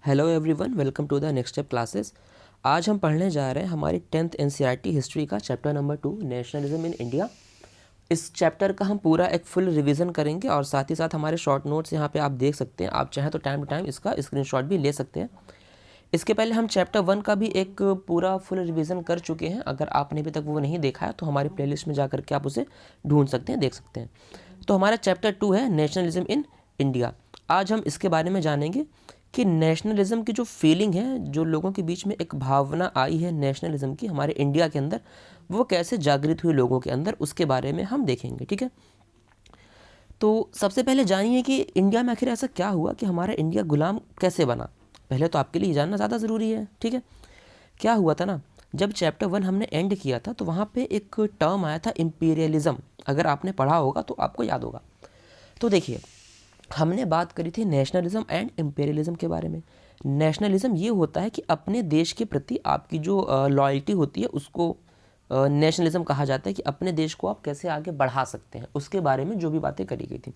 Hello everyone, welcome to the next step classes. आज हम पढ़ने जा रहे हैं हमारी 10th एनसीईआरटी हिस्ट्री का chapter number 2 nationalism in India. इस चैप्टर का हम पूरा एक फुल रिवीजन करेंगे और साथ ही साथ हमारे शॉर्ट नोट्स यहाँ पे आप देख सकते हैं। आप चाहें तो टाइम टू टाइम इसका स्क्रीनशॉट भी ले सकते हैं। इसके पहले हम चैप्टर 1 का भी एक पूरा फुल रिवीजन कर चुके हैं। अगर आपने अभी तक वो नहीं देखा है तो हमारी प्लेलिस्ट में जाकर के आप उसे ढूंढ सकते हैं, देख सकते हैं। तो हमारा चैप्टर 2 है नेशनलिज्म इन इंडिया। आज हम इसके बारे में जानेंगे कि नेशनलिज्म की जो फीलिंग है, जो लोगों के बीच में एक भावना आई है नेशनलिज्म की हमारे इंडिया के अंदर, वो कैसे जागृत हुई लोगों के अंदर, उसके बारे में हम देखेंगे। ठीक है, तो सबसे पहले जानिए कि इंडिया में आखिर ऐसा क्या हुआ कि हमारा इंडिया गुलाम कैसे बना। पहले तो आपके लिए जानना ज़्यादा ज़रूरी है। ठीक है, क्या हुआ था ना, जब चैप्टर 1 हमने एंड किया था तो वहाँ पे एक टर्म आया था इम्पीरियलिज्म। अगर आपने पढ़ा होगा तो आपको याद होगा। तो देखिए, हमने बात करी थी नेशनलिज्म एंड इम्पेरियलिज्म के बारे में। नेशनलिज्म ये होता है कि अपने देश के प्रति आपकी जो लॉयल्टी होती है उसको नेशनलिज्म कहा जाता है, कि अपने देश को आप कैसे आगे बढ़ा सकते हैं, उसके बारे में जो भी बातें करी गई थी।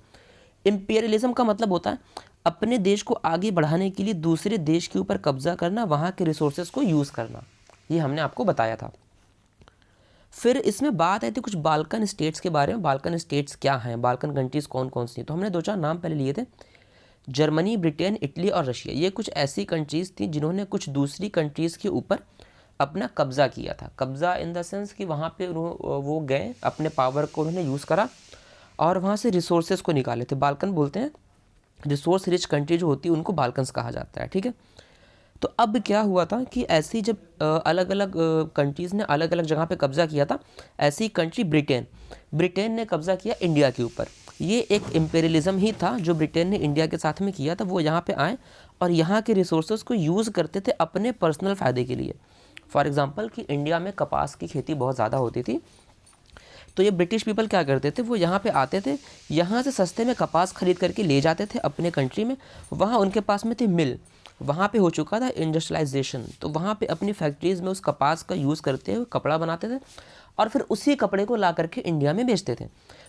इम्पेरियलिज्म का मतलब होता है अपने देश को आगे बढ़ाने के लिए दूसरे देश के ऊपर कब्जा करना, वहाँ के रिसोर्सेज को यूज़ करना। ये हमने आपको बताया था। फिर इसमें बात आई थी कुछ बाल्कन स्टेट्स के बारे में। बाल्कन स्टेट्स क्या हैं, बाल्कन कंट्रीज़ कौन कौन सी हैं, तो हमने दो चार नाम पहले लिए थे। जर्मनी, ब्रिटेन, इटली और रशिया। ये कुछ ऐसी कंट्रीज़ थी जिन्होंने कुछ दूसरी कंट्रीज़ के ऊपर अपना कब्ज़ा किया था। कब्ज़ा इन द सेंस कि वहाँ पे वो गए, अपने पावर को उन्होंने यूज़ करा और वहाँ से रिसोर्सेज को निकाले थे। बाल्कन बोलते हैं, रिसोर्स रिच कंट्री जो होती है उनको बाल्कन्स कहा जाता है। ठीक है, तो अब क्या हुआ था कि ऐसी जब अलग अलग कंट्रीज़ ने अलग अलग जगह पे कब्ज़ा किया था, ऐसी कंट्री ब्रिटेन ने कब्ज़ा किया इंडिया के ऊपर। ये एक इम्पेरियलिज्म ही था जो ब्रिटेन ने इंडिया के साथ में किया था। वो यहाँ पे आए और यहाँ के रिसोर्सेज को यूज़ करते थे अपने पर्सनल फ़ायदे के लिए। फॉर एग्ज़ाम्पल कि इंडिया में कपास की खेती बहुत ज़्यादा होती थी, तो ये ब्रिटिश पीपल क्या करते थे, वो यहाँ पे आते थे, यहाँ से सस्ते में कपास खरीद करके ले जाते थे अपने कंट्री में। वहाँ उनके पास में थी मिल, वहाँ पे हो चुका था इंडस्ट्रियलाइजेशन, तो वहाँ पे अपनी फैक्ट्रीज़ में उस कपास का यूज़ करते हुए कपड़ा बनाते थे और फिर उसी कपड़े को ला करके इंडिया में बेचते थे।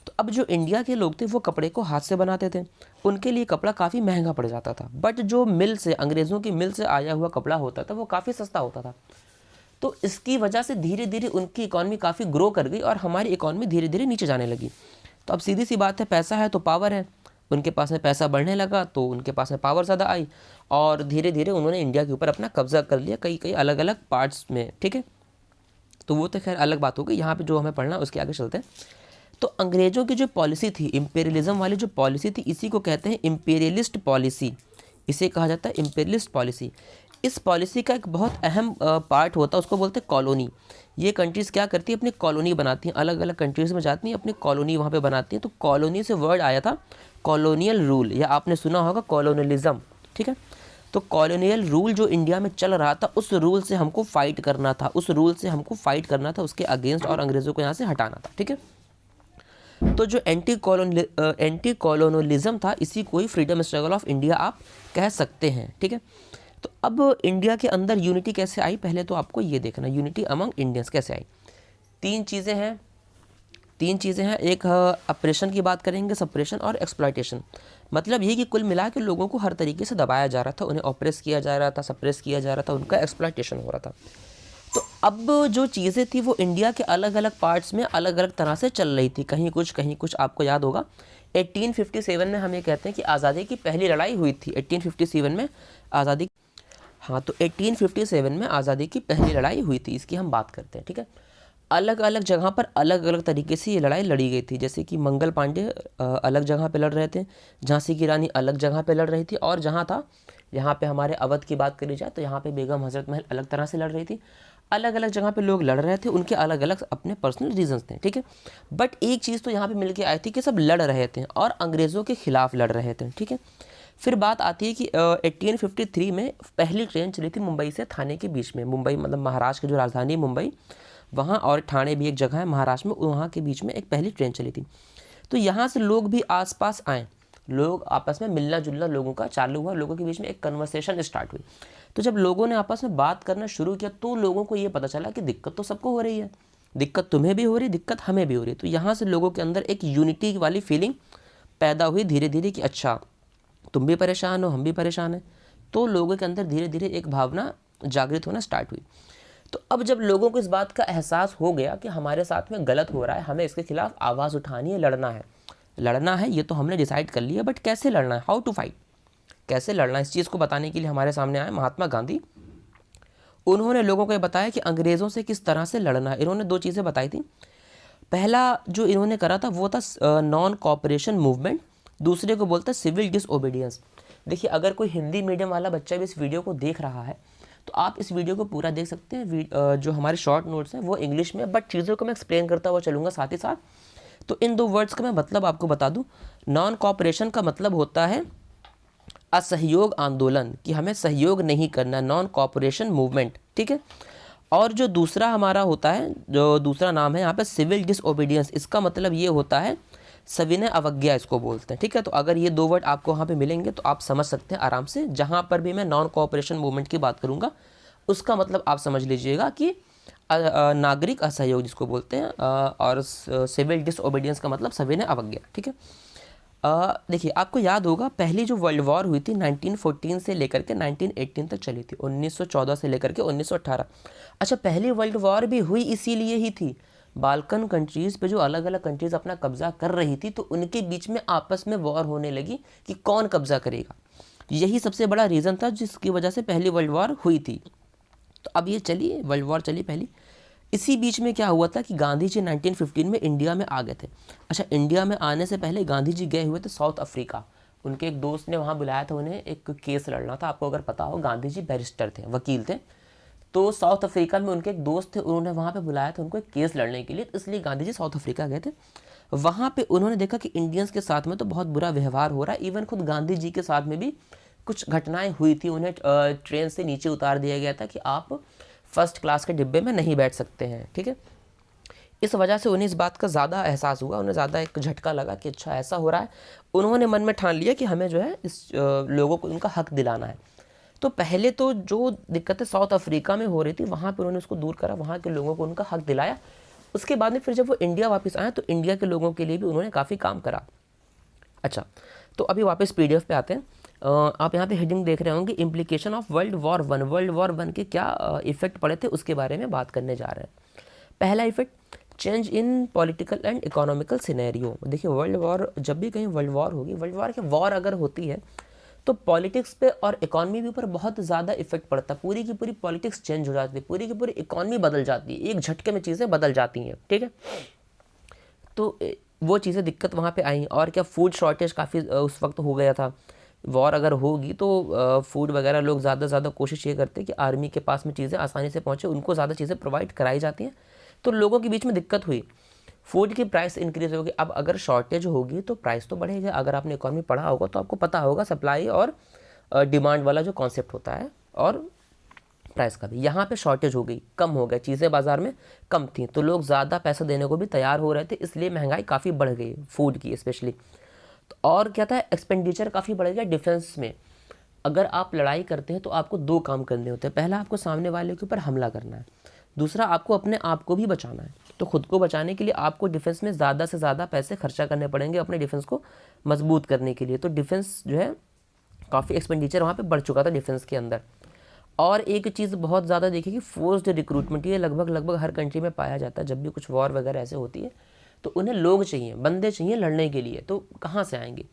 तो अब जो इंडिया के लोग थे वो कपड़े को हाथ से बनाते थे, उनके लिए कपड़ा काफ़ी महंगा पड़ जाता था। बट जो मिल से, अंग्रेज़ों की मिल से आया हुआ कपड़ा होता था वो काफ़ी सस्ता होता था। तो इसकी वजह से धीरे धीरे उनकी इकॉनमी काफ़ी ग्रो कर गई और हमारी इकॉनमी धीरे धीरे नीचे जाने लगी। तो अब सीधी सी बात है, पैसा है तो पावर है। उनके पास में पैसा बढ़ने लगा तो उनके पास में पावर ज़्यादा आई और धीरे धीरे उन्होंने इंडिया के ऊपर अपना कब्जा कर लिया कई कई अलग अलग पार्ट्स में। ठीक है, तो वो तो खैर अलग बात हो गई। यहाँ पे जो हमें पढ़ना है उसके आगे चलते हैं। तो अंग्रेज़ों की जो पॉलिसी थी, इम्पेरियलिज्म वाली जो पॉलिसी थी, इसी को कहते हैं इम्पेरियलिस्ट पॉलिसी। इसे कहा जाता है इम्पेरियलिस्ट पॉलिसी। इस पॉलिसी का एक बहुत अहम पार्ट होता है, उसको बोलते हैं कॉलोनी। ये कंट्रीज़ क्या करती है, अपनी कॉलोनी बनाती हैं, अलग अलग कंट्रीज़ में जाती हैं, अपनी कॉलोनी वहाँ पे बनाती हैं। तो कॉलोनी से वर्ड आया था कॉलोनियल रूल, या आपने सुना होगा कॉलोनियलिज्म। ठीक है, तो कॉलोनियल रूल जो इंडिया में चल रहा था, उस रूल से हमको फाइट करना था, उस रूल से हमको फाइट करना था, उसके अगेंस्ट, और अंग्रेज़ों को यहाँ से हटाना था। ठीक है, तो जो एंटी कॉलोनलिज्म था, इसी को ही फ्रीडम स्ट्रगल ऑफ इंडिया आप कह सकते हैं। ठीक है, तो अब इंडिया के अंदर यूनिटी कैसे आई, पहले तो आपको ये देखना, यूनिटी अमंग इंडियंस कैसे आई। तीन चीज़ें हैं। एक अप्रेशन की बात करेंगे, सप्रेशन और एक्सप्लॉयटेशन। मतलब ये कि कुल मिला के लोगों को हर तरीके से दबाया जा रहा था, उन्हें ऑप्रेस किया जा रहा था, सप्रेस किया जा रहा था, उनका एक्सप्लॉयटेशन हो रहा था। तो अब जो चीज़ें थी वो इंडिया के अलग अलग पार्ट्स में अलग अलग तरह से चल रही थी, कहीं कुछ आपको याद होगा 1857 में हम ये कहते हैं कि आज़ादी की पहली लड़ाई हुई थी। 1857 में आज़ादी, हाँ, तो 1857 में आज़ादी की पहली लड़ाई हुई थी, इसकी हम बात करते हैं। ठीक है, अलग अलग जगह पर अलग अलग तरीके से ये लड़ाई लड़ी गई थी। जैसे कि मंगल पांडे अलग जगह पे लड़ रहे थे, झांसी की रानी अलग जगह पे लड़ रही थी, और जहाँ था, यहाँ पे हमारे अवध की बात करी जाए तो यहाँ पे बेगम हजरत महल अलग तरह से लड़ रही थी। अलग अलग जगह पे लोग लड़ रहे थे, उनके अलग अलग अपने पर्सनल रीजंस थे। ठीक है, बट एक चीज़ तो यहाँ पे मिल के आई थी कि सब लड़ रहे थे और अंग्रेज़ों के खिलाफ लड़ रहे थे। ठीक है, फिर बात आती है कि 1853 में पहली ट्रेन चली थी मुंबई से थाने के बीच में। मुंबई मतलब महाराष्ट्र की जो राजधानी है मुंबई, वहाँ, और ठाणे भी एक जगह है महाराष्ट्र में, वहाँ के बीच में एक पहली ट्रेन चली थी। तो यहाँ से लोग भी आसपास आए, लोग आपस में मिलना जुलना लोगों का चालू हुआ, लोगों के बीच में एक कन्वर्सेशन स्टार्ट हुई। तो जब लोगों ने आपस में बात करना शुरू किया तो लोगों को ये पता चला कि दिक्कत तो सबको हो रही है, दिक्कत तुम्हें भी हो रही, दिक्कत हमें भी हो रही है। तो यहाँ से लोगों के अंदर एक यूनिटी वाली फीलिंग पैदा हुई धीरे धीरे कि अच्छा, तुम भी परेशान हो, हम भी परेशान हैं, तो लोगों के अंदर धीरे धीरे एक भावना जागृत होना स्टार्ट हुई। तो अब जब लोगों को इस बात का एहसास हो गया कि हमारे साथ में गलत हो रहा है, हमें इसके खिलाफ आवाज़ उठानी है, लड़ना है, ये तो हमने डिसाइड कर लिया, बट कैसे लड़ना है, हाउ टू फाइट, कैसे लड़ना है, इस चीज़ को बताने के लिए हमारे सामने आए महात्मा गांधी। उन्होंने लोगों को ये बताया कि अंग्रेज़ों से किस तरह से लड़ना है। इन्होंने 2 चीज़ें बताई थी। पहला जो इन्होंने करा था वो था नॉन कॉपरेशन मूवमेंट, दूसरे को बोलता है सिविल डिसओबीडियंस। देखिए, अगर कोई हिंदी मीडियम वाला बच्चा भी इस वीडियो को देख रहा है तो आप इस वीडियो को पूरा देख सकते हैं। जो हमारे शॉर्ट नोट्स हैं वो इंग्लिश में, बट चीज़ों को मैं एक्सप्लेन करता हुआ चलूँगा साथ ही साथ। तो इन 2 वर्ड्स का मैं मतलब आपको बता दूं। नॉन कॉपरेशन का मतलब होता है असहयोग आंदोलन, कि हमें सहयोग नहीं करना, नॉन कॉपरेशन मूवमेंट, ठीक है। और जो दूसरा हमारा होता है, जो दूसरा नाम है यहाँ पे सिविल डिसओबीडियंस, इसका मतलब ये होता है सविनय अवज्ञा, इसको बोलते हैं, ठीक है। तो अगर ये 2 वर्ड आपको वहाँ पे मिलेंगे तो आप समझ सकते हैं आराम से। जहाँ पर भी मैं नॉन कोऑपरेशन मूवमेंट की बात करूँगा उसका मतलब आप समझ लीजिएगा कि नागरिक असहयोग जिसको बोलते हैं, और सिविल डिसओबीडियंस का मतलब सविनय अवज्ञा, ठीक है। देखिए, आपको याद होगा पहली जो वर्ल्ड वॉर हुई थी 1914 से लेकर के 1918 तक चली थी, 1914 से लेकर के 1918। अच्छा, पहली वर्ल्ड वॉर भी हुई इसीलिए ही थी, बाल्कन कंट्रीज़ पे जो अलग अलग कंट्रीज़ अपना कब्जा कर रही थी तो उनके बीच में आपस में वॉर होने लगी कि कौन कब्जा करेगा। यही सबसे बड़ा रीज़न था जिसकी वजह से पहली वर्ल्ड वॉर हुई थी। तो अब ये चली वर्ल्ड वॉर चली पहली। इसी बीच में क्या हुआ था कि गांधी जी 1915 में इंडिया में आ गए थे। अच्छा, इंडिया में आने से पहले गांधी जी गए हुए थे साउथ अफ्रीका। उनके एक दोस्त ने वहाँ बुलाया था, उन्हें एक केस लड़ना था। आपको अगर पता हो, गांधी जी बैरिस्टर थे, वकील थे। तो साउथ अफ्रीका में उनके एक दोस्त थे, उन्होंने वहाँ पे बुलाया था उनको एक केस लड़ने के लिए, इसलिए गांधी जी साउथ अफ्रीका गए थे। वहाँ पे उन्होंने देखा कि इंडियंस के साथ में तो बहुत बुरा व्यवहार हो रहा है। इवन खुद गांधी जी के साथ में भी कुछ घटनाएं हुई थी। उन्हें ट्रेन से नीचे उतार दिया गया था कि आप फर्स्ट क्लास के डिब्बे में नहीं बैठ सकते हैं, ठीक है। इस वजह से उन्हें इस बात का ज़्यादा एहसास हुआ, उन्हें ज़्यादा एक झटका लगा कि अच्छा ऐसा हो रहा है। उन्होंने मन में ठान लिया कि हमें जो है इस लोगों को उनका हक दिलाना है। तो पहले तो जो दिक्कतें साउथ अफ्रीका में हो रही थी वहाँ पर उन्होंने उसको दूर करा, वहाँ के लोगों को उनका हक दिलाया। उसके बाद में फिर जब वो इंडिया वापस आए तो इंडिया के लोगों के लिए भी उन्होंने काफ़ी काम करा। अच्छा, तो अभी वापस PDF पे आते हैं। आप यहाँ पे हेडिंग देख रहे होंगे, implication of world war 1। World war 1 के क्या इफेक्ट पड़े थे उसके बारे में बात करने जा रहे हैं। पहला effect, change in political and economical scenario. देखिए, वर्ल्ड वॉर, जब भी कहीं वर्ल्ड वॉर होगी, वर्ल्ड वॉर के वॉर अगर होती है तो पॉलिटिक्स पे और इकोनॉमी के ऊपर बहुत ज़्यादा इफेक्ट पड़ता है। पूरी की पूरी पॉलिटिक्स चेंज हो जाती है, पूरी की पूरी इकोनॉमी बदल जाती है, एक झटके में चीज़ें बदल जाती हैं, ठीक है। तो वो चीज़ें दिक्कत वहाँ पे आई। और क्या, फूड शॉर्टेज काफ़ी उस वक्त हो गया था। वॉर अगर होगी तो फूड वगैरह लोग ज़्यादा से ज़्यादा कोशिश ये करते हैं कि आर्मी के पास में चीज़ें आसानी से पहुँचे, उनको ज़्यादा चीज़ें प्रोवाइड कराई जाती हैं। तो लोगों के बीच में दिक्कत हुई, फूड की प्राइस इंक्रीज़ होगी। अब अगर शॉर्टेज होगी तो प्राइस तो बढ़ेगा। अगर आपने इकोनॉमी पढ़ा होगा तो आपको पता होगा सप्लाई और डिमांड वाला जो कॉन्सेप्ट होता है, और प्राइस का भी। यहाँ पे शॉर्टेज हो गई, कम हो गया, चीज़ें बाज़ार में कम थी तो लोग ज़्यादा पैसा देने को भी तैयार हो रहे थे, इसलिए महंगाई काफ़ी बढ़ गई फूड की स्पेशली। तो और क्या था, एक्सपेंडिचर काफ़ी बढ़ गया डिफेंस में। अगर आप लड़ाई करते हैं तो आपको 2 काम करने होते हैं। पहला, आपको सामने वाले के ऊपर हमला करना है। दूसरा, आपको अपने आप को भी बचाना है। तो खुद को बचाने के लिए आपको डिफेंस में ज़्यादा से ज़्यादा पैसे खर्चा करने पड़ेंगे अपने डिफेंस को मजबूत करने के लिए। तो डिफेंस जो है काफ़ी एक्सपेंडिचर वहाँ पे बढ़ चुका था डिफेंस के अंदर। और एक चीज़ बहुत ज़्यादा देखिए कि फोर्स्ड रिक्रूटमेंट, ये लगभग हर कंट्री में पाया जाता है। जब भी कुछ वॉर वगैरह ऐसे होती है तो उन्हें लोग चाहिए, बंदे चाहिए लड़ने के लिए। तो कहाँ से आएंगे?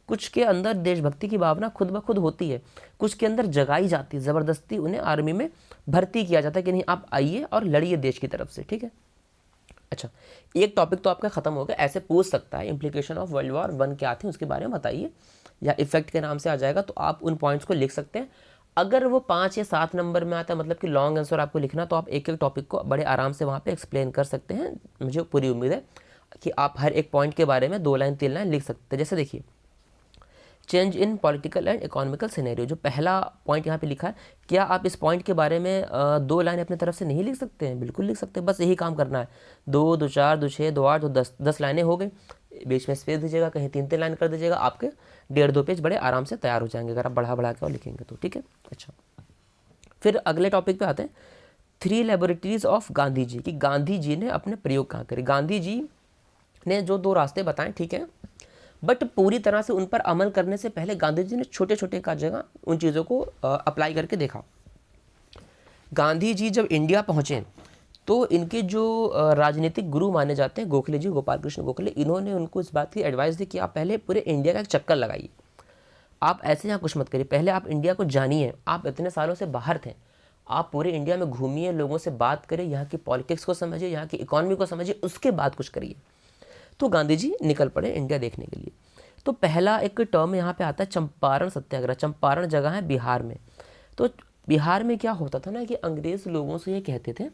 कुछ के अंदर देशभक्ति की भावना खुद ब खुद होती है, कुछ के अंदर जगाई जाती है, ज़बरदस्ती उन्हें आर्मी में भर्ती किया जाता है कि नहीं आप आइए और लड़िए देश की तरफ से, ठीक है। अच्छा, एक टॉपिक तो आपका ख़त्म हो गया। ऐसे पूछ सकता है इम्प्लीकेशन ऑफ वर्ल्ड वॉर 1 क्या थी उसके बारे में बताइए, या इफेक्ट के नाम से आ जाएगा तो आप उन पॉइंट्स को लिख सकते हैं। अगर वो 5 या 7 नंबर में आता है, मतलब कि लॉन्ग आंसर आपको लिखना, तो आप एक एक टॉपिक को बड़े आराम से वहाँ पे एक्सप्लेन कर सकते हैं। मुझे पूरी उम्मीद है कि आप हर एक पॉइंट के बारे में 2 लाइन 3 लाइन लिख सकते हैं। जैसे देखिए, change in political and economical scenario, जो पहला पॉइंट यहाँ पे लिखा है, क्या आप इस पॉइंट के बारे में 2 लाइन अपनी तरफ से नहीं लिख सकते हैं? बिल्कुल लिख सकते हैं, बस यही काम करना है। 2, 2, 4, 2, 6, 2, 8, 2, 10 लाइनें हो गई। बीच में स्पेस दीजिएगा, कहीं 3-3 लाइन कर दीजिएगा, आपके 1.5-2 पेज बड़े आराम से तैयार हो जाएंगे अगर आप बढ़ा के और लिखेंगे तो, ठीक है। अच्छा, फिर अगले टॉपिक पे आते हैं, 3 लेबोरेटरीज ऑफ गांधी जी, कि गांधी जी ने अपने प्रयोग कहाँ करे। गांधी जी ने जो 2 रास्ते बताएं, ठीक है, बट पूरी तरह से उन पर अमल करने से पहले गांधी जी ने छोटे छोटे का जगह उन चीज़ों को अप्लाई करके देखा। गांधी जी जब इंडिया पहुँचे तो इनके जो राजनीतिक गुरु माने जाते हैं गोखले जी, गोपाल कृष्ण गोखले, इन्होंने उनको इस बात की एडवाइस दी कि आप पहले पूरे इंडिया का एक चक्कर लगाइए, आप ऐसे यहाँ कुछ मत करिए, पहले आप इंडिया को जानिए, आप इतने सालों से बाहर थे, आप पूरे इंडिया में घूमिए, लोगों से बात करिए, यहाँ की पॉलिटिक्स को समझिए, यहाँ की इकोनॉमी को समझिए, उसके बाद कुछ करिए। तो गांधी जी निकल पड़े इंडिया देखने के लिए। तो पहला एक टर्म यहाँ पे आता है चंपारण सत्याग्रह। चंपारण जगह है बिहार में। तो बिहार में क्या होता था ना कि अंग्रेज़ लोगों से ये कहते थे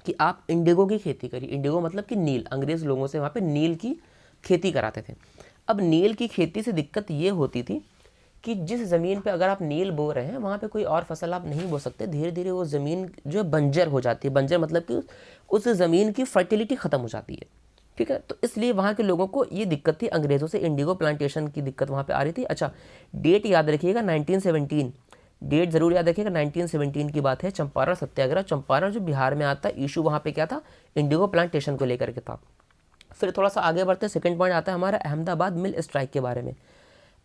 कि आप इंडिगो की खेती करिए। इंडिगो मतलब कि नील, अंग्रेज़ लोगों से वहाँ पे नील की खेती कराते थे। अब नील की खेती से दिक्कत ये होती थी कि जिस ज़मीन पे अगर आप नील बो रहे हैं वहाँ पे कोई और फसल आप नहीं बो सकते। धीरे धीरे वो ज़मीन जो है बंजर हो जाती है। बंजर मतलब कि उस ज़मीन की फर्टिलिटी ख़त्म हो जाती है, ठीक है। तो इसलिए वहाँ के लोगों को ये दिक्कत थी, अंग्रेज़ों से इंडिगो प्लांटेशन की दिक्कत वहाँ पे आ रही थी। अच्छा, डेट याद रखिएगा 1917, डेट ज़रूर याद रखिएगा, 1917 की बात है। चंपारण सत्याग्रह, चंपारण जो बिहार में आता है, इशू वहाँ पे क्या था, इंडिगो प्लांटेशन को लेकर के था। फिर थोड़ा सा आगे बढ़ते हैं, सेकंड पॉइंट आता है हमारा अहमदाबाद मिल स्ट्राइक के बारे में।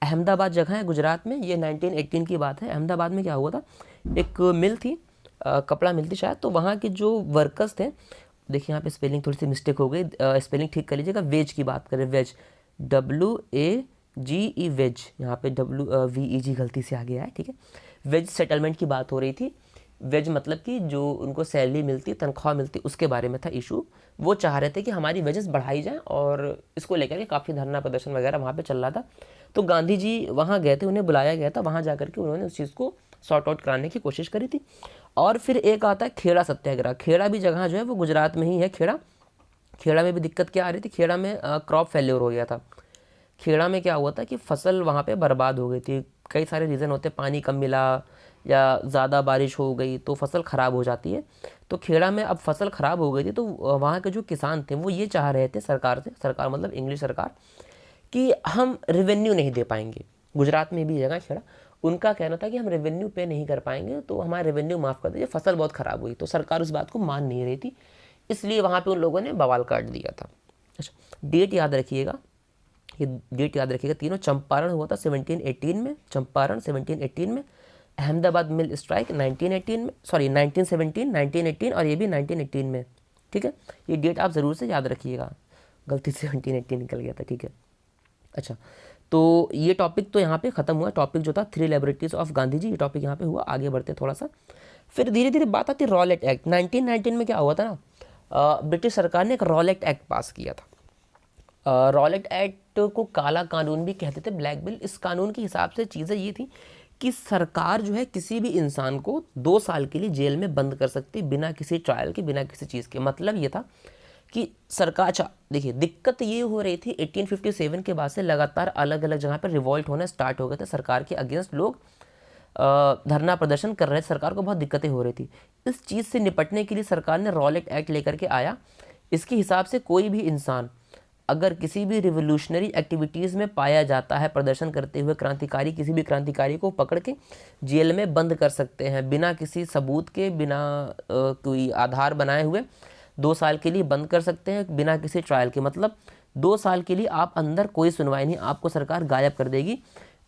अहमदाबाद जगह है गुजरात में, ये 1918 की बात है। अहमदाबाद में क्या हुआ था, एक मिल थी, कपड़ा मिल थी शायद, तो वहाँ के जो वर्कर्स थे, देखिए यहाँ पे स्पेलिंग थोड़ी सी मिस्टेक हो गई, स्पेलिंग ठीक कर लीजिएगा। वेज की बात करें, वेज, WAGE वेज, यहाँ पे WVEG गलती से आ गया है, ठीक है। वेज सेटलमेंट की बात हो रही थी। वेज मतलब कि जो उनको सैलरी मिलती, तनख्वाह मिलती, उसके बारे में था इशू। वो चाह रहे थे कि हमारी वेजेस बढ़ाई जाएं और इसको लेकर के काफ़ी धरना प्रदर्शन वगैरह वहाँ पे चल रहा था। तो गांधी जी वहाँ गए थे, उन्हें बुलाया गया था, वहाँ जा करके उन्होंने उस चीज़ को सॉर्ट आउट कराने की कोशिश करी थी। और फिर एक आता है खेड़ा सत्याग्रह। खेड़ा भी जगह जो है वो गुजरात में ही है। खेड़ा, खेड़ा में भी दिक्कत क्या आ रही थी, खेड़ा में क्रॉप फेल्योर हो गया था। खेड़ा में क्या हुआ था कि फसल वहाँ पे बर्बाद हो गई थी। कई सारे रीज़न होते हैं, पानी कम मिला या ज़्यादा बारिश हो गई तो फसल ख़राब हो जाती है। तो खेड़ा में अब फसल ख़राब हो गई थी, तो वहाँ के जो किसान थे वो ये चाह रहे थे सरकार से, सरकार मतलब इंग्लिश सरकार, कि हम रेवेन्यू नहीं दे पाएंगे। गुजरात में भी जगह खेड़ा, उनका कहना था कि हम रेवेन्यू पे नहीं कर पाएंगे, तो हमारा रेवेन्यू माफ़ कर दीजिए, फसल बहुत ख़राब हुई। तो सरकार उस बात को मान नहीं रही थी, इसलिए वहाँ पे उन लोगों ने बवाल काट दिया था। अच्छा, डेट याद रखिएगा, ये डेट याद रखिएगा तीनों। चंपारण हुआ था 1718 में, चंपारण 1718 में। अहमदाबाद मिल स्ट्राइक 1918 में, सॉरी 1917, 1918 और ये भी 1918 में, ठीक है। ये डेट आप ज़रूर से याद रखिएगा, गलती से 1918 निकल गया था, ठीक है। अच्छा, तो ये टॉपिक तो यहाँ पे ख़त्म हुआ। टॉपिक जो था 3 लाइब्रेरीज ऑफ गांधी जी, ये टॉपिक यहाँ पे हुआ। आगे बढ़ते थोड़ा सा, फिर धीरे धीरे बात आती है रॉलेट एक्ट। 1919 में क्या हुआ था ना, ब्रिटिश सरकार ने एक रॉलेट एक्ट पास किया था। रॉलेट एक्ट को काला कानून भी कहते थे, ब्लैक बिल। इस कानून के हिसाब से चीज़ें ये थी कि सरकार जो है किसी भी इंसान को 2 साल के लिए जेल में बंद कर सकती, बिना किसी ट्रायल के, बिना किसी चीज़ के। मतलब ये था कि सरकार, अच्छा देखिए, दिक्कत ये हो रही थी 1857 के बाद से लगातार अलग अलग जगह पर रिवॉल्ट होना स्टार्ट हो गए थे। सरकार के अगेंस्ट लोग धरना प्रदर्शन कर रहे थे, सरकार को बहुत दिक्कतें हो रही थी। इस चीज़ से निपटने के लिए सरकार ने रॉलेट एक्ट लेकर के आया। इसके हिसाब से कोई भी इंसान अगर किसी भी रिवोल्यूशनरी एक्टिविटीज़ में पाया जाता है, प्रदर्शन करते हुए क्रांतिकारी, किसी भी क्रांतिकारी को पकड़ के जेल में बंद कर सकते हैं, बिना किसी सबूत के, बिना कोई आधार बनाए हुए 2 साल के लिए बंद कर सकते हैं, बिना किसी ट्रायल के। मतलब 2 साल के लिए आप अंदर कोई सुनवाई नहीं, आपको सरकार गायब कर देगी।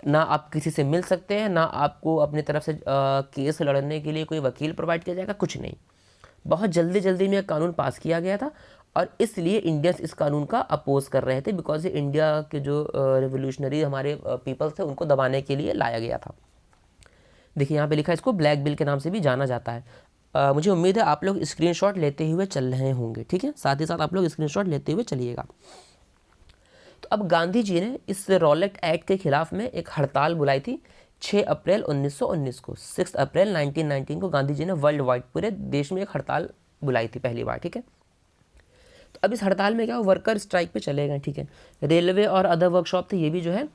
ना आप किसी से मिल सकते हैं, ना आपको अपनी तरफ से केस लड़ने के लिए कोई वकील प्रोवाइड किया जाएगा, कुछ नहीं। बहुत जल्दी जल्दी में कानून पास किया गया था और इसलिए इंडियंस इस कानून का अपोज कर रहे थे, बिकॉज ये इंडिया के जो रिवोल्यूशनरी हमारे पीपल्स थे उनको दबाने के लिए लाया गया था। देखिए यहाँ पे लिखा है, इसको ब्लैक बिल के नाम से भी जाना जाता है। मुझे उम्मीद है आप लोग स्क्रीनशॉट लेते हुए चल रहे होंगे, ठीक है। साथ ही साथ आप लोग स्क्रीनशॉट लेते हुए चलिएगा। तो अब गांधी जी ने इस रॉलेट एक्ट के खिलाफ में एक हड़ताल बुलाई थी 6 अप्रैल 1919 को। 6 अप्रैल 1919 को गांधी जी ने वर्ल्ड वाइड, पूरे देश में एक हड़ताल बुलाई थी पहली बार, ठीक है। तो अब इस हड़ताल में क्या, वर्कर स्ट्राइक पे चले गए, ठीक है। रेलवे और अदर वर्कशॉप थे, ये भी जो है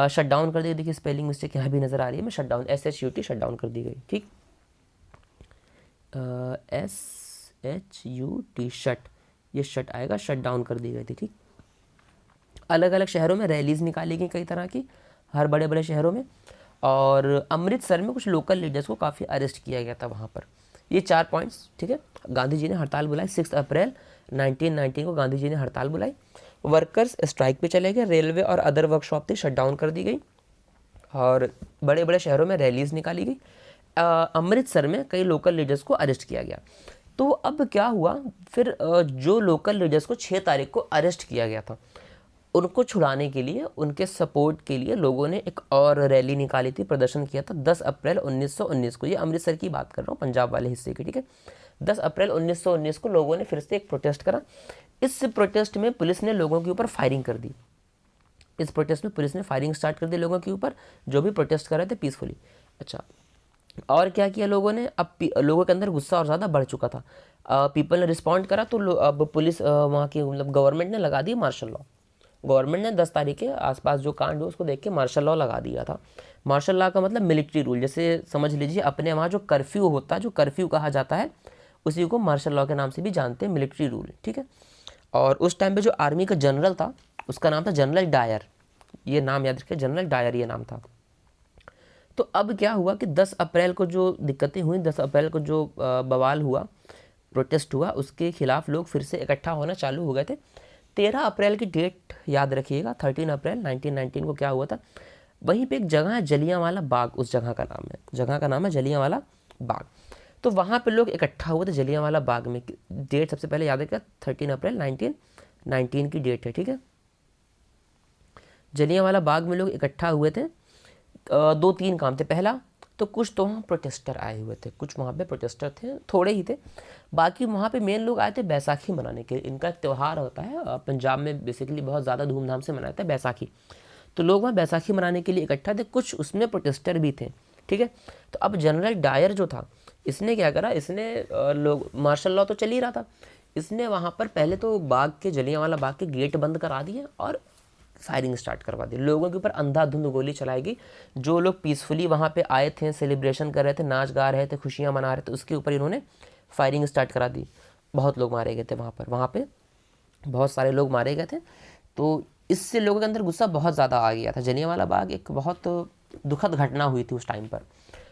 शट डाउन कर दी। देखिए स्पेलिंग मिस्टेक यहाँ भी नज़र आ रही है, मैं shut down, SHUT shut down कर दी गई, ठीक। SHUT शट, ये शट आएगा, शट डाउन कर दी गई थी, ठीक। अलग अलग शहरों में रैलीज निकाली गई कई तरह की, हर बड़े बड़े शहरों में। और अमृतसर में कुछ लोकल लीडर्स को काफ़ी अरेस्ट किया गया था वहाँ पर। ये 4 पॉइंट्स, ठीक है। गांधी जी ने हड़ताल बुलाई 6 अप्रैल 1919 को गांधी जी ने हड़ताल बुलाई। वर्कर्स स्ट्राइक पे चले गए, रेलवे और अदर वर्कशॉप थी शट डाउन कर दी गई, और बड़े बड़े शहरों में रैलीज निकाली गई। अमृतसर में कई लोकल लीडर्स को अरेस्ट किया गया। तो अब क्या हुआ फिर, जो लोकल लीडर्स को 6 तारीख को अरेस्ट किया गया था, उनको छुड़ाने के लिए, उनके सपोर्ट के लिए लोगों ने एक और रैली निकाली थी, प्रदर्शन किया था 10 अप्रैल 1919 को। ये अमृतसर की बात कर रहा हूँ, पंजाब वाले हिस्से की, ठीक है। 10 अप्रैल 1919 को लोगों ने फिर से एक प्रोटेस्ट करा। इस प्रोटेस्ट में पुलिस ने लोगों के ऊपर फायरिंग कर दी। इस प्रोटेस्ट में पुलिस ने फायरिंग स्टार्ट कर दी लोगों के ऊपर, जो भी प्रोटेस्ट कर रहे थे पीसफुली। अच्छा, और क्या किया लोगों ने, अब लोगों के अंदर गुस्सा और ज़्यादा बढ़ चुका था। पीपल ने रिस्पॉन्ड करा, तो अब पुलिस वहाँ की मतलब गवर्नमेंट ने लगा दी मार्शल लॉ। गवर्नमेंट ने 10 तारीख के आसपास जो कांड हुआ उसको देख के मार्शल लॉ लगा दिया था। मार्शल लॉ का मतलब मिलिट्री रूल, जैसे समझ लीजिए अपने वहाँ जो कर्फ्यू होता है, जो कर्फ्यू कहा जाता है, उसी को मार्शल लॉ के नाम से भी जानते हैं, मिलिट्री रूल, ठीक है। और उस टाइम पे जो आर्मी का जनरल था उसका नाम था जनरल डायर, ये नाम याद रखिए, जनरल डायर ये नाम था। तो अब क्या हुआ कि 10 अप्रैल को जो दिक्कतें हुई, 10 अप्रैल को जो बवाल हुआ, प्रोटेस्ट हुआ, उसके खिलाफ लोग फिर से इकट्ठा होना चालू हो गए थे। 13 अप्रैल की डेट याद रखिएगा, 13 अप्रैल 1919 को क्या हुआ था, वहीं पे एक जगह है जलियांवाला बाग, उस जगह का नाम है, जगह का नाम है जलियांवाला बाग। तो वहाँ पे लोग इकट्ठा हुए थे जलियांवाला बाग में। डेट सबसे पहले याद रखिएगा, 13 अप्रैल 1919 की डेट है, ठीक है। जलियांवाला बाग में लोग इकट्ठा हुए थे। 2-3 काम थे। पहला तो कुछ तो वहाँ प्रोटेस्टर आए हुए थे, कुछ वहाँ पे प्रोटेस्टर थे, थोड़े ही थे। बाकी वहाँ पे मेन लोग आए थे बैसाखी मनाने के। इनका त्यौहार होता है पंजाब में, बेसिकली बहुत ज़्यादा धूमधाम से मनाते हैं बैसाखी। तो लोग वहाँ बैसाखी मनाने के लिए इकट्ठा थे, कुछ उसमें प्रोटेस्टर भी थे, ठीक है। तो अब जनरल डायर जो था, इसने क्या करा, इसने लोग, मार्शल लॉ तो चल ही रहा था, इसने वहाँ पर पहले तो बाग के, जलियांवाला बाग के गेट बंद करा दिए और फायरिंग स्टार्ट करवा दी। लोगों के ऊपर अंधाधुंध गोली चलाएगी। जो लोग पीसफुली वहाँ पे आए थे, सेलिब्रेशन कर रहे थे, नाच गा रहे थे, खुशियाँ मना रहे थे, उसके ऊपर इन्होंने फायरिंग स्टार्ट करा दी। बहुत लोग मारे गए थे वहाँ पे बहुत सारे लोग मारे गए थे। तो इससे लोगों के अंदर गुस्सा बहुत ज़्यादा आ गया था। जलियांवाला बाग एक बहुत दुखद घटना हुई थी उस टाइम पर।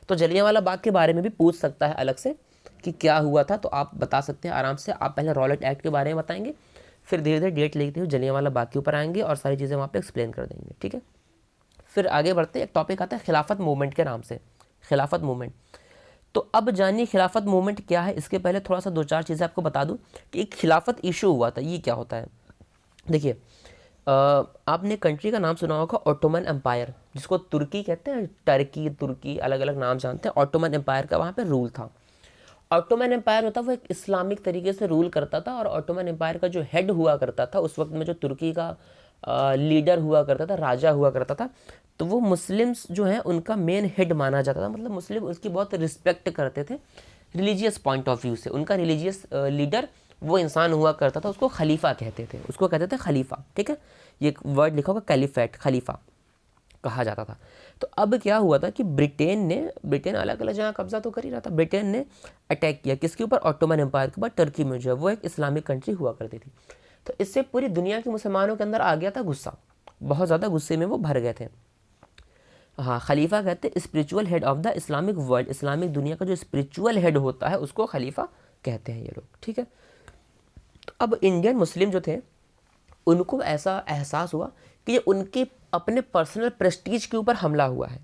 तो जलियांवाला बाग के बारे में भी पूछ सकता है अलग से कि क्या हुआ था, तो आप बता सकते हैं आराम से। आप पहले रॉलेट एक्ट के बारे में बताएंगे, फिर धीरे धीरे डेट लिखते हुए जलियांवाला बाग के ऊपर आएंगे और सारी चीज़ें वहाँ पे एक्सप्लेन कर देंगे, ठीक है। फिर आगे बढ़ते एक टॉपिक आता है खिलाफत मूवमेंट के नाम से, खिलाफत मूवमेंट। तो अब जानिए खिलाफत मूवमेंट क्या है। इसके पहले थोड़ा सा 2-4 चीज़ें आपको बता दूं कि एक खिलाफत इशू हुआ था, ये क्या होता है। देखिए, आपने कंट्री का नाम सुना होगा ऑटोमन एम्पायर, जिसको तुर्की कहते हैं, टर्की, तुर्की अलग अलग नाम जानते हैं। ऑटोमन एम्पायर का वहाँ पे रूल था। ऑटोमन एम्पायर होता वो एक इस्लामिक तरीके से रूल करता था, और ऑटोमन एम्पायर का जो हेड हुआ करता था उस वक्त में, जो तुर्की का लीडर हुआ करता था, राजा हुआ करता था, तो वो मुस्लिम्स जो हैं उनका मेन हेड माना जाता था। मतलब मुस्लिम उसकी बहुत रिस्पेक्ट करते थे रिलीजियस पॉइंट ऑफ व्यू से। उनका रिलीजियस लीडर वो इंसान हुआ करता था, उसको खलीफा कहते थे, उसको कहते थे खलीफा, ठीक है। ये वर्ड लिखा होगा कैलिफेट, खलीफा कहा जाता था। तो अब क्या हुआ था कि ब्रिटेन अलग अलग जगह कब्जा तो कर ही रहा था। ब्रिटेन ने अटैक किया किसके ऊपर, ऑटोमन एम्पायर के ऊपर। टर्की में जो है वो एक इस्लामिक कंट्री हुआ करती थी। तो इससे पूरी दुनिया के मुसलमानों के अंदर आ गया था गुस्सा, बहुत ज़्यादा गुस्से में वो भर गए थे। हाँ, खलीफा कहते हैं spiritual head of the Islamic world. Islamic दुनिया का जो स्पिरिचुअल हेड होता है उसको खलीफा कहते हैं ये लोग, ठीक है। तो अब इंडियन मुस्लिम जो थे उनको ऐसा एहसास हुआ कि ये उनके अपने पर्सनल प्रेस्टीज के ऊपर हमला हुआ है,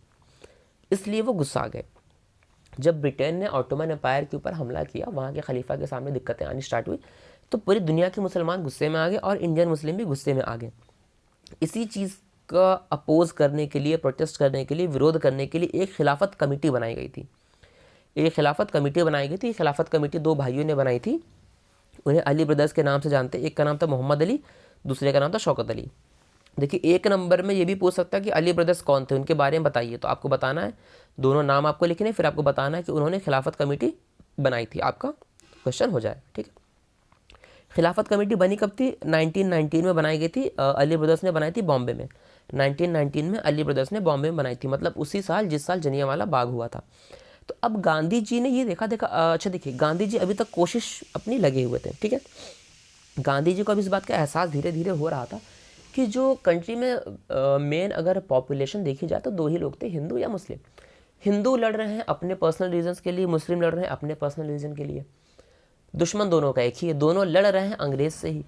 इसलिए वो गुस्सा आ गए। जब ब्रिटेन ने ऑटोमन एम्पायर के ऊपर हमला किया, वहाँ के खलीफा के सामने दिक्कतें आनी स्टार्ट हुई, तो पूरी दुनिया के मुसलमान गुस्से में आ गए और इंडियन मुस्लिम भी गुस्से में आ गए। इसी चीज़ का अपोज करने के लिए, प्रोटेस्ट करने के लिए, विरोध करने के लिए एक खिलाफत कमेटी बनाई गई थी। एक खिलाफत कमेटी बनाई गई थी। खिलाफत कमेटी 2 भाइयों ने बनाई थी, उन्हें अली ब्रदर्स के नाम से जानते हैं। एक का नाम था मोहम्मद अली, दूसरे का नाम था शौकत अली। देखिए, 1 नंबर में ये भी पूछ सकता है कि अली ब्रदर्स कौन थे, उनके बारे में बताइए। तो आपको बताना है, दोनों नाम आपको लिखने, फिर आपको बताना है कि उन्होंने खिलाफत कमेटी बनाई थी। आपका क्वेश्चन हो जाए, ठीक है। खिलाफत कमेटी बनी कब थी, 1919 में बनाई गई थी। अली ब्रदर्स ने बनाई थी बॉम्बे में। 1919 में अली ब्रदर्स ने बॉम्बे में बनाई थी, मतलब उसी साल जिस साल जलियांवाला बाग हुआ था। तो अब गांधी जी ने ये देखा, अच्छा देखिए, गांधी जी अभी तक कोशिश अपनी लगे हुए थे, ठीक है। गांधी जी को अभी इस बात का एहसास धीरे धीरे हो रहा था कि जो कंट्री में मेन अगर पॉपुलेशन देखी जाए तो 2 ही लोग थे, हिंदू या मुस्लिम। हिंदू लड़ रहे हैं अपने पर्सनल रीजंस के लिए, मुस्लिम लड़ रहे हैं अपने पर्सनल रीजन के लिए। दुश्मन दोनों का एक ही है, दोनों लड़ रहे हैं अंग्रेज से ही।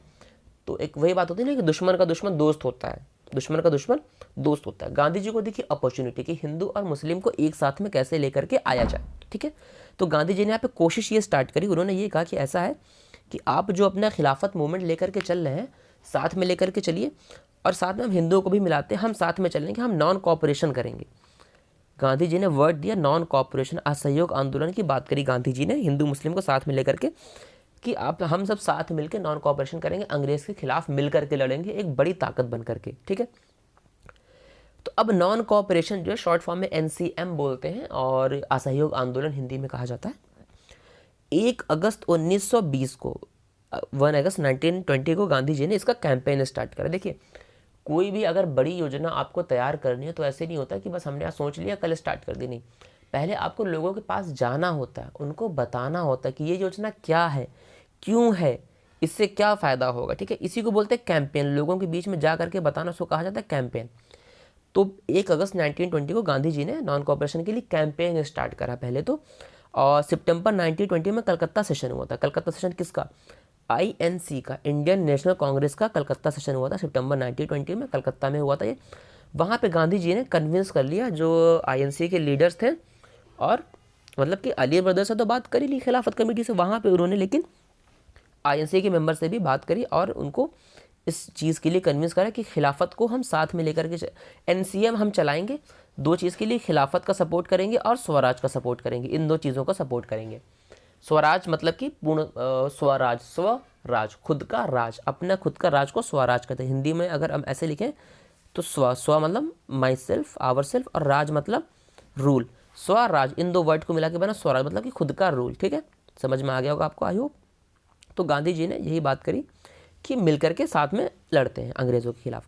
तो एक वही बात होती है ना कि दुश्मन का दुश्मन दोस्त होता है, दुश्मन का दुश्मन दोस्त होता है। गांधी जी को देखिए अपॉर्चुनिटी कि हिंदू और मुस्लिम को एक साथ में कैसे लेकर के आया जाए, ठीक है। तो गांधी जी ने यहाँ पे कोशिश ये स्टार्ट करी, उन्होंने ये कहा कि ऐसा है कि आप जो अपना खिलाफत मूवमेंट लेकर के चल रहे हैं साथ में लेकर के चलिए, और साथ में हम हिंदुओं को भी मिलाते हैं, हम साथ में चलेंगे, हम नॉन कॉपरेशन करेंगे। गांधी जी ने वर्ड दिया नॉन कॉपरेशन, असहयोग आंदोलन की बात करी गांधी जी ने हिंदू मुस्लिम को साथ में लेकर के कि आप हम सब साथ मिलकर नॉन कॉपरेशन करेंगे, अंग्रेज के खिलाफ मिल करके लड़ेंगे एक बड़ी ताकत बन करके, ठीक है। तो अब नॉन कॉपरेशन जो है शॉर्ट फॉर्म में NCM बोलते हैं और असहयोग आंदोलन हिंदी में कहा जाता है। 1 अगस्त 1920 को 1 अगस्त 1920 को गांधी जी ने इसका कैंपेन स्टार्ट करा। देखिए कोई भी अगर बड़ी योजना आपको तैयार करनी है तो ऐसे नहीं होता कि बस हमने आज सोच लिया कल स्टार्ट कर दी, नहीं, पहले आपको लोगों के पास जाना होता है, उनको बताना होता है कि ये योजना क्या है, क्यों है, इससे क्या फ़ायदा होगा, ठीक है। इसी को बोलते हैं कैंपेन, लोगों के बीच में जा करके बताना, उसको कहा जाता है कैंपेन। तो 1 अगस्त 1920 को गांधी जी ने नॉन कॉपरेशन के लिए कैंपेन स्टार्ट करा पहले तो, और सितंबर 1920 में कलकत्ता सेशन हुआ था। कलकत्ता सेशन किसका? INC का, इंडियन नेशनल कांग्रेस का कलकत्ता सेशन हुआ था सितंबर 1920 में, कलकत्ता में हुआ था ये। वहाँ पे गांधी जी ने कन्विंस कर लिया जो INC के लीडर्स थे, और मतलब कि अली ब्रदर्स से तो बात करी ली खिलाफत कमेटी से वहाँ पे उन्होंने, लेकिन INC के मेंबर से भी बात करी और उनको इस चीज़ के लिए कन्विंस करा कि खिलाफत को हम साथ में लेकर के NCM हम चलाएंगे, 2 चीज़ के लिए, खिलाफत का सपोर्ट करेंगे और स्वराज का सपोर्ट करेंगे, इन 2 चीज़ों का सपोर्ट करेंगे। स्वराज मतलब कि पूर्ण स्वराज, स्वराज खुद का राज, अपना खुद का राज को स्वराज कहते हैं। हिंदी में अगर हम ऐसे लिखें तो स्व मतलब माई सेल्फ, आवर सेल्फ, और राज मतलब रूल, स्वराज, इन 2 वर्ड को मिला के बना स्वराज मतलब कि खुद का रूल, ठीक है। समझ में आ गया होगा आपको, आई होप। तो गांधी जी ने यही बात करी कि मिलकर के साथ में लड़ते हैं अंग्रेज़ों के खिलाफ।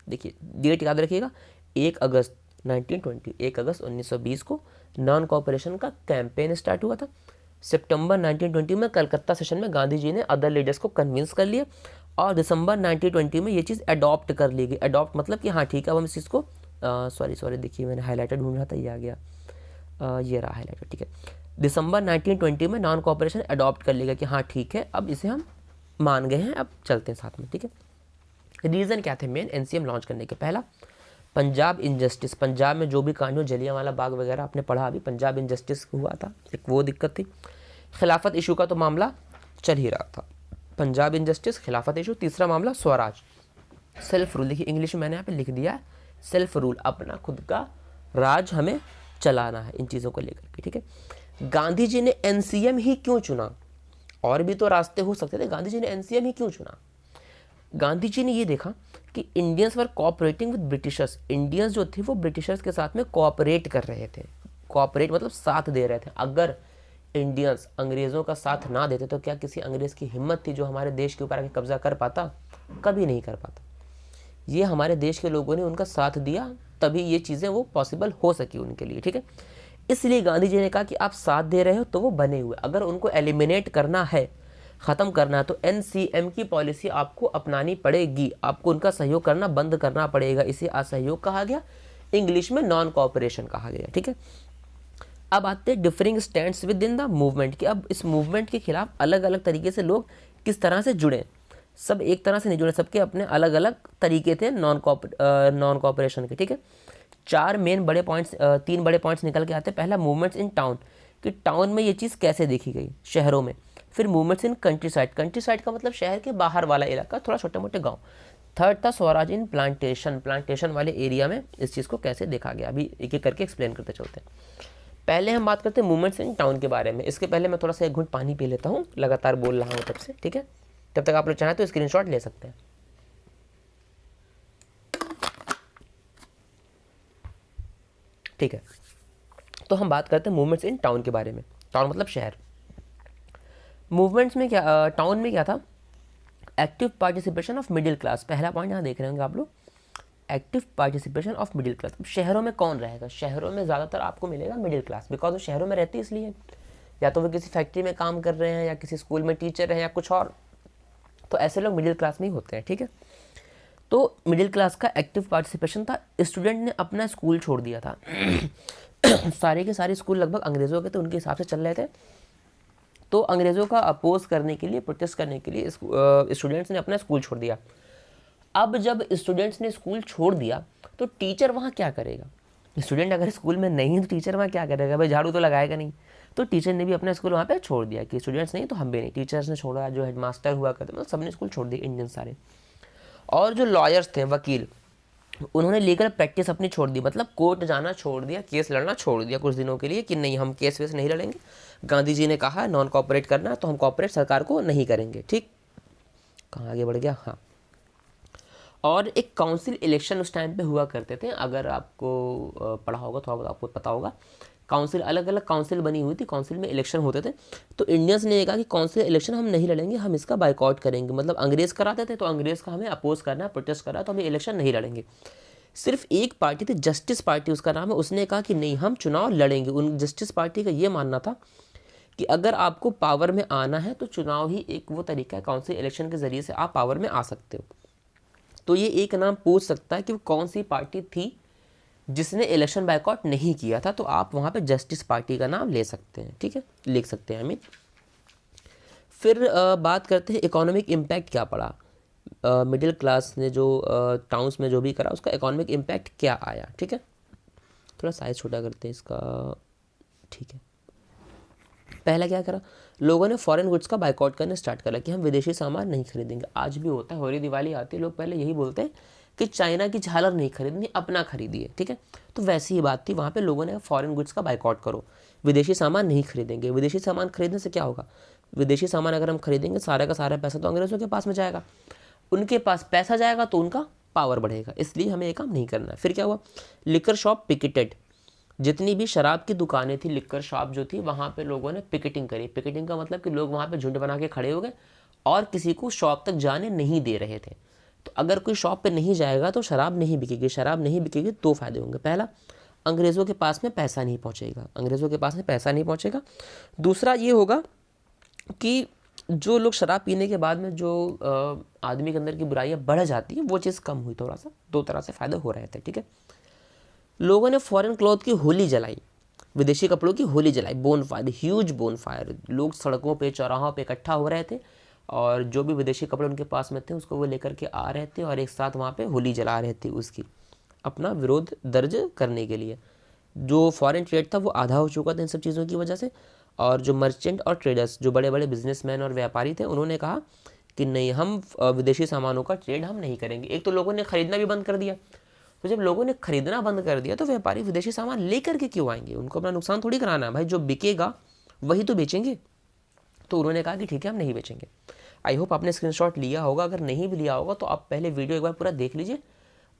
देखिए डेट याद रखिएगा, 1 अगस्त 1920, 1 अगस्त 1920 को नॉन कॉपरेशन का कैंपेन स्टार्ट हुआ था। सितंबर 1920 में कलकत्ता सेशन में गांधी जी ने अदर लीडर्स को कन्विंस कर लिया, और दिसंबर 1920 में ये चीज़ अडॉप्ट कर ली गई। अडॉप्ट मतलब कि हाँ ठीक है, अब हम इस चीज़ को सॉरी देखिए मैंने हाईलाइटर ढूंढ रहा था, ये आ गया, ये रहा हाईलाइटर, ठीक है। दिसंबर 1920 में नॉन कॉपरेशन अडॉप्ट कर लिया कि हाँ ठीक है, अब इसे हम मान गए हैं, अब चलते हैं साथ में, ठीक है। रीज़न क्या थे मेन NCM लॉन्च करने के? पहला, पंजाब इनजस्टिस, पंजाब में जो भी कांड हो, जलियांवाला बाग वगैरह आपने पढ़ा अभी, पंजाब इनजस्टिस हुआ था, एक वो दिक्कत थी। खिलाफत इशू का तो मामला चल ही रहा था, पंजाब इनजस्टिस, खिलाफत इशू। तीसरा मामला स्वराज, सेल्फ रूल। देखिए इंग्लिश में मैंने यहाँ पे लिख दिया है सेल्फ रूल, अपना खुद का राज हमें चलाना है, इन चीज़ों को लेकर के, ठीक है। गांधी जी ने NCM ही क्यों चुना? और भी तो रास्ते हो सकते थे, गांधी जी ने NCM ही क्यों चुना? गांधी जी ने ये देखा कि Indians were cooperating with Britishers, Indians जो थे वो ब्रिटिशर्स के साथ में कोऑपरेट कर रहे थे। कोऑपरेट मतलब साथ दे रहे थे। अगर इंडियंस अंग्रेज़ों का साथ ना देते तो क्या किसी अंग्रेज़ की हिम्मत थी जो हमारे देश के ऊपर आके कब्जा कर पाता? कभी नहीं कर पाता। ये हमारे देश के लोगों ने उनका साथ दिया, तभी ये चीज़ें वो पॉसिबल हो सकी उनके लिए, ठीक है। इसलिए गांधी जी ने कहा कि आप साथ दे रहे हो तो वो बने हुए, अगर उनको एलिमिनेट करना है, ख़त्म करना है, तो NCM की पॉलिसी आपको अपनानी पड़ेगी, आपको उनका सहयोग करना बंद करना पड़ेगा। इसे असहयोग कहा गया, इंग्लिश में नॉन कॉपरेशन कहा गया, ठीक है। अब आते हैं differing stands with in the movement कि अब इस मूवमेंट के खिलाफ अलग अलग तरीके से लोग किस तरह से जुड़े। सब एक तरह से नहीं जुड़े, सबके अपने अलग अलग तरीके थे नॉन कॉपरेशन के, ठीक है। 3 बड़े पॉइंट्स निकल के आते हैं। पहला, मूवमेंट्स इन टाउन, कि टाउन में ये चीज़ कैसे देखी गई, शहरों में। फिर movements in country side, country side का मतलब शहर के बाहर वाला इलाका, थोड़ा छोटे मोटे गांव। थर्ड था स्वराज इन प्लांटेशन, प्लांटेशन वाले एरिया में इस चीज़ को कैसे देखा गया। अभी एक एक करके एक्सप्लेन करते चलते हैं। पहले हम बात करते हैं मूवमेंट्स इन टाउन के बारे में। इसके पहले मैं थोड़ा सा एक घूंट पानी पी लेता हूँ, लगातार बोल रहा हूँ तब से, ठीक है। तब तक आप लोग चाहें तो स्क्रीनशॉट ले सकते हैं। ठीक है, तो हम बात करते हैं मूवमेंट्स इन टाउन के बारे में। टाउन मतलब शहर। मूवमेंट्स में क्या, टाउन में क्या था? Active participation of middle class. पहला पॉइंट यहाँ देख रहे होंगे आप लोग, active participation of middle class. शहरों में कौन रहेगा? शहरों में ज़्यादातर आपको मिलेगा मिडिल क्लास, बिकॉज वो शहरों में रहती है इसलिए, या तो वो किसी फैक्ट्री में काम कर रहे हैं, या किसी स्कूल में टीचर हैं, या कुछ और, तो ऐसे लोग मिडिल क्लास में ही होते हैं, ठीक है। तो मिडिल क्लास का एक्टिव पार्टिसिपेशन था। स्टूडेंट ने अपना स्कूल छोड़ दिया था सारे के सारे स्कूल लगभग अंग्रेज़ों के थे, उनके हिसाब से चल रहे थे। तो अंग्रेज़ों का अपोज करने के लिए, प्रोटेस्ट करने के लिए स्टूडेंट्स ने अपना स्कूल छोड़ दिया। अब जब स्टूडेंट्स ने स्कूल छोड़ दिया तो टीचर वहाँ क्या करेगा? स्टूडेंट अगर स्कूल में नहीं तो टीचर वहाँ क्या करेगा? भाई झाड़ू तो लगाएगा नहीं। तो टीचर ने भी अपना स्कूल वहाँ पे छोड़ दिया कि स्टूडेंट्स नहीं तो हम भी नहीं, टीचर्स ने छोड़ा, जो हेडमास्टर हुआ करते मतलब सबने स्कूल छोड़ दिए, इंडियन सारे। और जो लॉयर्स थे, वकील, उन्होंने लीगल प्रैक्टिस अपनी छोड़ दी, मतलब कोर्ट जाना छोड़ दिया, केस लड़ना छोड़ दिया कुछ दिनों के लिए कि नहीं हम केस वेस नहीं लड़ेंगे, गांधी जी ने कहा नॉन कॉपरेट करना तो हम कॉपरेट सरकार को नहीं करेंगे। ठीक, कहाँ आगे बढ़ गया, हाँ। और एक काउंसिल इलेक्शन उस टाइम पे हुआ करते थे, अगर आपको पढ़ा होगा थोड़ा बहुत आपको पता होगा। काउंसिल, अलग अलग काउंसिल बनी हुई थी, काउंसिल में इलेक्शन होते थे। तो इंडियंस ने कहा कि काउंसिल इलेक्शन हम नहीं लड़ेंगे, हम इसका बाइकआउट करेंगे, मतलब अंग्रेज़ कराते थे तो अंग्रेज़ का हमें अपोज करना है, प्रोटेस्ट करना है, तो हम इलेक्शन नहीं लड़ेंगे। सिर्फ एक पार्टी थी, जस्टिस पार्टी उसका नाम है, उसने कहा कि नहीं हम चुनाव लड़ेंगे। उन जस्टिस पार्टी का ये मानना था कि अगर आपको पावर में आना है तो चुनाव ही एक वो तरीका है, काउंसिल इलेक्शन के ज़रिए से आप पावर में आ सकते हो। तो ये एक नाम पूछ सकता है कि वो कौन सी पार्टी थी जिसने इलेक्शन बायकॉट नहीं किया था, तो आप वहाँ पे जस्टिस पार्टी का नाम ले सकते हैं, ठीक है, लिख सकते हैं। फिर बात करते हैं इकोनॉमिक इम्पैक्ट क्या पड़ा। मिडिल क्लास ने जो टाउन्स में जो भी करा उसका इकोनॉमिक इम्पैक्ट क्या आया, ठीक है। थोड़ा साइज़ छोटा करते हैं इसका, ठीक है। पहला क्या करा, लोगों ने फॉरेन गुड्स का बाइकआउट करना स्टार्ट करा कि हम विदेशी सामान नहीं खरीदेंगे। आज भी होता है, होली दिवाली आती है, लोग पहले यही बोलते हैं कि चाइना की झालर नहीं खरीदनी, अपना खरीदिए, ठीक है। तो वैसी ही बात थी, वहाँ पे लोगों ने फॉरेन गुड्स का बाइकआउट करो, विदेशी सामान नहीं खरीदेंगे। विदेशी सामान खरीदने से क्या होगा, विदेशी सामान अगर हम खरीदेंगे सारा का सारा पैसा तो अंग्रेज़ों के पास में जाएगा, उनके पास पैसा जाएगा तो उनका पावर बढ़ेगा, इसलिए हमें ये काम नहीं करना है। फिर क्या हुआ, लिकर शॉप पिकेटेड, जितनी भी शराब की दुकानें थी, लिक्कर शॉप जो थी, वहाँ पे लोगों ने पिकेटिंग करी। पिकेटिंग का मतलब कि लोग वहाँ पे झुंड बना के खड़े हो गए और किसी को शॉप तक जाने नहीं दे रहे थे। तो अगर कोई शॉप पे नहीं जाएगा तो शराब नहीं बिकेगी। शराब नहीं बिकेगी, दो फायदे होंगे। पहला, अंग्रेज़ों के पास में पैसा नहीं पहुँचेगा, अंग्रेज़ों के पास में पैसा नहीं पहुँचेगा। दूसरा ये होगा कि जो लोग शराब पीने के बाद में जो आदमी के अंदर की बुराइयाँ बढ़ जाती हैं, वो चीज़ कम हुई थोड़ा सा। दो तरह से फ़ायदे हो रहे थे, ठीक है। लोगों ने फॉरेन क्लॉथ की होली जलाई, विदेशी कपड़ों की होली जलाई, bone fire, huge bone fire, लोग सड़कों पे चौराहों पे इकट्ठा हो रहे थे और जो भी विदेशी कपड़े उनके पास में थे उसको वो लेकर के आ रहे थे और एक साथ वहाँ पे होली जला रहे थे, उसकी अपना विरोध दर्ज करने के लिए। जो फॉरेन ट्रेड था वो आधा हो चुका था इन सब चीज़ों की वजह से, और जो मर्चेंट और ट्रेडर्स, जो बड़े बड़े बिजनेसमैन और व्यापारी थे, उन्होंने कहा कि नहीं, हम विदेशी सामानों का ट्रेड हम नहीं करेंगे। एक तो लोगों ने ख़रीदना भी बंद कर दिया, तो जब लोगों ने खरीदना बंद कर दिया तो व्यापारी विदेशी सामान लेकर के क्यों आएंगे, उनको अपना नुकसान थोड़ी कराना है भाई, जो बिकेगा वही तो बेचेंगे। तो उन्होंने कहा कि ठीक है हम नहीं बेचेंगे। आई होप आपने स्क्रीनशॉट लिया होगा, अगर नहीं भी लिया होगा तो आप पहले वीडियो एक बार पूरा देख लीजिए,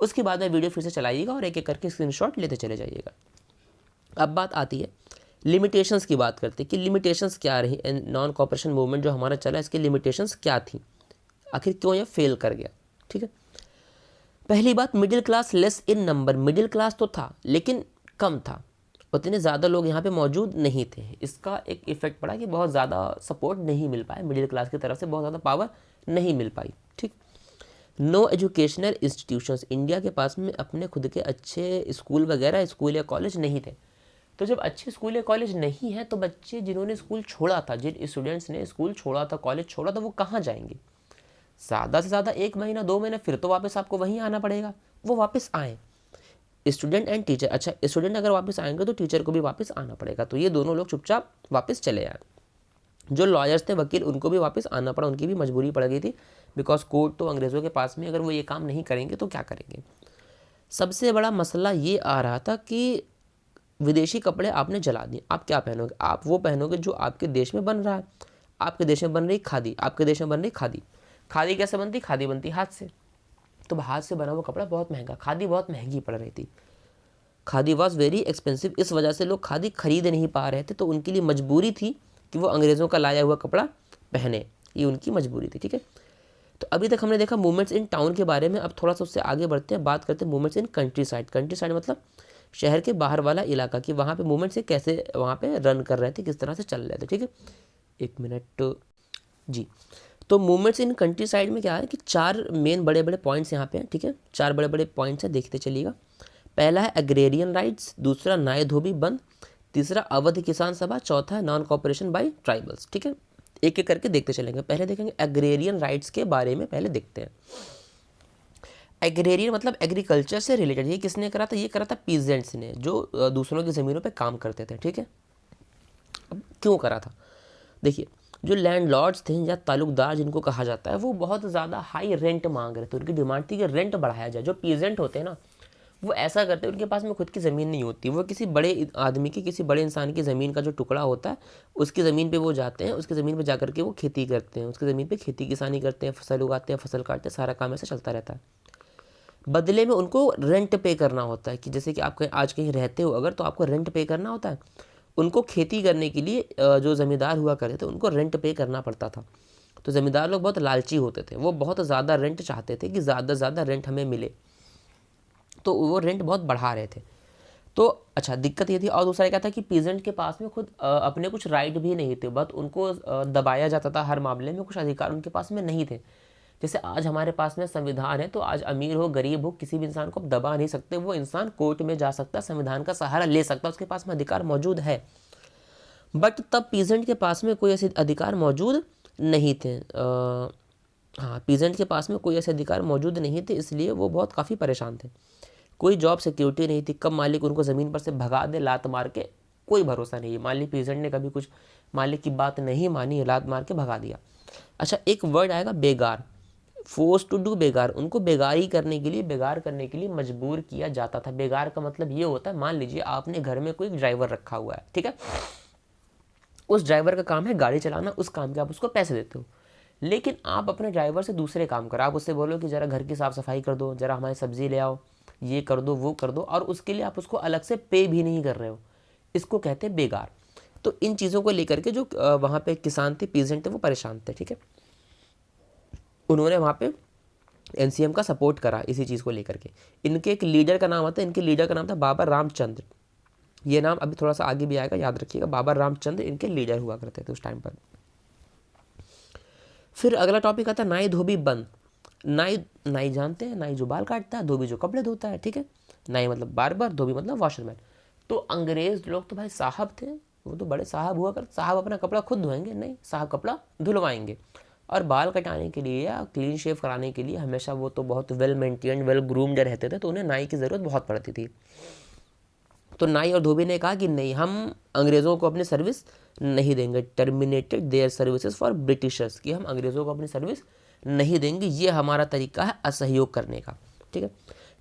उसके बाद में वीडियो फिर से चलाइएगा और एक एक करके स्क्रीनशॉट लेते चले जाइएगा। अब बात आती है लिमिटेशंस की, बात करते हैं कि लिमिटेशंस क्या रही, नॉन कॉपरेशन मूवमेंट जो हमारा चला इसकी लिमिटेशंस क्या थी, आखिर क्यों यह फेल कर गया, ठीक है। पहली बात, middle class less in number, middle class तो था लेकिन कम था, उतने ज़्यादा लोग यहाँ पे मौजूद नहीं थे। इसका एक इफेक्ट पड़ा कि बहुत ज़्यादा सपोर्ट नहीं मिल पाया मिडिल क्लास की तरफ से, बहुत ज़्यादा पावर नहीं मिल पाई, ठीक। नो एजुकेशनल इंस्टीट्यूशंस, इंडिया के पास में अपने खुद के अच्छे स्कूल वगैरह, स्कूल या कॉलेज नहीं थे। तो जब अच्छे स्कूल या कॉलेज नहीं है तो बच्चे जिन्होंने स्कूल छोड़ा था, जिन स्टूडेंट्स ने स्कूल छोड़ा था, कॉलेज छोड़ा था, वो कहाँ जाएंगे? ज़्यादा से ज़्यादा 1 महीना 2 महीना, फिर तो वापस आपको वहीं आना पड़ेगा। वो वापस आए, स्टूडेंट एंड टीचर। अच्छा, स्टूडेंट अगर वापस आएंगे तो टीचर को भी वापस आना पड़ेगा, तो ये दोनों लोग चुपचाप वापस चले आए। जो लॉयर्स थे, वकील, उनको भी वापस आना पड़ा, उनकी भी मजबूरी पड़ गई थी, बिकॉज कोर्ट तो अंग्रेज़ों के पास में, अगर वो ये काम नहीं करेंगे तो क्या करेंगे। सबसे बड़ा मसला ये आ रहा था कि विदेशी कपड़े आपने जला दिए, आप क्या पहनोगे? आप वो पहनोगे जो आपके देश में बन रहा है। आपके देश में बन रही खादी, आपके देश में बन रही खादी। खादी कैसे बनती? खादी बनती हाथ से, तो हाथ से बना हुआ कपड़ा बहुत महंगा, खादी बहुत महंगी पड़ रही थी, खादी वॉज वेरी एक्सपेंसिव। इस वजह से लोग खादी खरीद नहीं पा रहे थे, तो उनके लिए मजबूरी थी कि वो अंग्रेज़ों का लाया हुआ कपड़ा पहने, ये उनकी मजबूरी थी, ठीक है। तो अभी तक हमने देखा मूवमेंट्स इन टाउन के बारे में, अब थोड़ा सा उससे आगे बढ़ते हैं, बात करते हैं movements in country side. Country side मतलब शहर के बाहर वाला इलाका, कि वहाँ पे मूवमेंट से कैसे वहाँ पे रन कर रहे थे, किस तरह से चल रहे थे, ठीक है। एक मिनट जी। तो मूवमेंट्स इन कंट्री साइड में क्या है कि 4 मेन बड़े बड़े पॉइंट्स यहाँ पे हैं, ठीक है। 4 बड़े बड़े पॉइंट्स हैं, देखते चलिएगा। पहला है एग्रेरियन राइट्स, दूसरा नाय धोबी बंद, तीसरा अवध किसान सभा, चौथा नॉन कॉपरेशन बाय ट्राइबल्स। ठीक है, एक एक करके देखते चलेंगे। पहले देखेंगे एग्रेरियन राइट्स के बारे में, पहले देखते हैं। एग्रेरियन मतलब एग्रीकल्चर से रिलेटेड। ये किसने करा था? ये करा था पीजेंट्स ने, जो दूसरों की ज़मीनों पे काम करते थे। ठीक है, अब क्यों करा था? देखिए, जो लैंडलॉर्ड्स थे या ताल्लुकदार जिनको कहा जाता है, वो बहुत ज़्यादा हाई रेंट मांग रहे थे। उनकी डिमांड थी कि रेंट बढ़ाया जाए। जो पीजेंट होते हैं ना, वो ऐसा करते हैं, उनके पास में खुद की ज़मीन नहीं होती, वो किसी बड़े आदमी की, किसी बड़े इंसान की ज़मीन का जो टुकड़ा होता है, उसकी ज़मीन पे वो जाते हैं, उसकी ज़मीन पे जा करके वो खेती करते हैं, उसकी ज़मीन पे खेती किसानी करते हैं, फसल उगाते हैं, फसल काटते हैं, सारा काम ऐसे चलता रहता है। बदले में उनको रेंट पे करना होता है, कि जैसे कि आप आज कहीं रहते हो अगर, तो आपको रेंट पे करना होता है। उनको खेती करने के लिए जो ज़मींदार हुआ करते थे, उनको रेंट पे करना पड़ता था। तो ज़मींदार लोग बहुत लालची होते थे, वो बहुत ज़्यादा रेंट चाहते थे कि ज़्यादा से ज़्यादा रेंट हमें मिले, तो वो रेंट बहुत बढ़ा रहे थे। तो अच्छा, दिक्कत ये थी। और दूसरा क्या था कि पीजेंट के पास में खुद अपने कुछ राइट भी नहीं थे, बट उनको दबाया जाता था हर मामले में, कुछ अधिकार उनके पास में नहीं थे। जैसे आज हमारे पास में संविधान है, तो आज अमीर हो गरीब हो, किसी भी इंसान को आप दबा नहीं सकते। वो इंसान कोर्ट में जा सकता है, संविधान का सहारा ले सकता है, उसके पास में अधिकार मौजूद है। बट तब पीजेंट के पास में कोई ऐसे अधिकार मौजूद नहीं थे। हाँ, पीजेंट के पास में कोई ऐसे अधिकार मौजूद नहीं थे, इसलिए वो बहुत काफ़ी परेशान थे। कोई जॉब सिक्योरिटी नहीं थी, कब मालिक उनको ज़मीन पर से भगा दे लात मार के, कोई भरोसा नहीं है। मालिक पीजेंट ने कभी कुछ मालिक की बात नहीं मानी, लात मार के भगा दिया। अच्छा, एक वर्ड आएगा बेगार, फोर्स टू डू बेगार। उनको बेगारी करने के लिए, बेगार करने के लिए मजबूर किया जाता था। बेगार का मतलब ये होता है, मान लीजिए आपने घर में कोई ड्राइवर रखा हुआ है, ठीक है, उस ड्राइवर का काम है गाड़ी चलाना, उस काम के आप उसको पैसे देते हो, लेकिन आप अपने ड्राइवर से दूसरे काम करो। आप उससे बोलो कि ज़रा घर की साफ़ सफाई कर दो, ज़रा हमारी सब्ज़ी ले आओ, ये कर दो, वो कर दो, और उसके लिए आप उसको अलग से पे भी नहीं कर रहे हो। इसको कहते हैं बेगार। तो इन चीज़ों को लेकर के जो वहाँ पे किसान थे, पीजेंट थे, वो परेशान थे। ठीक है, उन्होंने वहाँ पे एनसीएम का सपोर्ट करा इसी चीज़ को लेकर के। इनके एक लीडर का नाम आता है, इनके लीडर का नाम था बाबा रामचंद्र। ये नाम अभी थोड़ा सा आगे भी आएगा, याद रखिएगा। बाबा रामचंद्र इनके लीडर हुआ करते थे उस टाइम पर। फिर अगला टॉपिक आता है नाई धोबी बंद। नाई, नाई जानते हैं, नाई जो बाल काटता है, धोबी जो कपड़े धोता है। ठीक है, नाई मतलब बार्बर, धोबी मतलब वॉशरमैन। तो अंग्रेज लोग तो भाई साहब थे, वो तो बड़े साहब हुआ कर। साहब अपना कपड़ा खुद धोएंगे? नहीं, साहब कपड़ा धुलवाएंगे। और बाल कटाने के लिए या क्लीन शेव कराने के लिए हमेशा वो तो बहुत वेल मेंटेन्ड, वेल ग्रूम्ड रहते थे, तो उन्हें नाई की ज़रूरत बहुत पड़ती थी। तो नाई और धोबी ने कहा कि नहीं, हम अंग्रेज़ों को अपनी सर्विस नहीं देंगे। Terminated their services for Britishers, कि हम अंग्रेज़ों को अपनी सर्विस नहीं देंगे, ये हमारा तरीका है असहयोग करने का। ठीक है,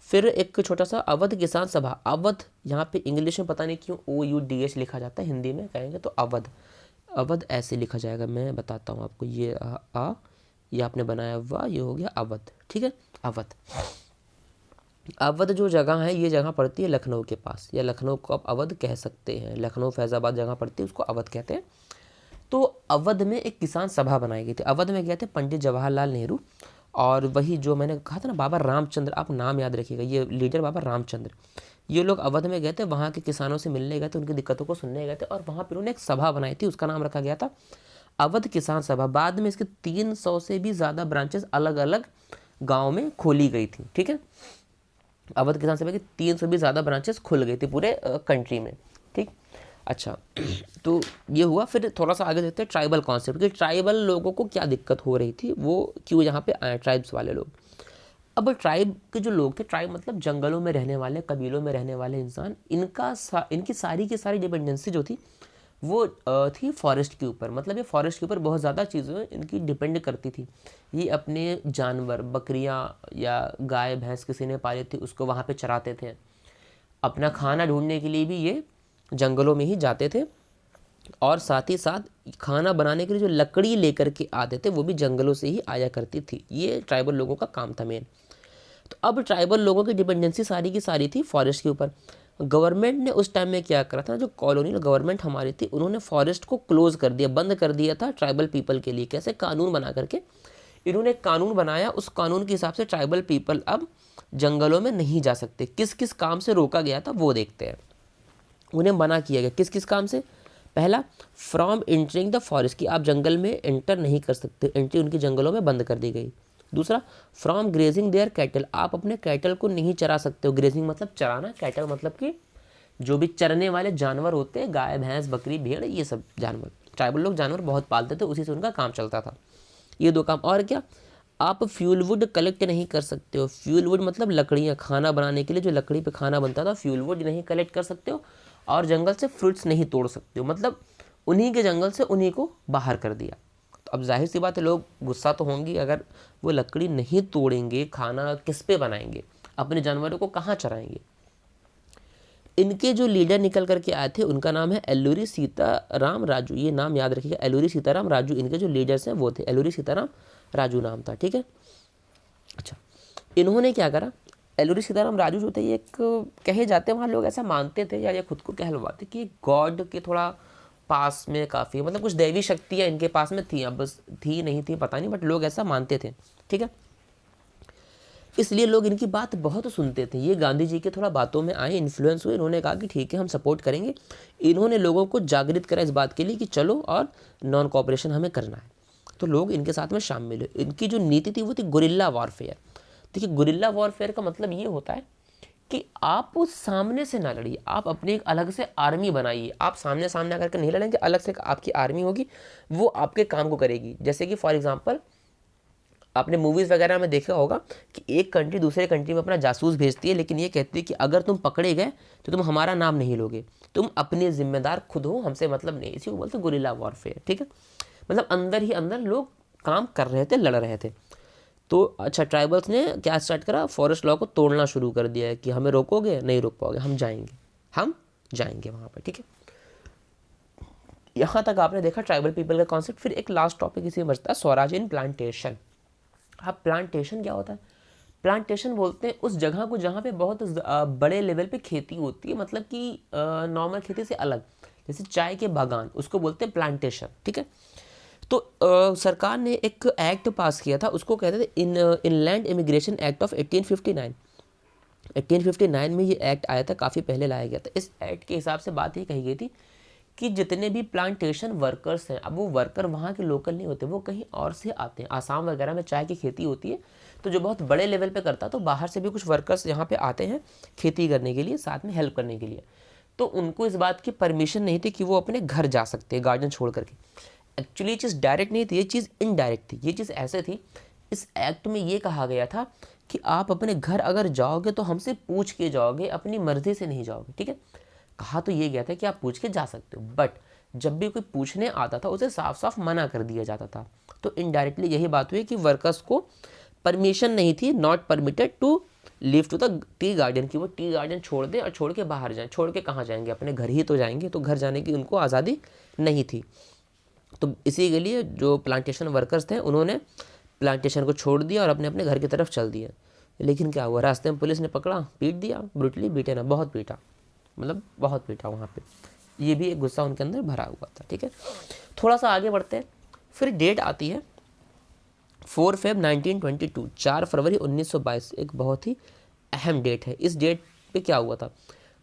फिर एक छोटा सा अवध किसान सभा। अवध यहाँ पे इंग्लिश में पता नहीं क्यों OUDH लिखा जाता है, हिंदी में कहेंगे तो अवध। अवध ऐसे लिखा जाएगा, मैं बताता हूँ आपको। ये ये आपने बनाया हुआ, ये हो गया अवध। ठीक है, अवध। अवध जो जगह है, ये जगह पड़ती है लखनऊ के पास, या लखनऊ को आप अवध कह सकते हैं। लखनऊ फैज़ाबाद जगह पड़ती है, उसको अवध कहते हैं। तो अवध में एक किसान सभा बनाई गई थी। अवध में गए थे पंडित जवाहरलाल नेहरू, और वही जो मैंने कहा था ना बाबा रामचंद्र, आप नाम याद रखिएगा, ये लीडर बाबा रामचंद्र। ये लोग अवध में गए थे, वहाँ के किसानों से मिलने गए थे, उनकी दिक्कतों को सुनने गए थे, और वहाँ पर उन्होंने एक सभा बनाई थी, उसका नाम रखा गया था अवध किसान सभा। बाद में इसके 300 से भी ज़्यादा ब्रांचेस अलग अलग गाँव में खोली गई थी। ठीक है, अवध किसान सभा की 300 भी ज़्यादा ब्रांचेस खुल गई थी पूरे कंट्री में। ठीक, अच्छा, तो ये हुआ। फिर थोड़ा सा आगे देखते हैं ट्राइबल कॉन्सेप्ट, कि ट्राइबल लोगों को क्या दिक्कत हो रही थी, वो क्यों यहाँ पे आए ट्राइब्स वाले लोग। अब ट्राइब के जो लोग थे, ट्राइब मतलब जंगलों में रहने वाले, कबीलों में रहने वाले इंसान, इनकी सारी की सारी डिपेंडेंसी जो थी वो थी फॉरेस्ट के ऊपर। मतलब ये फॉरेस्ट के ऊपर बहुत ज़्यादा चीज़ें इनकी डिपेंड करती थी। ये अपने जानवर, बकरियां या गाय भैंस किसी ने पाली थी, उसको वहाँ पे चराते थे। अपना खाना ढूंढने के लिए भी ये जंगलों में ही जाते थे, और साथ ही साथ खाना बनाने के लिए जो लकड़ी लेकर के आते थे, वो भी जंगलों से ही आया करती थी। ये ट्राइबल लोगों का काम था मेन। तो अब ट्राइबल लोगों की डिपेंडेंसी सारी की सारी थी फॉरेस्ट के ऊपर। गवर्नमेंट ने उस टाइम में क्या करा था, जो कॉलोनियल गवर्नमेंट हमारी थी, उन्होंने फॉरेस्ट को क्लोज कर दिया, बंद कर दिया था ट्राइबल पीपल के लिए। कैसे? कानून बना करके इन्होंने कानून बनाया, उस कानून के हिसाब से ट्राइबल पीपल अब जंगलों में नहीं जा सकते। किस किस काम से रोका गया था वो देखते हैं। उन्हें मना किया गया किस किस काम से। पहला, फ्रॉम एंटरिंग द फॉरेस्ट, कि आप जंगल में एंटर नहीं कर सकते, एंट्री उनकी जंगलों में बंद कर दी गई। दूसरा, फ्रॉम ग्रेजिंग देयर कैटल, आप अपने कैटल को नहीं चरा सकते हो। ग्रेजिंग मतलब चराना, कैटल मतलब कि जो भी चरने वाले जानवर होते हैं, गाय भैंस बकरी भेड़, ये सब जानवर, ट्राइबल लोग जानवर बहुत पालते थे, उसी से उनका काम चलता था। ये दो काम। और क्या, आप फ्यूल वुड कलेक्ट नहीं कर सकते हो। फ्यूल वुड मतलब लकड़ियाँ, खाना बनाने के लिए जो लकड़ी पे खाना बनता था, फ्यूल वुड नहीं कलेक्ट कर सकते हो। और जंगल से फ्रूट्स नहीं तोड़ सकते हो, मतलब उन्हीं के जंगल से उन्हीं को बाहर कर दिया। तो अब जाहिर सी बात है, लोग गुस्सा तो होंगे, अगर वो लकड़ी नहीं तोड़ेंगे, खाना किस पे बनाएंगे, अपने जानवरों को कहाँ चराएंगे। इनके जो लीडर निकल करके आए थे उनका नाम है एल्लूरी सीताराम राजू। ये नाम याद रखिएगा, एल्लूरी सीताराम राजू। इनके जो लीडर्स हैं वो थे, एल्लूरी सीताराम राजू नाम था, ठीक है। अच्छा, इन्होंने क्या करा, एल्लूरी सीताराम राजू जो थे, ये एक कहे जाते हैं, वहाँ लोग ऐसा मानते थे या ये खुद को कहलवाते कि गॉड के थोड़ा पास में काफ़ी, मतलब कुछ दैवी शक्तियाँ इनके पास में थी, अब बस थी नहीं थी पता नहीं, बट लोग ऐसा मानते थे, ठीक है। इसलिए लोग इनकी बात बहुत सुनते थे। ये गांधी जी के थोड़ा बातों में आए, इन्फ्लुएंस हुए, इन्होंने कहा कि ठीक है हम सपोर्ट करेंगे। इन्होंने लोगों को जागृत करा इस बात के लिए कि चलो और नॉन कॉपरेशन हमें करना है, तो लोग इनके साथ में शामिल हुए। इनकी जो नीति थी वो थी गुरिल्ला वॉरफेयर। देखिए, गुरिल्ला वॉरफेयर का मतलब ये होता है कि आप उस सामने से ना लड़िए, आप अपनी एक अलग से आर्मी बनाइए। आप सामने सामने आकर के नहीं लड़ेंगे, अलग से आपकी आर्मी होगी, वो आपके काम को करेगी। जैसे कि फॉर एग्जांपल आपने मूवीज़ वगैरह में देखा होगा कि एक कंट्री दूसरे कंट्री में अपना जासूस भेजती है, लेकिन ये कहती है कि अगर तुम पकड़े गए तो तुम हमारा नाम नहीं लोगे, तुम अपने जिम्मेदार खुद हो, हमसे मतलब नहीं। इसी को बोलते गुरिल्ला वॉरफेयर, ठीक है। मतलब अंदर ही अंदर लोग काम कर रहे थे, लड़ रहे थे। तो अच्छा, ट्राइबल्स ने क्या स्टार्ट करा, फॉरेस्ट लॉ को तोड़ना शुरू कर दिया है कि हमें रोकोगे, नहीं रोक पाओगे, हम जाएंगे वहाँ पर, ठीक है। यहाँ तक आपने देखा ट्राइबल पीपल का कॉन्सेप्ट। फिर एक लास्ट टॉपिक इसी में बचता है, स्वराज इन प्लांटेशन। अब प्लांटेशन क्या होता है? प्लांटेशन बोलते हैं उस जगह को जहाँ पे बहुत बड़े लेवल पे खेती होती है, मतलब कि नॉर्मल खेती से अलग, जैसे चाय के बागान, उसको बोलते हैं प्लांटेशन, ठीक है। तो सरकार ने एक एक्ट पास किया था, उसको कहते थे इनलैंड इमिग्रेशन एक्ट ऑफ 1859। 1859 में ये एक्ट आया था, काफ़ी पहले लाया गया था। इस एक्ट के हिसाब से बात ये कही गई थी कि जितने भी प्लांटेशन वर्कर्स हैं, अब वो वर्कर वहाँ के लोकल नहीं होते, वो कहीं और से आते हैं। आसाम वगैरह में चाय की खेती होती है, तो जो बहुत बड़े लेवल पे करता है, तो बाहर से भी कुछ वर्कर्स यहाँ पे आते हैं खेती करने के लिए, साथ में हेल्प करने के लिए। तो उनको इस बात की परमिशन नहीं थी कि वो अपने घर जा सकते हैं गार्डन छोड़ करके। एक्चुअली ये चीज़ डायरेक्ट नहीं थी, ये चीज़ इनडायरेक्ट थी। ये चीज़ ऐसे थी, इस एक्ट में ये कहा गया था कि आप अपने घर अगर जाओगे तो हमसे पूछ के जाओगे, अपनी मर्जी से नहीं जाओगे, ठीक है। कहा तो ये गया था कि आप पूछ के जा सकते हो, बट जब भी कोई पूछने आता था उसे साफ साफ मना कर दिया जाता था। तो इनडायरेक्टली यही बात हुई कि वर्कर्स को परमिशन नहीं थी, not permitted to leave to the tea garden, की वो टी गार्डन छोड़ दें और छोड़ के बाहर जाएं। छोड़ के कहाँ जाएंगे, अपने घर ही तो जाएंगे, तो घर जाने की उनको आज़ादी नहीं थी। तो इसी के लिए जो प्लांटेशन वर्कर्स थे उन्होंने प्लांटेशन को छोड़ दिया और अपने अपने घर की तरफ चल दिए। लेकिन क्या हुआ, रास्ते में पुलिस ने पकड़ा, पीट दिया, ब्रूटली पीटे ना, बहुत पीटा, मतलब बहुत पीटा वहाँ पे। ये भी एक गुस्सा उनके अंदर भरा हुआ था, ठीक है। थोड़ा सा आगे बढ़ते हैं, फिर डेट आती है 4 फेब 1922, 4 फरवरी 1922, एक बहुत ही अहम डेट है। इस डेट पे क्या हुआ था,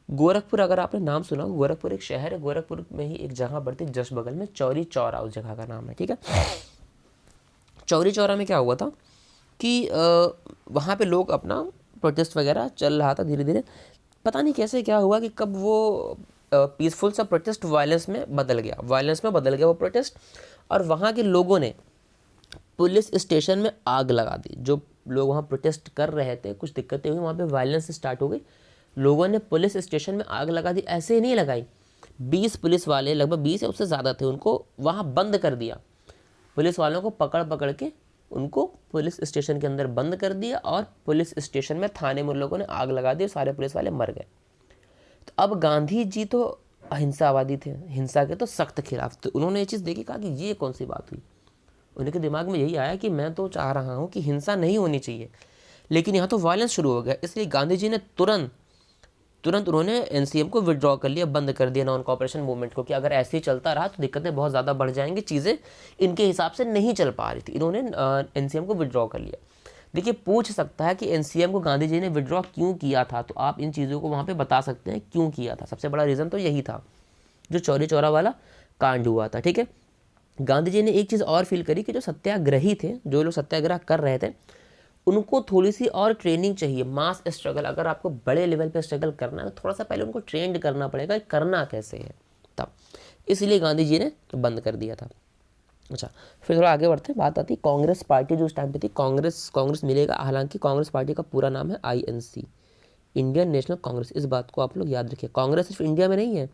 गोरखपुर, अगर आपने नाम सुना, गोरखपुर एक शहर है, गोरखपुर में ही एक जगह पड़ती है जस्ट बगल में, चौरी चौरा उस जगह का नाम है, ठीक है। चौरी चौरा में क्या हुआ था कि वहाँ पे लोग अपना प्रोटेस्ट वगैरह चल रहा था, धीरे धीरे पता नहीं कैसे क्या हुआ कि कब वो पीसफुल सा प्रोटेस्ट वायलेंस में बदल गया वो प्रोटेस्ट। और वहाँ के लोगों ने पुलिस स्टेशन में आग लगा दी। जो लोग वहाँ प्रोटेस्ट कर रहे थे, कुछ दिक्कतें हुई, वहाँ पे वायलेंस स्टार्ट हो गई, लोगों ने पुलिस स्टेशन में आग लगा दी। ऐसे ही नहीं लगाई, 20 पुलिस वाले, लगभग 20 या उससे ज़्यादा थे, उनको वहाँ बंद कर दिया। पुलिस वालों को पकड़ पकड़ के उनको पुलिस स्टेशन के अंदर बंद कर दिया, और पुलिस स्टेशन में, थाने में उन लोगों ने आग लगा दी, सारे पुलिस वाले मर गए। तो अब गांधी जी तो अहिंसावादी थे, हिंसा के तो सख्त खिलाफ, तो उन्होंने ये चीज़ देखी, कहा कि ये कौन सी बात हुई। उनके दिमाग में यही आया कि मैं तो चाह रहा हूँ कि हिंसा नहीं होनी चाहिए, लेकिन यहाँ तो वायलेंस शुरू हो गया। इसलिए गांधी जी ने तुरंत उन्होंने एनसीएम को विड्रॉ कर लिया, बंद कर दिया नॉन कॉपरेशन मूवमेंट को, कि अगर ऐसे ही चलता रहा तो दिक्कतें बहुत ज़्यादा बढ़ जाएंगी, चीज़ें इनके हिसाब से नहीं चल पा रही थी। इन्होंने एनसीएम को विड्रॉ कर लिया। देखिए, पूछ सकता है कि एनसीएम को गांधी जी ने विड्रॉ क्यों किया था, तो आप इन चीज़ों को वहाँ पे बता सकते हैं क्यों किया था। सबसे बड़ा रीज़न तो यही था, जो चौरी चौरा वाला कांड हुआ था, ठीक है। गांधी जी ने एक चीज़ और फील करी कि जो सत्याग्रही थे, जो लोग सत्याग्रह कर रहे थे, उनको थोड़ी सी और ट्रेनिंग चाहिए, मास स्ट्रगल। अगर आपको बड़े लेवल पे स्ट्रगल करना है तो थोड़ा सा पहले उनको ट्रेंड करना पड़ेगा, करना कैसे है तब, इसलिए गांधी जी ने बंद कर दिया था। अच्छा, फिर थोड़ा आगे बढ़ते हैं, बात आती है कांग्रेस पार्टी जो उस टाइम पे थी। कांग्रेस मिलेगा, हालांकि कांग्रेस पार्टी का पूरा नाम है INC, इंडियन नेशनल कांग्रेस। इस बात को आप लोग याद रखिए, कांग्रेस सिर्फ इंडिया में नहीं है,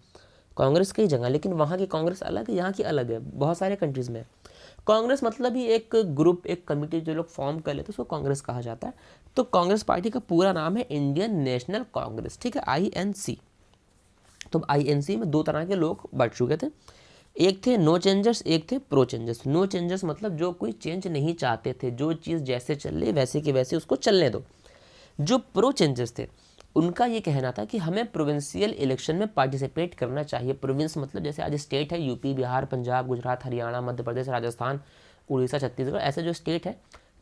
कांग्रेस कई जगह, लेकिन वहाँ की कांग्रेस अलग है, यहाँ की अलग है, बहुत सारे कंट्रीज़ में। कांग्रेस मतलब ही एक ग्रुप, एक कमिटी जो लोग फॉर्म कर लेते हैं उसको कांग्रेस कहा जाता है। तो कांग्रेस पार्टी का पूरा नाम है इंडियन नेशनल कांग्रेस, ठीक है, INC। तो INC में दो तरह के लोग बढ़ चुके थे, एक थे नो चेंजर्स, एक थे प्रो चेंजर्स। नो चेंजर्स मतलब जो कोई चेंज नहीं चाहते थे, जो चीज़ जैसे चल रही वैसे की वैसे उसको चलने दो। जो प्रो चेंजर्स थे उनका ये कहना था कि हमें प्रोविंशियल इलेक्शन में पार्टिसिपेट करना चाहिए। प्रोविंस मतलब जैसे आज स्टेट है, यूपी, बिहार, पंजाब, गुजरात, हरियाणा, मध्य प्रदेश, राजस्थान, उड़ीसा, छत्तीसगढ़, ऐसे जो स्टेट है,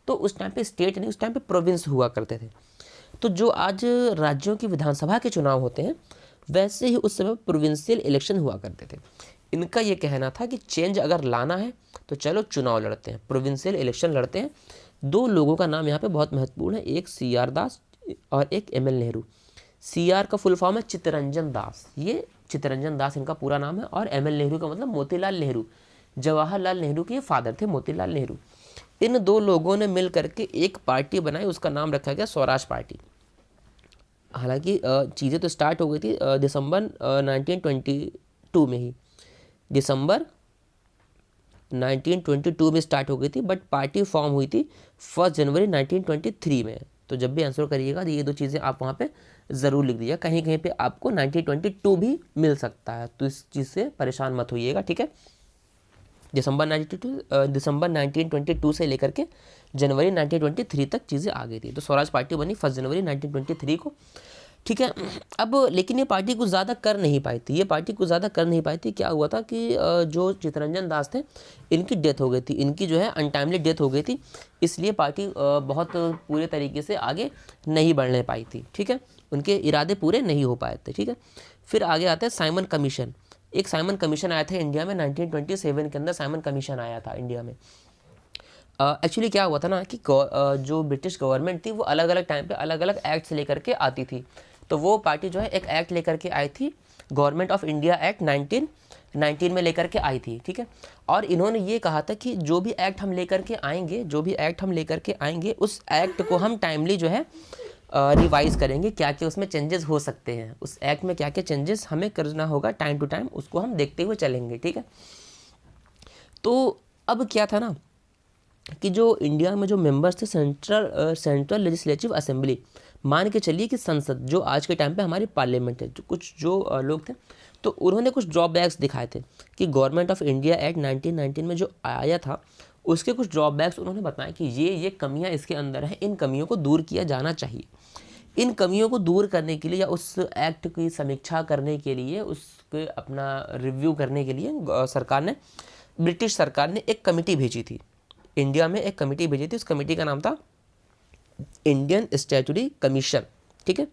तो उस टाइम पे स्टेट नहीं, उस टाइम पे प्रोविंस हुआ करते थे। तो जो आज राज्यों की विधानसभा के चुनाव होते हैं, वैसे ही उस समय प्रोविंशियल इलेक्शन हुआ करते थे। इनका ये कहना था कि चेंज अगर लाना है तो चलो चुनाव लड़ते हैं, प्रोविंशियल इलेक्शन लड़ते हैं। दो लोगों का नाम यहाँ पे बहुत महत्वपूर्ण है, एक CR दास और एक ML नेहरू। CR का फुल फॉर्म है चित्तरंजन दास, ये चित्तरंजन दास इनका पूरा नाम है, और ML नेहरू का मतलब मोतीलाल नेहरू, जवाहरलाल नेहरू के फादर थे मोतीलाल नेहरू। इन दो लोगों ने मिल करके एक पार्टी बनाई, उसका नाम रखा गया स्वराज पार्टी। हालांकि चीज़ें तो स्टार्ट हो गई थी दिसंबर 1922 में ही, दिसंबर 1922 में स्टार्ट हो गई थी, बट पार्टी फॉर्म हुई थी 1 जनवरी 1923 में। तो जब भी आंसर करिएगा तो ये दो चीज़ें आप वहाँ पे ज़रूर लिख दीजिएगा, कहीं कहीं पे आपको 1922 भी मिल सकता है, तो इस चीज़ से परेशान मत होइएगा, ठीक है। दिसंबर 1922 से लेकर के जनवरी 1923 तक चीज़ें आ गई थी। तो स्वराज पार्टी बनी 1 जनवरी 1923 को, ठीक है। अब लेकिन ये पार्टी कुछ ज़्यादा कर नहीं पाई थी, क्या हुआ था कि जो चित्तरंजन दास थे इनकी डेथ हो गई थी, इनकी जो है अनटाइमली डेथ हो गई थी, इसलिए पार्टी बहुत पूरे तरीके से आगे नहीं बढ़ने पाई थी, ठीक है, उनके इरादे पूरे नहीं हो पाए थे, ठीक है। फिर आगे आता है साइमन कमीशन। एक साइमन कमीशन आया था इंडिया में 1927 के अंदर, साइमन कमीशन आया था इंडिया में। एक्चुअली क्या हुआ था ना कि जो ब्रिटिश गवर्नमेंट थी वो अलग अलग टाइम पे अलग अलग एक्ट्स लेकर के आती थी। तो वो पार्टी जो है एक एक्ट लेकर के आई थी, गवर्नमेंट ऑफ इंडिया एक्ट 1919 में लेकर के आई थी, ठीक है। और इन्होंने ये कहा था कि जो भी एक्ट हम लेकर के आएंगे उस एक्ट को हम टाइमली जो है रिवाइज करेंगे, क्या क्या उसमें चेंजेस हो सकते हैं, उस एक्ट में क्या क्या चेंजेस हमें करना होगा टाइम टू टाइम, उसको हम देखते हुए चलेंगे, ठीक है। तो अब क्या था ना कि जो इंडिया में जो मेंबर्स थे सेंट्रल लेजिस्लेटिव असेंबली, मान के चलिए कि संसद जो आज के टाइम पे हमारी पार्लियामेंट है, जो लोग थे, तो उन्होंने कुछ ड्रॉबैक्स दिखाए थे कि गवर्नमेंट ऑफ इंडिया एक्ट 1919 में जो आया था उसके कुछ ड्रॉबैक्स उन्होंने बताया कि ये कमियां इसके अंदर हैं, इन कमियों को दूर किया जाना चाहिए। इन कमियों को दूर करने के लिए या उस एक्ट की समीक्षा करने के लिए, उसके अपना रिव्यू करने के लिए ब्रिटिश सरकार ने एक कमेटी भेजी थी, इंडिया में एक कमेटी भेजी थी। उस कमेटी का नाम था इंडियन स्टैट्यूटरी कमीशन, ठीक है,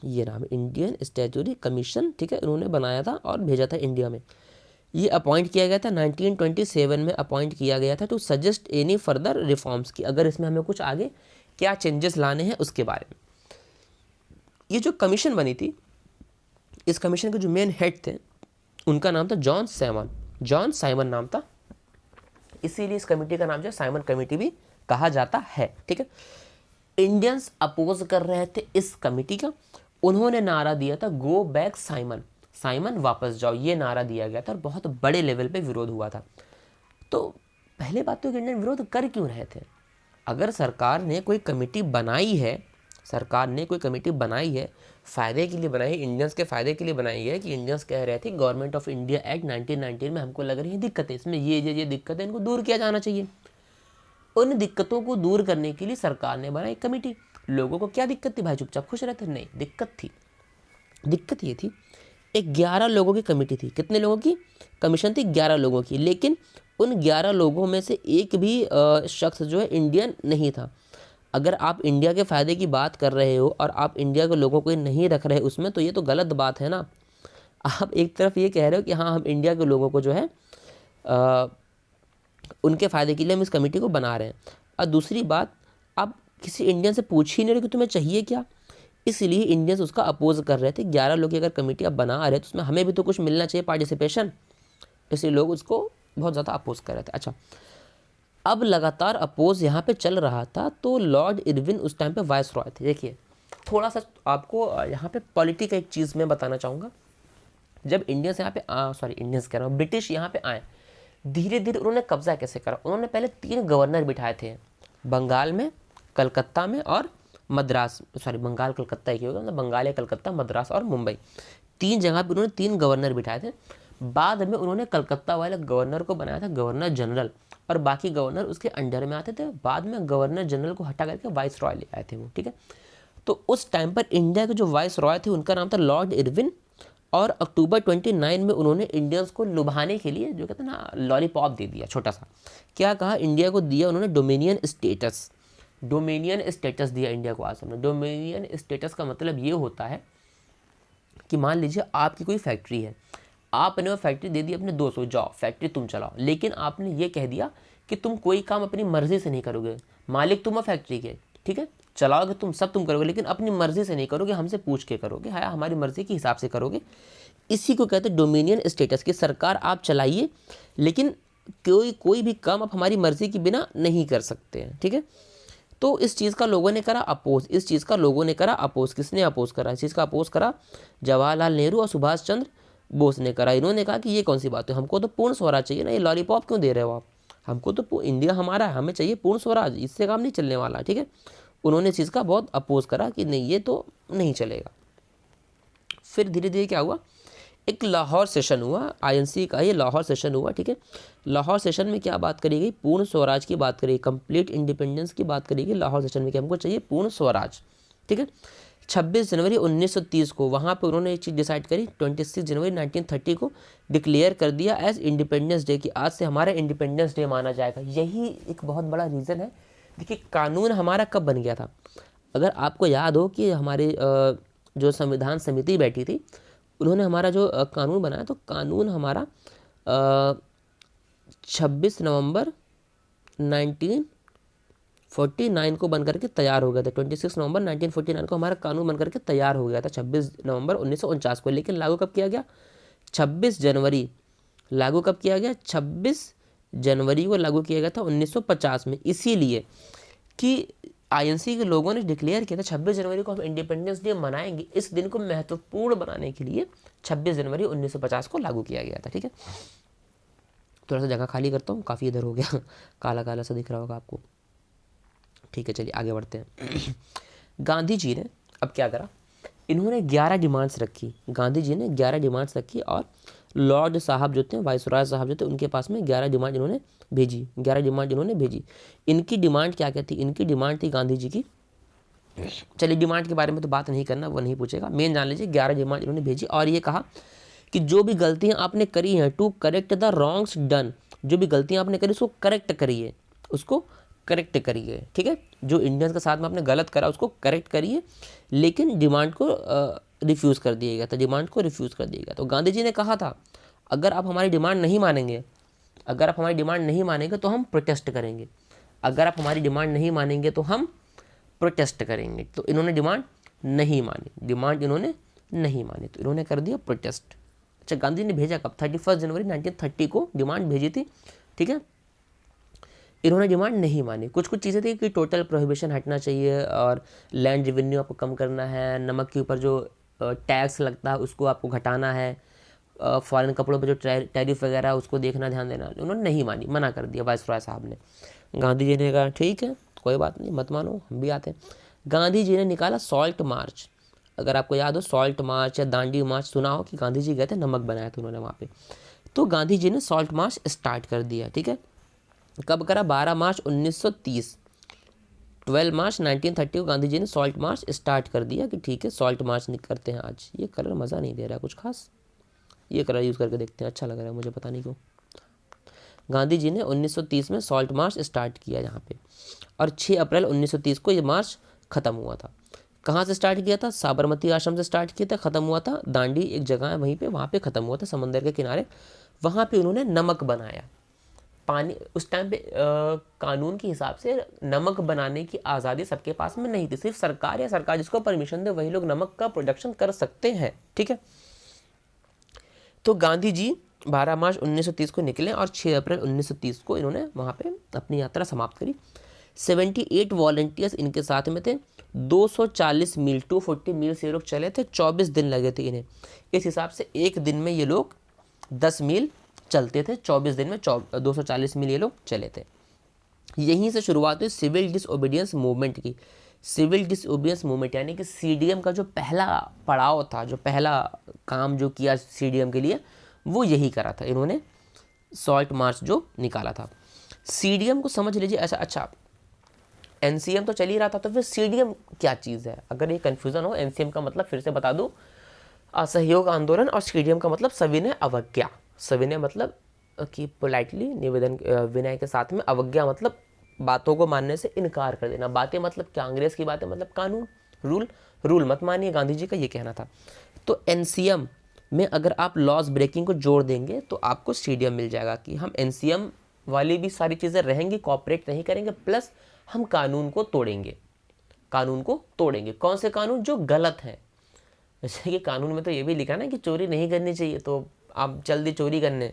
ये नाम है इंडियन स्टैट्यूटरी कमीशन, ठीक है, उन्होंने बनाया था और भेजा था इंडिया में। ये अपॉइंट किया गया था 1927 में अपॉइंट किया गया था to suggest any further reforms की, अगर इसमें हमें कुछ आगे क्या चेंजेस लाने हैं उसके बारे में। ये जो कमीशन बनी थी, इस कमीशन के जो मेन हेड थे उनका नाम था जॉन साइमन नाम था, इसीलिए इस कमेटी का नाम जो है साइमन कमेटी भी कहा जाता है, ठीक है। इंडियंस अपोज कर रहे थे इस कमेटी का, उन्होंने नारा दिया था गो बैक साइमन वापस जाओ, ये नारा दिया गया था और बहुत बड़े लेवल पे विरोध हुआ था। तो पहले बात तो इंडियन विरोध कर क्यों रहे थे? अगर सरकार ने कोई कमेटी बनाई है, फ़ायदे के लिए बनाई है, इंडियंस के फ़ायदे के लिए बनाई है कि इंडियंस कह रहे थे गवर्नमेंट ऑफ इंडिया एक्ट 1919 में हमको लग रही है दिक्कतें, इसमें ये दिक्कतें, इनको दूर किया जाना चाहिए। उन दिक्कतों को दूर करने के लिए सरकार ने बनाई कमेटी। लोगों को क्या दिक्कत थी भाई, चुपचाप खुश रहते? नहीं, दिक्कत ये थी 11 लोगों की कमेटी थी। कितने लोगों की कमीशन थी? 11 लोगों की। लेकिन उन 11 लोगों में से एक भी शख्स जो है इंडियन नहीं था। अगर आप इंडिया के फ़ायदे की बात कर रहे हो और आप इंडिया के लोगों को नहीं रख रहे उसमें, तो ये तो गलत बात है ना। आप एक तरफ ये कह रहे हो कि हाँ हम इंडिया के लोगों को जो है उनके फ़ायदे के लिए हम इस कमेटी को बना रहे हैं, और दूसरी बात किसी इंडियन से पूछ ही नहीं रहे कि तुम्हें चाहिए क्या, इसलिए इंडियंस उसका अपोज कर रहे थे। 11 लोग की अगर कमेटी अब बना रहे तो उसमें हमें भी तो कुछ मिलना चाहिए पार्टिसिपेशन, इसलिए लोग उसको बहुत ज़्यादा अपोज कर रहे थे। अच्छा, अब लगातार अपोज यहाँ पे चल रहा था, तो लॉर्ड इरविन उस टाइम पे वाइस रॉय थे। देखिए थोड़ा सा आपको यहाँ पे पॉलिटी का एक चीज़ मैं बताना चाहूँगा। जब इंडियंस यहाँ पे इंडियंस कह रहा हूँ, ब्रिटिश यहाँ पे आए, धीरे धीरे उन्होंने कब्जा कैसे करा। उन्होंने पहले 3 गवर्नर बिठाए थे, बंगाल में, कलकत्ता में और मद्रास, बंगाल कलकत्ता ही होगा, मतलब बंगाल या कलकत्ता, मद्रास और मुंबई, 3 जगह पे उन्होंने 3 गवर्नर बिठाए थे। बाद में उन्होंने कलकत्ता वाले गवर्नर को बनाया था गवर्नर जनरल, और बाकी गवर्नर उसके अंडर में आते थे। बाद में गवर्नर जनरल को हटा करके वाइस रॉय ले आए थे वो, ठीक है। तो उस टाइम पर इंडिया के जो वाइस रॉय थे उनका नाम था लॉर्ड इरविन, और अक्टूबर 29 में उन्होंने इंडियंस को लुभाने के लिए, जो कहते हैं ना, लॉलीपॉप दे दिया छोटा सा। क्या कहा, इंडिया को दिया उन्होंने डोमिनियन स्टेटस। डोमिनियन स्टेटस दिया इंडिया को। आज हमने डोमिनियन स्टेटस का मतलब ये होता है कि मान लीजिए आपकी कोई फैक्ट्री है, आपने वो फैक्ट्री दे दी अपने दोस्त को, जाओ फैक्ट्री तुम चलाओ, लेकिन आपने ये कह दिया कि तुम कोई काम अपनी मर्जी से नहीं करोगे, मालिक तुम हो फैक्ट्री के, ठीक है, चलाओगे तुम, सब तुम करोगे, लेकिन अपनी मर्जी से नहीं करोगे, हमसे पूछ के करोगे, है हमारी मर्जी के हिसाब से करोगे। इसी को कहते हैं डोमिनियन स्टेटस की। सरकार आप चलाइए, लेकिन कोई भी काम आप हमारी मर्जी के बिना नहीं कर सकते हैं, ठीक है। तो इस चीज़ का लोगों ने करा अपोज, इस चीज़ का लोगों ने करा अपोज। किसने अपोज करा इस चीज़ का? अपोज करा जवाहरलाल नेहरू और सुभाष चंद्र बोस ने करा। इन्होंने कहा कि ये कौन सी बात है, हमको तो पूर्ण स्वराज चाहिए ना, ये लॉलीपॉप क्यों दे रहे हो आप, हमको तो इंडिया हमारा है, हमें चाहिए पूर्ण स्वराज, इससे काम नहीं चलने वाला, ठीक है। उन्होंने इस चीज़ का बहुत अपोज करा कि नहीं, ये तो नहीं चलेगा। फिर धीरे धीरे क्या हुआ, एक लाहौर सेशन हुआ, आईएनसी का ये लाहौर सेशन हुआ, ठीक है। लाहौर सेशन में क्या बात करी गई, पूर्ण स्वराज की बात करी, कंप्लीट इंडिपेंडेंस की बात करी गई लाहौर सेशन में कि हमको चाहिए पूर्ण स्वराज, ठीक है। 26 जनवरी 1930 को वहाँ पे उन्होंने एक चीज़ डिसाइड करी, 26 जनवरी 1930 को डिक्लेयर कर दिया एज इंडिपेंडेंस डे, कि आज से हमारा इंडिपेंडेंस डे माना जाएगा। यही एक बहुत बड़ा रीज़न है। देखिए कानून हमारा कब बन गया था, अगर आपको याद हो कि हमारे जो संविधान समिति बैठी थी, उन्होंने हमारा जो कानून बनाया, तो कानून हमारा 26 नवंबर 1949 को बन करके तैयार हो गया था। 26 नवंबर 1949 को हमारा कानून बन करके तैयार हो गया था, 26 नवंबर 1949 को। लेकिन लागू कब किया गया, 26 जनवरी। लागू कब किया गया, 26 जनवरी को लागू किया गया था 1950 में। इसीलिए कि आईएनसी के लोगों ने डिक्लेयर किया था 26 जनवरी को हम इंडिपेंडेंस डे मनाएंगे। इस दिन को महत्वपूर्ण बनाने के लिए 26 जनवरी 1950 को लागू किया गया था, ठीक है। थोड़ा सा जगह खाली करता हूँ, काफ़ी इधर हो गया, काला काला सा दिख रहा होगा आपको, ठीक है। चलिए आगे बढ़ते हैं। गांधी जी ने अब क्या करा, इन्होंने 11 डिमांड्स रखी। गांधी जी ने 11 डिमांड्स रखी, और लॉर्ड साहब जो थे, वाइसरॉय साहब जो थे, उनके पास में 11 डिमांड इन्होंने भेजी। 11 डिमांड इन्होंने भेजी। इनकी डिमांड क्या क्या थी, इनकी डिमांड थी गांधी जी की, चलिए डिमांड के बारे में तो बात नहीं करना, वो नहीं पूछेगा, मेन जान लीजिए। 11 डिमांड इन्होंने भेजी, और ये कहा कि जो भी गलतियाँ आपने करी हैं, to correct the wrongs done, जो भी गलतियाँ आपने करी उसको करेक्ट करिए, उसको करेक्ट करिए, ठीक है। जो इंडियंस के साथ में आपने गलत करा उसको करेक्ट करिए, लेकिन डिमांड को रिफ्यूज़ कर दिया गया था, डिमांड को रिफ्यूज़ कर दिया गया। तो गांधी जी ने कहा था, अगर आप हमारी डिमांड नहीं मानेंगे, अगर आप हमारी डिमांड नहीं मानेंगे तो हम प्रोटेस्ट करेंगे, अगर आप हमारी डिमांड नहीं मानेंगे तो हम प्रोटेस्ट करेंगे। तो इन्होंने डिमांड नहीं मानी, डिमांड इन्होंने नहीं मानी, तो इन्होंने कर दिया प्रोटेस्ट। अच्छा, गांधी ने भेजा कब, 31 जनवरी 1930 को डिमांड भेजी थी, ठीक है। इन्होंने डिमांड नहीं मानी। कुछ कुछ चीज़ें थी कि टोटल प्रोहिबिशन हटना चाहिए, और लैंड रेवेन्यू आपको कम करना है, नमक के ऊपर जो टैक्स लगता है उसको आपको घटाना है, फॉरेन कपड़ों पर जो टैरिफ वगैरह है उसको देखना, ध्यान देना। उन्होंने नहीं मानी, मना कर दिया वाइसरॉय साहब ने। गांधी जी ने कहा ठीक है, कोई बात नहीं, मत मानो, हम भी आते हैं। गांधी जी ने निकाला सॉल्ट मार्च। अगर आपको याद हो, सॉल्ट मार्च या दांडी मार्च सुना हो, कि गांधी जी गए थे, नमक बनाया था उन्होंने वहाँ पे। तो गांधी जी ने सॉल्ट मार्च स्टार्ट कर दिया, ठीक है। कब करा, 12 मार्च 1930, 12 मार्च 1930 को गांधी जी ने सॉल्ट मार्च स्टार्ट कर दिया कि ठीक है सॉल्ट मार्च करते हैं आज। ये कलर मज़ा नहीं दे रहा कुछ खास, ये कलर यूज़ करके देखते हैं, अच्छा लग रहा है मुझे, पता नहीं क्यों। गांधी जी ने 1930 में सॉल्ट मार्च स्टार्ट किया यहाँ पे, और 6 अप्रैल 1930 को ये मार्च ख़त्म हुआ था। कहाँ से स्टार्ट किया था, साबरमती आश्रम से स्टार्ट किया था, ख़त्म हुआ था दांडी, एक जगह है वहीं पे, वहाँ पे ख़त्म हुआ था समंदर के किनारे। वहाँ पे उन्होंने नमक बनाया, पानी उस टाइम पे कानून के हिसाब से नमक बनाने की आज़ादी सबके पास में नहीं थी, सिर्फ सरकार या सरकार जिसको परमिशन दे वही लोग नमक का प्रोडक्शन कर सकते हैं, ठीक है। तो गांधी जी 12 मार्च 1930 को निकले और 6 अप्रैल 1930 को इन्होंने वहाँ पे अपनी यात्रा समाप्त करी। 78 वॉलंटियर्स इनके साथ में थे। 240 मील 240 मील से ये लोग चले थे। 24 दिन लगे थे इन्हें। इस हिसाब से एक दिन में ये लोग 10 मील चलते थे। 24 दिन में 240 मील ये लोग चले थे। यहीं से शुरुआत हुई सिविल डिसओबीडियंस मूवमेंट की। सिविल डिसओबीडियंस मूवमेंट यानी कि सीडीएम का जो पहला पड़ाव था, जो पहला काम जो किया सीडीएम के लिए, वो यही करा था इन्होंने, सॉल्ट मार्च जो निकाला था। सीडीएम को समझ लीजिए ऐसा। अच्छा, एनसीएम तो चल ही रहा था, तो फिर सीडीएम क्या चीज़ है? अगर ये कन्फ्यूज़न हो, एनसीएम का मतलब फिर से बता दूँ, असहयोग आंदोलन, और सीडीएम का मतलब सविनय अवज्ञा। सविनय मतलब कि पोलाइटली, निवेदन विनय के साथ में, अवज्ञा मतलब बातों को मानने से इनकार कर देना। बातें मतलब क्या? अंग्रेज़ की बातें मतलब कानून, रूल मत मानिए, गांधी जी का ये कहना था। तो एनसीएम में अगर आप लॉज ब्रेकिंग को जोड़ देंगे तो आपको सीडीएम मिल जाएगा कि हम एनसीएम वाली भी सारी चीज़ें रहेंगी, कॉपरेट नहीं करेंगे, प्लस हम कानून को तोड़ेंगे। कानून को तोड़ेंगे। कौन से कानून? जो गलत हैं। जैसे कि कानून में तो ये भी लिखा ना कि चोरी नहीं करनी चाहिए, तो आप जल्दी चोरी करने,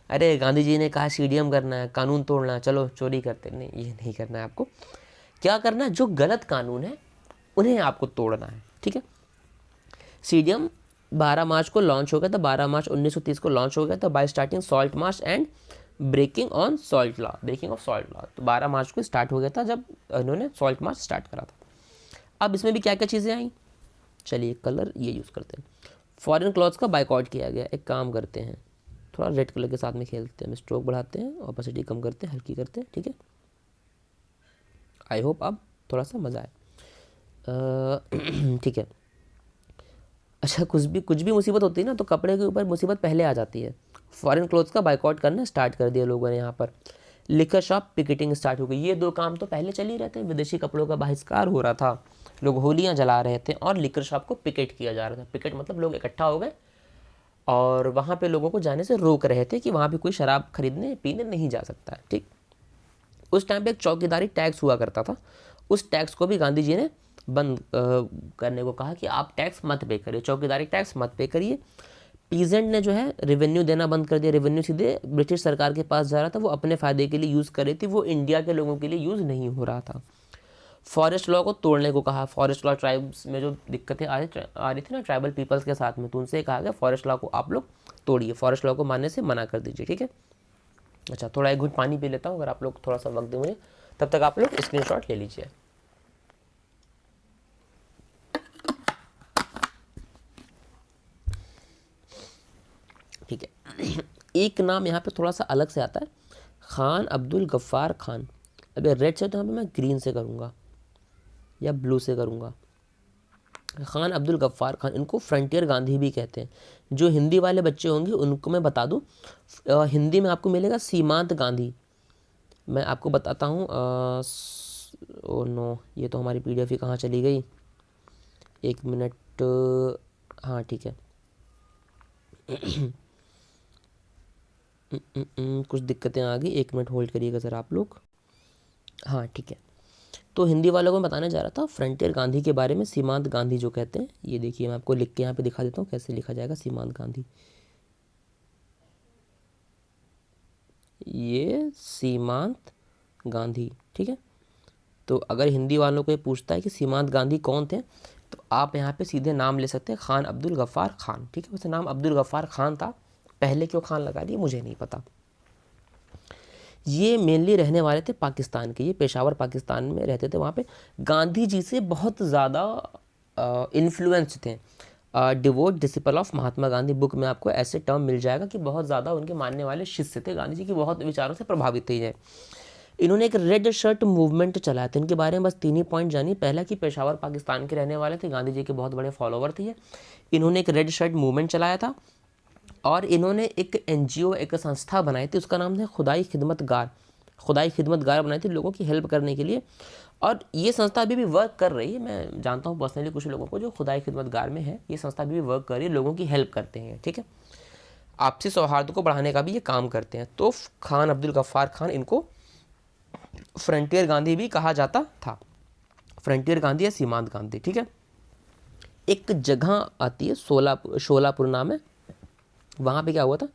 अरे गांधी जी ने कहा सीडीएम करना है, कानून तोड़ना है, चलो चोरी करते। नहीं, ये नहीं करना है आपको। क्या करना है? जो गलत कानून है उन्हें आपको तोड़ना है, ठीक है। सीडीएम 12 मार्च को लॉन्च हो गया था। 12 मार्च 1930 को लॉन्च हो गया था by starting salt march and breaking on salt law, breaking of salt law. तो 12 मार्च को स्टार्ट हो गया था जब इन्होंने सॉल्ट मार्च स्टार्ट करा था। अब इसमें भी क्या क्या चीज़ें आई, चलिए कलर ये यूज़ करते हैं। फॉरेन क्लॉथ्स का बाइकआउट किया गया। एक काम करते हैं, थोड़ा रेड कलर के साथ में खेलते हैं, स्ट्रोक बढ़ाते हैं, ऑपेसिटी कम करते हैं, हल्की करते हैं, ठीक है। आई होप अब थोड़ा सा मज़ा आए, ठीक है। अच्छा, कुछ भी मुसीबत होती है ना, तो कपड़े के ऊपर मुसीबत पहले आ जाती है। फॉरेन क्लोथ्स का बाइकआउट करना स्टार्ट कर दिया लोगों ने यहाँ पर। लिकर शॉप पिकेटिंग स्टार्ट हो गई। ये दो काम तो पहले चल ही रहते हैं। विदेशी कपड़ों का बहिष्कार हो रहा था, लोग होलियाँ जला रहे थे, और लिकर शॉप को पिकेट किया जा रहा था। पिकेट मतलब लोग इकट्ठा हो गए और वहाँ पे लोगों को जाने से रोक रहे थे कि वहाँ पे कोई शराब खरीदने पीने नहीं जा सकता है, ठीक। उस टाइम पे एक चौकीदारी टैक्स हुआ करता था। उस टैक्स को भी गांधी जी ने बंद करने को कहा कि आप टैक्स मत पे करिए, चौकीदारी टैक्स मत पे करिए। पीजेंट ने जो है रेवेन्यू देना बंद कर दिया। रेवेन्यू सीधे ब्रिटिश सरकार के पास जा रहा था, वो अपने फ़ायदे के लिए यूज़ कर रही थी, वो इंडिया के लोगों के लिए यूज़ नहीं हो रहा था। फॉरेस्ट लॉ को तोड़ने को कहा। फॉरेस्ट लॉ ट्राइब्स में जो दिक्कतें आ रही थी ना ट्राइबल पीपल्स के साथ में, तो उनसे कहा गया फॉरेस्ट लॉ को आप लोग तोड़िए, फॉरेस्ट लॉ को मानने से मना कर दीजिए, ठीक है। अच्छा, थोड़ा एक घूंट पानी पी लेता हूँ, अगर आप लोग थोड़ा सा वक्त दें मुझे, तब तक आप लोग स्क्रीनशॉट ले लीजिए। ठीक है। एक नाम यहाँ पे थोड़ा सा अलग से आता है, खान अब्दुल गफ्फार खान। अभी रेड से तो यहाँ पे मैं ग्रीन से करूँगा या ब्लू से करूँगा। खान अब्दुल गफ्फार खान, इनको फ्रंटियर गांधी भी कहते हैं। जो हिंदी वाले बच्चे होंगे उनको मैं बता दूं, हिंदी में आपको मिलेगा सीमांत गांधी। मैं आपको बताता हूँ। ओ नो, ये तो हमारी पीडीएफ ही कहाँ चली गई, एक मिनट। हाँ ठीक है। कुछ दिक्कतें आ गई, एक मिनट होल्ड करिएगा ज़रा आप लोग। हाँ ठीक है। तो हिंदी वालों को मैं बताने जा रहा था फ्रंटियर गांधी के बारे में, सीमांत गांधी जो कहते हैं। ये देखिए, मैं आपको लिख के यहाँ पे दिखा देता हूँ कैसे लिखा जाएगा सीमांत गांधी। ये सीमांत गांधी, ठीक है। तो अगर हिंदी वालों को ये पूछता है कि सीमांत गांधी कौन थे, तो आप यहाँ पे सीधे नाम ले सकते हैं, खान अब्दुल गफ्फार खान, ठीक है। वैसे नाम अब्दुल गफ्फार खान था, पहले क्यों खान लगा दिए मुझे नहीं पता। ये मेनली रहने वाले थे पाकिस्तान के, ये पेशावर पाकिस्तान में रहते थे। वहाँ पे गांधी जी से बहुत ज़्यादा इन्फ्लुएंस थे। Devote disciple of Mahatma Gandhi book में आपको ऐसे टर्म मिल जाएगा कि बहुत ज़्यादा उनके मानने वाले शिष्य थे, गांधी जी की बहुत विचारों से प्रभावित थे ये। इन्होंने एक रेड शर्ट मूवमेंट चलाया था। इनके बारे में बस 3 ही पॉइंट जानिए। पहला कि पेशावर पाकिस्तान के रहने वाले थे, गांधी जी के बहुत बड़े फॉलोवर थे ये। इन्होंने एक रेड शर्ट मूवमेंट चलाया था, और इन्होंने एक एनजीओ, एक संस्था बनाई थी, उसका नाम था खुदाई खिदमतगार। खुदाई खिदमतगार बनाई थी लोगों की हेल्प करने के लिए, और ये संस्था अभी भी वर्क कर रही है। मैं जानता हूँ पर्सनली कुछ लोगों को जो खुदाई खिदमतगार में है, ये संस्था अभी भी वर्क कर रही है, लोगों की हेल्प करते हैं, ठीक है। आपसी सौहार्द को बढ़ाने का भी ये काम करते हैं। तो खान अब्दुल गफ्फार खान, इनको फ्रंटियर गांधी भी कहा जाता था, फ्रंटियर गांधी या सीमांत गांधी, ठीक है। एक जगह आती है शोलापुर नाम है, वहाँ पे क्या हुआ था,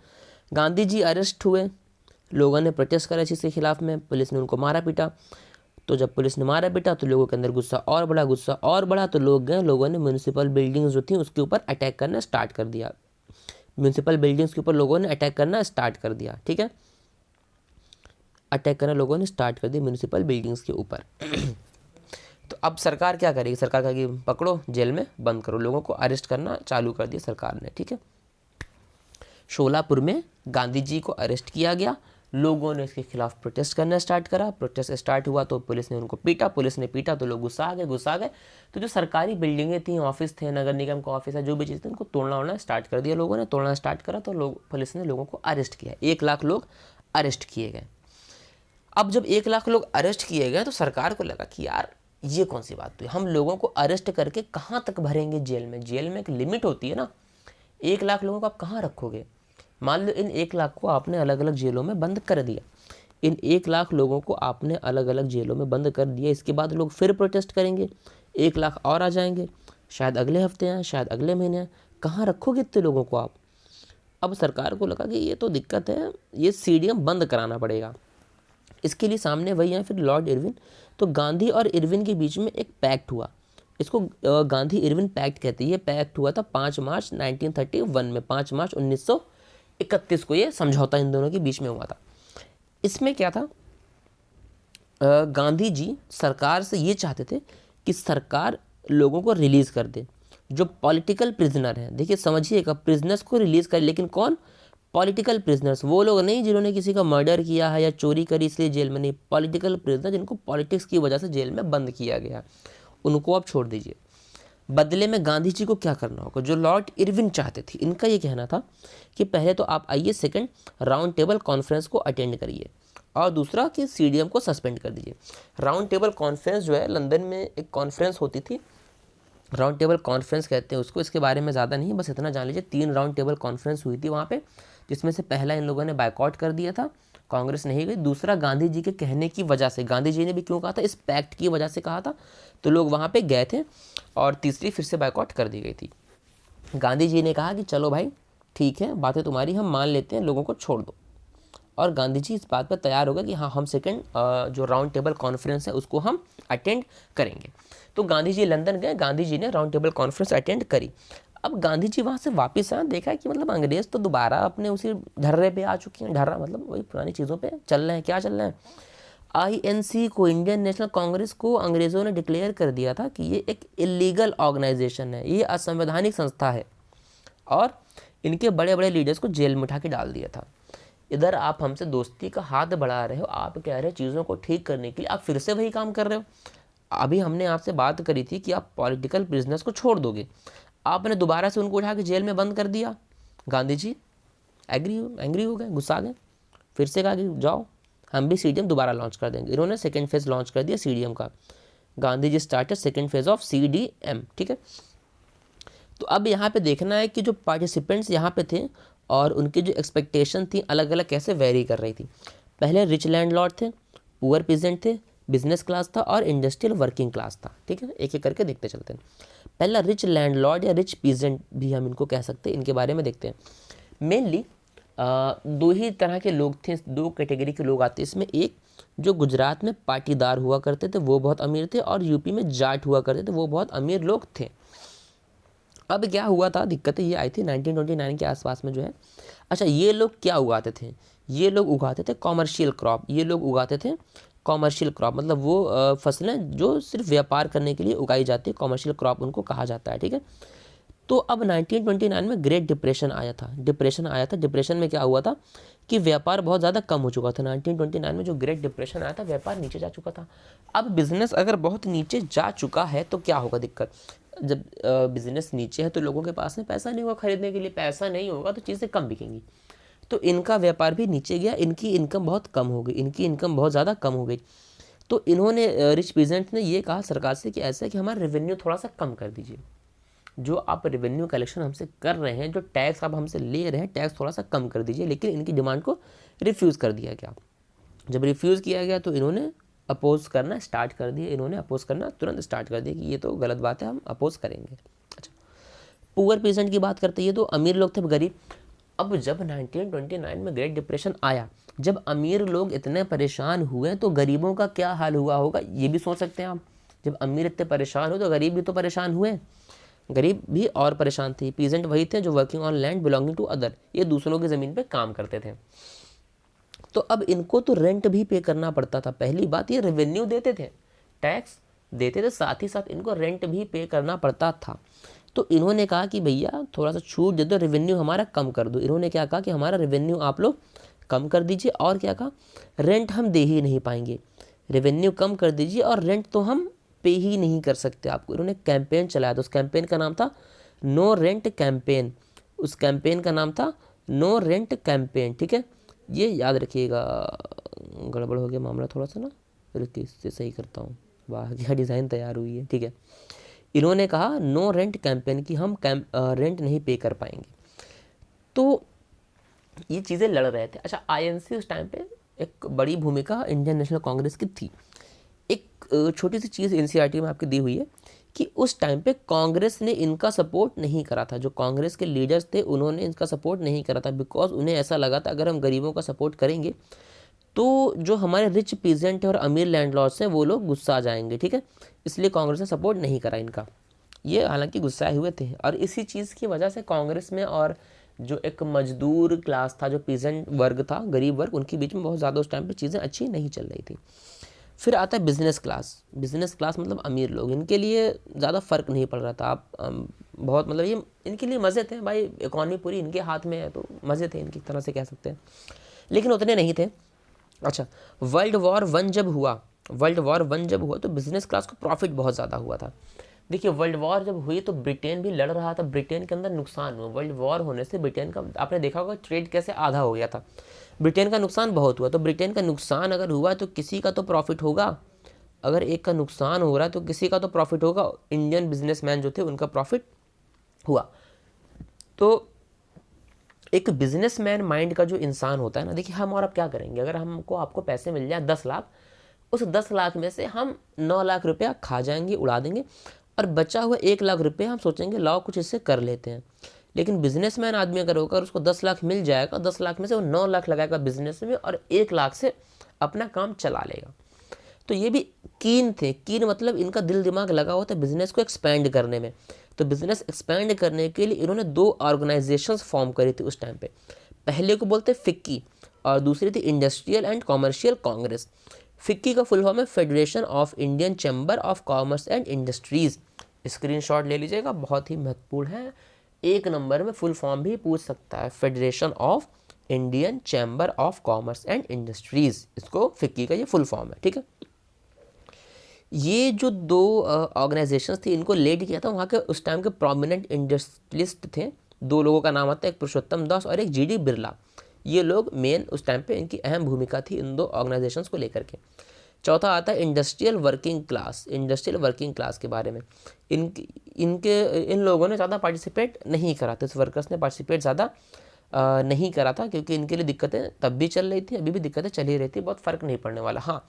गांधी जी अरेस्ट हुए, लोगों ने प्रोटेस्ट करा इसके खिलाफ में, पुलिस ने उनको मारा पीटा। तो जब पुलिस ने मारा पीटा तो लोगों के अंदर गुस्सा और बढ़ा, तो लोगों ने म्यूनसिपल बिल्डिंग्स जो थी उसके ऊपर अटैक करना स्टार्ट कर दिया, म्यूनसिपल बिल्डिंग्स के ऊपर लोगों ने अटैक करना स्टार्ट कर दिया, ठीक है, अटैक करना लोगों ने स्टार्ट कर दिया म्यूनसिपल बिल्डिंग्स के ऊपर। तो अब सरकार क्या करेगी, सरकार कहेगी पकड़ो, जेल में बंद करो, लोगों को अरेस्ट करना चालू कर दिया सरकार ने, ठीक है। शोलापुर में गांधी जी को अरेस्ट किया गया, लोगों ने इसके खिलाफ प्रोटेस्ट करना स्टार्ट करा, प्रोटेस्ट स्टार्ट हुआ तो पुलिस ने उनको पीटा, तो लोग गुस्सा आ गए। तो जो सरकारी बिल्डिंगें थी, ऑफिस थे, नगर निगम का ऑफिस है, जो भी चीज़ थी, उनको तोड़ना स्टार्ट कर दिया, लोगों ने तोड़ना स्टार्ट करा, तो पुलिस ने लोगों को अरेस्ट किया, 1 लाख लोग अरेस्ट किए गए। अब जब 1 लाख लोग अरेस्ट किए गए तो सरकार को लगा कि यार ये कौन सी बात हुई, हम लोगों को अरेस्ट करके कहाँ तक भरेंगे जेल में एक लिमिट होती है ना, 1 लाख लोगों को आप कहाँ रखोगे। मान लो इन 1 लाख को आपने अलग अलग जेलों में बंद कर दिया, इन 1 लाख लोगों को आपने अलग अलग जेलों में बंद कर दिया, इसके बाद लोग फिर प्रोटेस्ट करेंगे, 1 लाख और आ जाएंगे, शायद अगले हफ्ते आए, शायद अगले महीने आए, कहाँ रखोगे इतने लोगों को आप। अब सरकार को लगा कि ये तो दिक्कत है, ये सीडीएम बंद कराना पड़ेगा। इसके लिए सामने वही हैं फिर लॉर्ड इरविन। तो गांधी और इरविन के बीच में एक पैक्ट हुआ, इसको गांधी इरविन पैक्ट कहते हैं। ये पैक्ट हुआ था 5 मार्च 1931 में, 5 मार्च 1931 को ये समझौता इन दोनों के बीच में हुआ था। इसमें क्या था, गांधी जी सरकार से ये चाहते थे कि सरकार लोगों को रिलीज़ कर दे, जो पॉलिटिकल प्रिजनर हैं। देखिए समझिएगा, प्रिजनर्स को रिलीज़ कर, लेकिन कौन, पॉलिटिकल प्रिजनर्स, वो लोग नहीं जिन्होंने किसी का मर्डर किया है या चोरी करी इसलिए जेल में नहीं, पॉलिटिकल प्रिजनर जिनको पॉलिटिक्स की वजह से जेल में बंद किया गया, उनको आप छोड़ दीजिए। बदले में गांधी जी को क्या करना होगा, जो लॉर्ड इरविन चाहते थे, इनका ये कहना था कि पहले तो आप आइए, सेकंड राउंड टेबल कॉन्फ्रेंस को अटेंड करिए, और दूसरा कि सीडीएम को सस्पेंड कर दीजिए। राउंड टेबल कॉन्फ्रेंस जो है, लंदन में एक कॉन्फ्रेंस होती थी, राउंड टेबल कॉन्फ्रेंस कहते हैं उसको, इसके बारे में ज़्यादा नहीं, बस इतना जान लीजिए 3 राउंड टेबल कॉन्फ्रेंस हुई थी वहाँ पे, जिसमें से पहला इन लोगों ने बायकॉट कर दिया था, कांग्रेस नहीं गई, दूसरा गांधी जी के कहने की वजह से, गांधी जी ने भी क्यों कहा था, इस पैक्ट की वजह से कहा था, तो लोग वहाँ पे गए थे, और तीसरी फिर से बायकॉट कर दी गई थी। गांधी जी ने कहा कि चलो भाई ठीक है, बातें तुम्हारी हम मान लेते हैं, लोगों को छोड़ दो, और गांधी जी इस बात पर तैयार हो गए कि हाँ हम सेकंड जो राउंड टेबल कॉन्फ्रेंस है उसको हम अटेंड करेंगे। तो गांधी जी लंदन गए, गांधी जी ने राउंड टेबल कॉन्फ्रेंस अटेंड करी। अब गांधी जी वहाँ से वापस आए, देखा कि मतलब अंग्रेज़ तो दोबारा अपने उसी ढर्रे पे आ चुके हैं, ढर्रा मतलब वही पुरानी चीज़ों पे चल रहे हैं। क्या चल रहे हैं, आईएनसी को, इंडियन नेशनल कांग्रेस को अंग्रेज़ों ने डिक्लेयर कर दिया था कि ये एक इलीगल ऑर्गेनाइजेशन है, ये असंवैधानिक संस्था है, और इनके बड़े बड़े लीडर्स को जेल में उठा के डाल दिया था। इधर आप हमसे दोस्ती का हाथ बढ़ा रहे हो, आप कह रहे हो चीज़ों को ठीक करने के लिए, आप फिर से वही काम कर रहे हो। अभी हमने आपसे बात करी थी कि आप पॉलिटिकल प्रिजनर्स को छोड़ दोगे, आपने दोबारा से उनको उठा के जेल में बंद कर दिया। गांधी जी एंग्री हो गए, गुस्सा आ गए, फिर से कहा कि जाओ हम भी सीडीएम दोबारा लॉन्च कर देंगे। इन्होंने सेकेंड फेज़ लॉन्च कर दिया सीडीएम का, Gandhi ji started second phase of CDM, ठीक है। तो अब यहाँ पे देखना है कि जो पार्टिसिपेंट्स यहाँ पे थे और उनकी जो एक्सपेक्टेशन थी अलग अलग कैसे वेरी कर रही थी। पहले रिच लैंडलॉर्ड थे, पुअर पीजेंट थे, बिजनेस क्लास था और इंडस्ट्रियल वर्किंग क्लास था, ठीक है। एक एक करके देखते चलते हैं। पहला रिच लैंडलॉर्ड या रिच पीजेंट भी हम इनको कह सकते हैं, इनके बारे में देखते हैं। मेनली 2 ही तरह के लोग थे, 2 कैटेगरी के लोग आते हैं इसमें। एक जो गुजरात में पाटीदार हुआ करते थे वो बहुत अमीर थे, और यूपी में जाट हुआ करते थे वो बहुत अमीर लोग थे। अब क्या हुआ था, दिक्कतें ये आई थी 1929 के आसपास में जो है। अच्छा, ये लोग क्या उगाते थे, ये लोग उगाते थे कॉमर्शियल क्रॉप। ये लोग उगाते थे कॉमर्शियल क्रॉप, मतलब वो फसलें जो सिर्फ व्यापार करने के लिए उगाई जाती है, कॉमर्शियल क्रॉप उनको कहा जाता है, ठीक है। तो अब 1929 में ग्रेट डिप्रेशन आया था। डिप्रेशन में क्या हुआ था कि व्यापार बहुत ज़्यादा कम हो चुका था। 1929 में जो ग्रेट डिप्रेशन आया था, व्यापार नीचे जा चुका था। अब बिज़नेस अगर बहुत नीचे जा चुका है तो क्या होगा दिक्कत, जब बिज़नेस नीचे है तो लोगों के पास में पैसा नहीं होगा खरीदने के लिए, पैसा नहीं होगा तो चीज़ें कम बिकेंगी, तो इनका व्यापार भी नीचे गया, इनकी इनकम बहुत कम हो गई, इनकी इनकम बहुत ज़्यादा कम हो गई। तो इन्होंने रिच पीजेंट ने ये कहा सरकार से कि ऐसा है कि हमारा रेवेन्यू थोड़ा सा कम कर दीजिए, जो आप रेवेन्यू कलेक्शन हमसे कर रहे हैं, जो टैक्स आप हमसे ले रहे हैं, टैक्स थोड़ा सा कम कर दीजिए। लेकिन इनकी डिमांड को रिफ्यूज़ कर दिया गया। जब रिफ्यूज़ किया गया तो इन्होंने अपोज़ करना स्टार्ट कर दिया, इन्होंने अपोज़ करना तुरंत स्टार्ट कर दिया कि ये तो गलत बात है, हम अपोज़ करेंगे। अच्छा, पुअर पीसेंट की बात करते हैं, ये तो अमीर लोग थे, गरीब। अब जब 1929 में ग्रेट डिप्रेशन आया, जब अमीर लोग इतने परेशान हुए तो गरीबों का क्या हाल हुआ होगा, ये भी सोच सकते हैं आप। जब अमीर इतने परेशान हो तो गरीब भी तो परेशान हुए, गरीब भी और परेशान थे। पीजेंट वही थे जो working on land belonging to other, ये दूसरों की ज़मीन पे काम करते थे। तो अब इनको तो रेंट भी पे करना पड़ता था। पहली बात, ये रेवेन्यू देते थे, टैक्स देते थे, साथ ही साथ इनको रेंट भी पे करना पड़ता था। तो इन्होंने कहा कि भैया थोड़ा सा छूट दे दो, रेवेन्यू हमारा कम कर दो। इन्होंने क्या कहा कि हमारा रेवेन्यू आप लोग कम कर दीजिए, और क्या कहा, रेंट हम दे ही नहीं पाएंगे, रेवेन्यू कम कर दीजिए और रेंट तो हम पे ही नहीं कर सकते आपको। इन्होंने कैंपेन चलाया था, उस कैंपेन का नाम था नो रेंट कैंपेन। उस कैंपेन का नाम था नो रेंट कैंपेन, ठीक है, ये याद रखिएगा। गड़बड़ हो गया मामला थोड़ा सा ना, रुकिए इससे सही करता हूँ। वाह क्या डिज़ाइन तैयार हुई है, ठीक है। इन्होंने कहा नो रेंट कैंपेन की हम रेंट नहीं पे कर पाएंगे। तो ये चीज़ें लड़ रहे थे। अच्छा, आईएनसी उस टाइम पे एक बड़ी भूमिका इंडियन नेशनल कांग्रेस की थी। एक छोटी सी चीज़ एनसीईआरटी में आपकी दी हुई है कि उस टाइम पे कांग्रेस ने इनका सपोर्ट नहीं करा था। जो कांग्रेस के लीडर्स थे उन्होंने इनका सपोर्ट नहीं करा था, बिकॉज उन्हें ऐसा लगा था अगर हम गरीबों का सपोर्ट करेंगे तो जो हमारे रिच पीजेंट और अमीर लैंडलॉर्ड्स हैं वो लोग गुस्सा आ जाएंगे, ठीक है। इसलिए कांग्रेस ने सपोर्ट नहीं करा इनका। ये हालांकि गुस्साए हुए थे, और इसी चीज़ की वजह से कांग्रेस में और जो एक मजदूर क्लास था, जो पीजेंट वर्ग था, गरीब वर्ग, उनके बीच में बहुत ज़्यादा उस टाइम पे चीज़ें अच्छी नहीं चल रही थी। फिर आता है बिज़नेस क्लास। बिज़नेस क्लास मतलब अमीर लोग, इनके लिए ज़्यादा फ़र्क नहीं पड़ रहा था। आप बहुत मतलब ये इनके लिए मज़े थे भाई, इकॉनमी पूरी इनके हाथ में है तो मज़े थे इनकी तरह से कह सकते हैं, लेकिन उतने नहीं थे। अच्छा, वर्ल्ड वॉर वन जब हुआ तो बिज़नेस क्लास को प्रॉफिट बहुत ज़्यादा हुआ था। देखिए, वर्ल्ड वॉर जब हुई तो ब्रिटेन भी लड़ रहा था, ब्रिटेन के अंदर नुकसान हुआ। वर्ल्ड वॉर होने से ब्रिटेन का, आपने देखा होगा ट्रेड कैसे आधा हो गया था, ब्रिटेन का नुकसान बहुत हुआ। तो ब्रिटेन का नुकसान अगर हुआ तो किसी का तो प्रॉफिट होगा, अगर एक का नुकसान हो रहा है तो किसी का तो प्रॉफिट होगा। इंडियन बिजनेसमैन जो थे उनका प्रॉफिट हुआ। तो एक बिजनेसमैन माइंड का जो इंसान होता है ना, देखिए हम और अब क्या करेंगे, अगर हमको आपको पैसे मिल जाए 10 लाख, उस 10 लाख में से हम 9 लाख रुपया खा जाएंगे, उड़ा देंगे, और बचा हुआ 1 लाख रुपया हम सोचेंगे लाओ कुछ इससे कर लेते हैं। लेकिन बिजनेसमैन आदमी अगर होगा, उसको 10 लाख मिल जाएगा, 10 लाख में से वो 9 लाख लगाएगा बिजनेस में और 1 लाख से अपना काम चला लेगा। तो ये भी कीन थे, कीन मतलब इनका दिल दिमाग लगा हुआ था बिजनेस को एक्सपेंड करने में। तो बिजनेस एक्सपेंड करने के लिए इन्होंने 2 ऑर्गेनाइजेशंस फॉर्म करी थी उस टाइम पे। पहले को बोलते फिक्की और दूसरी थी industrial and commercial Congress. FICCI का फुल फॉर्म है federation of Indian chamber of commerce and industries. Screenshot ले लीजिएगा, बहुत ही महत्वपूर्ण है, 1 नंबर में फुल फॉर्म भी पूछ सकता है, federation of Indian chamber of commerce and industries, इसको फिक्की का ये फुल फॉर्म है, ठीक है। ये जो 2 ऑर्गेनाइजेशंस थी, इनको लीड किया था वहाँ के उस टाइम के प्रोमिनेंट इंडस्ट्रियलिस्ट थे। 2 लोगों का नाम आता है, एक पुरुषोत्तम दास और एक जीडी बिरला। ये लोग मेन उस टाइम पे, इनकी अहम भूमिका थी इन 2 ऑर्गेनाइजेशंस को लेकर के। चौथा आता है industrial working class. Industrial working class के बारे में इन लोगों ने ज़्यादा पार्टिसिपेट नहीं करा था, इस वर्कर्स ने पार्टिसिपेट ज़्यादा नहीं करा था, क्योंकि इनके लिए दिक्कतें तब भी चल रही थी, अभी भी दिक्कतें चल ही रही थी, बहुत फ़र्क नहीं पड़ने वाला। हाँ,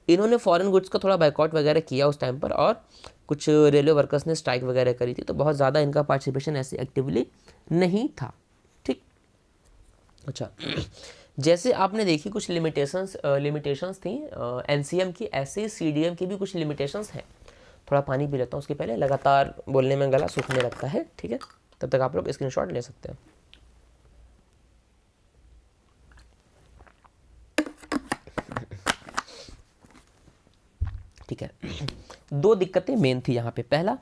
इन्होंने फॉरेन गुड्स का थोड़ा बाइकआउट वगैरह किया उस टाइम पर, और कुछ रेलवे वर्कर्स ने स्ट्राइक वगैरह करी थी, तो बहुत ज़्यादा इनका पार्टिसिपेशन ऐसे एक्टिवली नहीं था, ठीक। अच्छा, जैसे आपने देखी कुछ लिमिटेशंस थी एनसीएम की, ऐसे ही सीडीएम की भी कुछ लिमिटेशंस हैं। थोड़ा पानी पी लेता हूँ उसके पहले, लगातार बोलने में गला सूखने लगता है, ठीक है। तब तक आप लोग स्क्रीनशॉट ले सकते हैं। ठीक है, 2 दिक्कतें मेन थी यहाँ पे। पहला,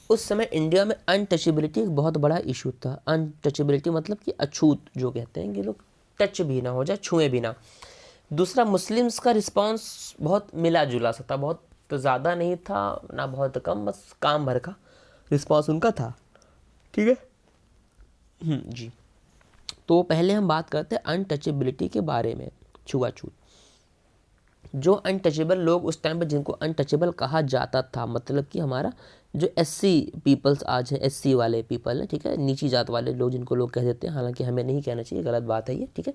उस समय इंडिया में अनटचेबिलिटी एक बहुत बड़ा इशू था। अनटचेबिलिटी मतलब कि अछूत, जो कहते हैं कि लोग टच भी ना हो जाए, छुए भी ना। दूसरा, मुस्लिम्स का रिस्पांस बहुत मिला जुला सा था, बहुत तो ज़्यादा नहीं था ना बहुत कम, बस काम भर का रिस्पांस उनका था, ठीक है। जी, तो पहले हम बात करते हैं अनटचेबिलिटी के बारे में, छुआछूत। जो अनटचेबल लोग उस टाइम पे, जिनको अनटचेबल कहा जाता था, मतलब कि हमारा जो एससी पीपल्स आज हैं, एससी वाले पीपल हैं, ठीक है, नीची जात वाले लोग जिनको लोग कह देते हैं, हालांकि हमें नहीं कहना चाहिए, गलत बात है ये, ठीक है।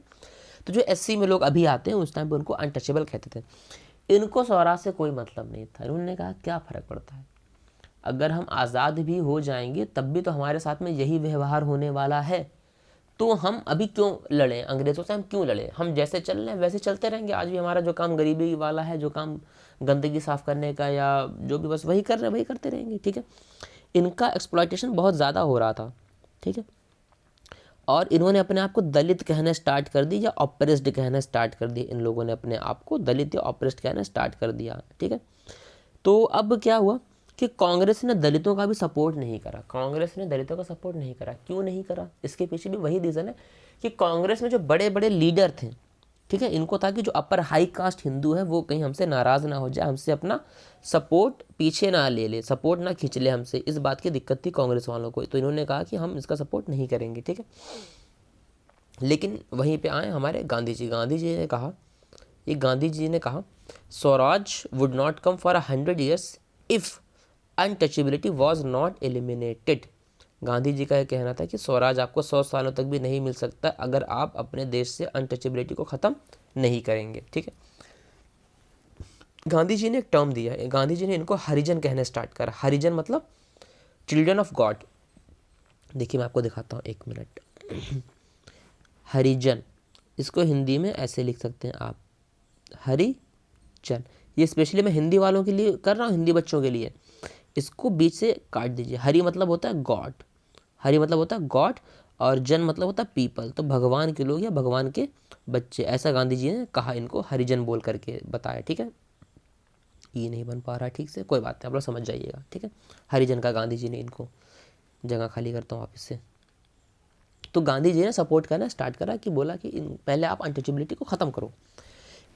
तो जो एससी में लोग अभी आते हैं उस टाइम पे उनको अनटचेबल कहते थे। इनको स्वराज से कोई मतलब नहीं था। इन्होंने कहा क्या फ़र्क पड़ता है, अगर हम आज़ाद भी हो जाएंगे तब भी तो हमारे साथ में यही व्यवहार होने वाला है, तो हम अभी क्यों लड़ें अंग्रेज़ों से, हम क्यों लड़ें, हम जैसे चल रहे हैं वैसे चलते रहेंगे। आज भी हमारा जो काम गरीबी वाला है, जो काम गंदगी साफ़ करने का या जो भी, बस वही कर रहे हैं, वही करते रहेंगे, ठीक है। इनका एक्सप्लॉयटेशन बहुत ज़्यादा हो रहा था, ठीक है। और इन्होंने अपने आप को दलित कहना स्टार्ट कर दी या ऑप्रेस्ड कहना स्टार्ट कर दिया। इन लोगों ने अपने आप को दलित या ऑप्रेस्ड कहना स्टार्ट कर दिया, ठीक है। तो अब क्या हुआ कि कांग्रेस ने दलितों का भी सपोर्ट नहीं करा। कांग्रेस ने दलितों का सपोर्ट नहीं करा। क्यों नहीं करा, इसके पीछे भी वही रीज़न है कि कांग्रेस में जो बड़े बड़े लीडर थे, ठीक है, इनको था कि जो अपर हाई कास्ट हिंदू है वो कहीं हमसे नाराज़ ना हो जाए, हमसे अपना सपोर्ट पीछे ना ले, सपोर्ट ना खींच ले हमसे। इस बात की दिक्कत थी कांग्रेस वालों को, तो इन्होंने कहा कि हम इसका सपोर्ट नहीं करेंगे, ठीक है। लेकिन वहीं पे आए हमारे गांधी जी। गांधी जी ने कहा Swaraj would not come for 100 years if untouchability was not eliminated. Gandhi ji का यह कहना था कि स्वराज आपको 100 सालों तक भी नहीं मिल सकता अगर आप अपने देश से अनटचेबिलिटी को ख़त्म नहीं करेंगे, ठीक है। गांधी जी ने एक टर्म दिया है, गांधी जी ने इनको हरिजन कहने स्टार्ट करा। हरिजन मतलब चिल्ड्रन ऑफ गॉड। देखिए मैं आपको दिखाता हूँ, एक मिनट। हरिजन, इसको हिंदी में ऐसे लिख सकते हैं आप, हरिजन। ये स्पेशली मैं हिंदी वालों के लिए कर रहा हूँ, हिंदी बच्चों के लिए। इसको बीच से काट दीजिए। हरि मतलब होता है गॉड, हरि मतलब होता है गॉड, और जन मतलब होता है पीपल, तो भगवान के लोग या भगवान के बच्चे, ऐसा गांधी जी ने कहा, इनको हरिजन बोल करके बताया, ठीक है। ये नहीं बन पा रहा ठीक से, कोई बात नहीं, आप लोग समझ जाइएगा, ठीक है। हरिजन का गांधी जी ने इनको, जगह खाली करता हूँ वापस से। तो गांधी जी ने सपोर्ट करना स्टार्ट करा कि बोला कि पहले आप अनटचेबिलिटी को ख़त्म करो।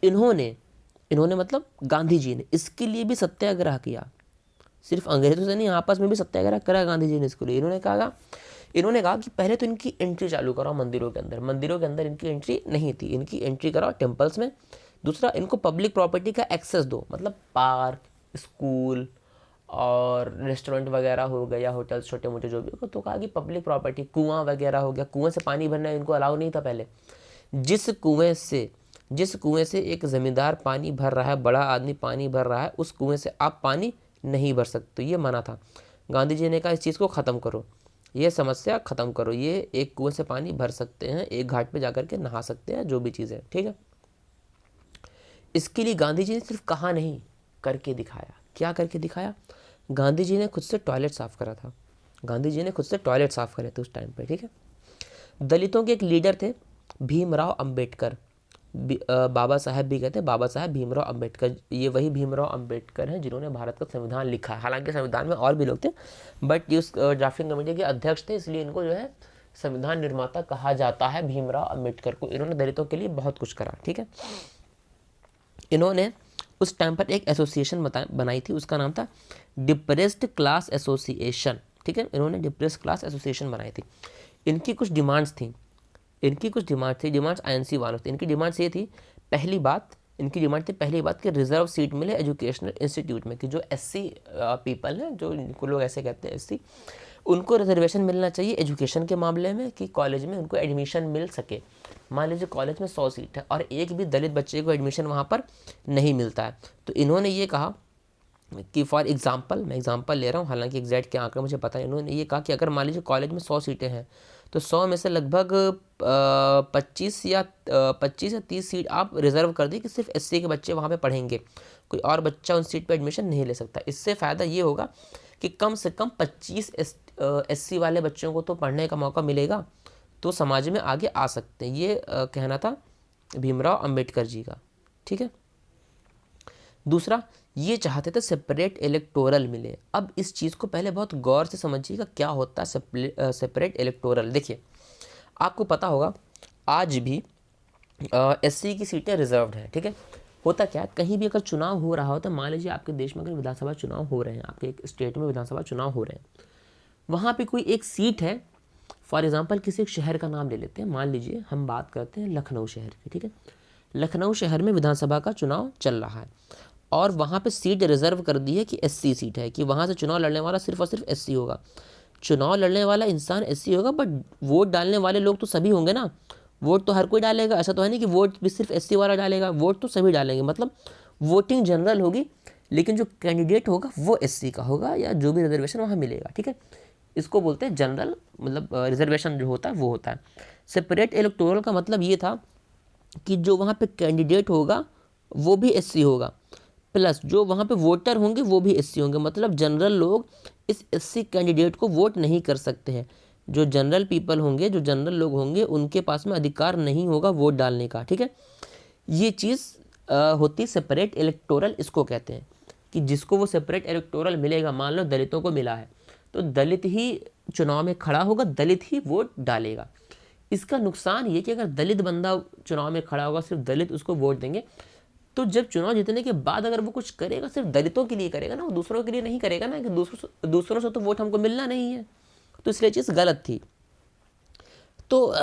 इन्होंने मतलब गांधी जी ने इसके लिए भी सत्याग्रह किया। सिर्फ अंग्रेजों से नहीं, आपस में भी सत्याग्रह करा गांधी जी ने इसके लिए। इन्होंने कहा कि पहले तो इनकी एंट्री चालू कराओ मंदिरों के अंदर। मंदिरों के अंदर इनकी एंट्री नहीं थी, इनकी एंट्री कराओ टेम्पल्स में। दूसरा, इनको पब्लिक प्रॉपर्टी का एक्सेस दो, मतलब पार्क, स्कूल और रेस्टोरेंट वगैरह हो गया या होटल्स छोटे मोटे जो भी हो। तो कहा कि पब्लिक प्रॉपर्टी, कुआं वगैरह हो गया, कुएं से पानी भरना इनको अलाउ नहीं था पहले। जिस कुएं से एक ज़मींदार पानी भर रहा है, बड़ा आदमी पानी भर रहा है, उस कुएं से आप पानी नहीं भर सकते, ये मना था। गांधी जी ने कहा इस चीज़ को ख़त्म करो, ये समस्या ख़त्म करो। ये एक कुएं से पानी भर सकते हैं, एक घाट पे जाकर के नहा सकते हैं, जो भी चीज़ है, ठीक है। इसके लिए गांधी जी ने सिर्फ कहा नहीं, करके दिखाया। क्या करके दिखाया? गांधी जी ने खुद से टॉयलेट साफ़ करा था। गांधी जी ने खुद से टॉयलेट साफ़ करे थे उस टाइम पे, ठीक है। दलितों के एक लीडर थे भीमराव अंबेडकर, बाबा साहब भी कहते हैं, बाबा साहब भीमराव अंबेडकर। ये वही भीमराव अंबेडकर हैं जिन्होंने भारत का संविधान लिखा है। हालांकि संविधान में और भी लोग थे, बट ये उस ड्राफ्टिंग कमेटी के अध्यक्ष थे, इसलिए इनको जो है संविधान निर्माता कहा जाता है, भीमराव अंबेडकर को। इन्होंने दलितों के लिए बहुत कुछ करा, ठीक है। इन्होंने उस टाइम पर एक एसोसिएशन बनाई थी, उसका नाम था डिप्रेस्ड क्लास एसोसिएशन, ठीक है। इन्होंने डिप्रेस्ड क्लास एसोसिएशन बनाई थी। इनकी कुछ डिमांड्स थी, डिमांड्स आईएनसी वालों थी। इनकी डिमांड्स ये थी, पहली बात कि रिजर्व सीट मिले एजुकेशनल इंस्टीट्यूट में, कि जो एससी पीपल हैं, जो इनको लोग ऐसे कहते हैं एससी, उनको रिजर्वेशन मिलना चाहिए एजुकेशन के मामले में, कि कॉलेज में उनको एडमिशन मिल सके। मान लीजिए कॉलेज में 100 सीट है और एक भी दलित बच्चे को एडमिशन वहाँ पर नहीं मिलता है, तो इन्होंने ये कहा कि फॉर एग्जांपल, मैं एग्जांपल ले रहा हूँ, हालांकि एग्जैक्ट क्या आंकड़ा मुझे पता है। इन्होंने ये कहा कि अगर मान लीजिए कॉलेज में 100 सीटें हैं, तो 100 में से लगभग 25 या 30 सीट आप रिज़र्व कर दी कि सिर्फ एससी के बच्चे वहाँ पे पढ़ेंगे, कोई और बच्चा उन सीट पे एडमिशन नहीं ले सकता। इससे फ़ायदा ये होगा कि कम से कम 25 एससी वाले बच्चों को तो पढ़ने का मौका मिलेगा, तो समाज में आगे आ सकते हैं। ये कहना था भीमराव अंबेडकर जी का, ठीक है। दूसरा, ये चाहते थे सेपरेट इलेक्टोरल मिले। अब इस चीज़ को पहले बहुत गौर से समझिएगा, क्या होता है सेपरेट इलेक्टोरल। देखिए, आपको पता होगा आज भी एससी की सीटें रिजर्व्ड हैं, ठीक है। होता क्या है, कहीं भी अगर चुनाव हो रहा हो, तो मान लीजिए आपके देश में अगर विधानसभा चुनाव हो रहे हैं, आपके एक स्टेट में विधानसभा चुनाव हो रहे हैं, वहाँ पे कोई एक सीट है, फॉर एग्जांपल किसी एक शहर का नाम ले लेते हैं, मान लीजिए हम बात करते हैं लखनऊ शहर की, ठीक है। लखनऊ शहर में विधानसभा का चुनाव चल रहा है और वहाँ पे सीट रिजर्व कर दी है कि एससी सीट है, कि वहाँ से चुनाव लड़ने वाला सिर्फ और सिर्फ एससी होगा। चुनाव लड़ने वाला इंसान एससी होगा, बट वोट डालने वाले लोग तो सभी होंगे ना, वोट तो हर कोई डालेगा। ऐसा तो है नहीं कि वोट भी सिर्फ एससी वाला डालेगा, वोट तो सभी डालेंगे, मतलब वोटिंग जनरल होगी, लेकिन जो कैंडिडेट होगा वो एससी का होगा, या जो भी रिजर्वेशन वहाँ मिलेगा, ठीक है। इसको बोलते हैं जनरल, मतलब रिजर्वेशन जो होता है वो होता है। सेपरेट इलेक्टोरल का मतलब ये था कि जो वहाँ पे कैंडिडेट होगा वो भी एससी होगा, प्लस जो वहाँ पे वोटर होंगे वो भी एससी होंगे, मतलब जनरल लोग इस एससी कैंडिडेट को वोट नहीं कर सकते हैं। जो जनरल पीपल होंगे, जो जनरल लोग होंगे, उनके पास में अधिकार नहीं होगा वोट डालने का, ठीक है। ये चीज़ होती सेपरेट इलेक्टोरल, इसको कहते हैं कि जिसको वो सेपरेट इलेक्टोरल मिलेगा, मान लो दलितों को मिला है तो दलित ही चुनाव में खड़ा होगा, दलित ही वोट डालेगा। इसका नुकसान ये कि अगर दलित बंदा चुनाव में खड़ा होगा, सिर्फ दलित उसको वोट देंगे, तो जब चुनाव जीतने के बाद अगर वो कुछ करेगा सिर्फ दलितों के लिए करेगा ना, वो दूसरों के लिए नहीं करेगा ना, कि दूसरों से तो वोट हमको मिलना नहीं है, तो इसलिए चीज़ गलत थी। तो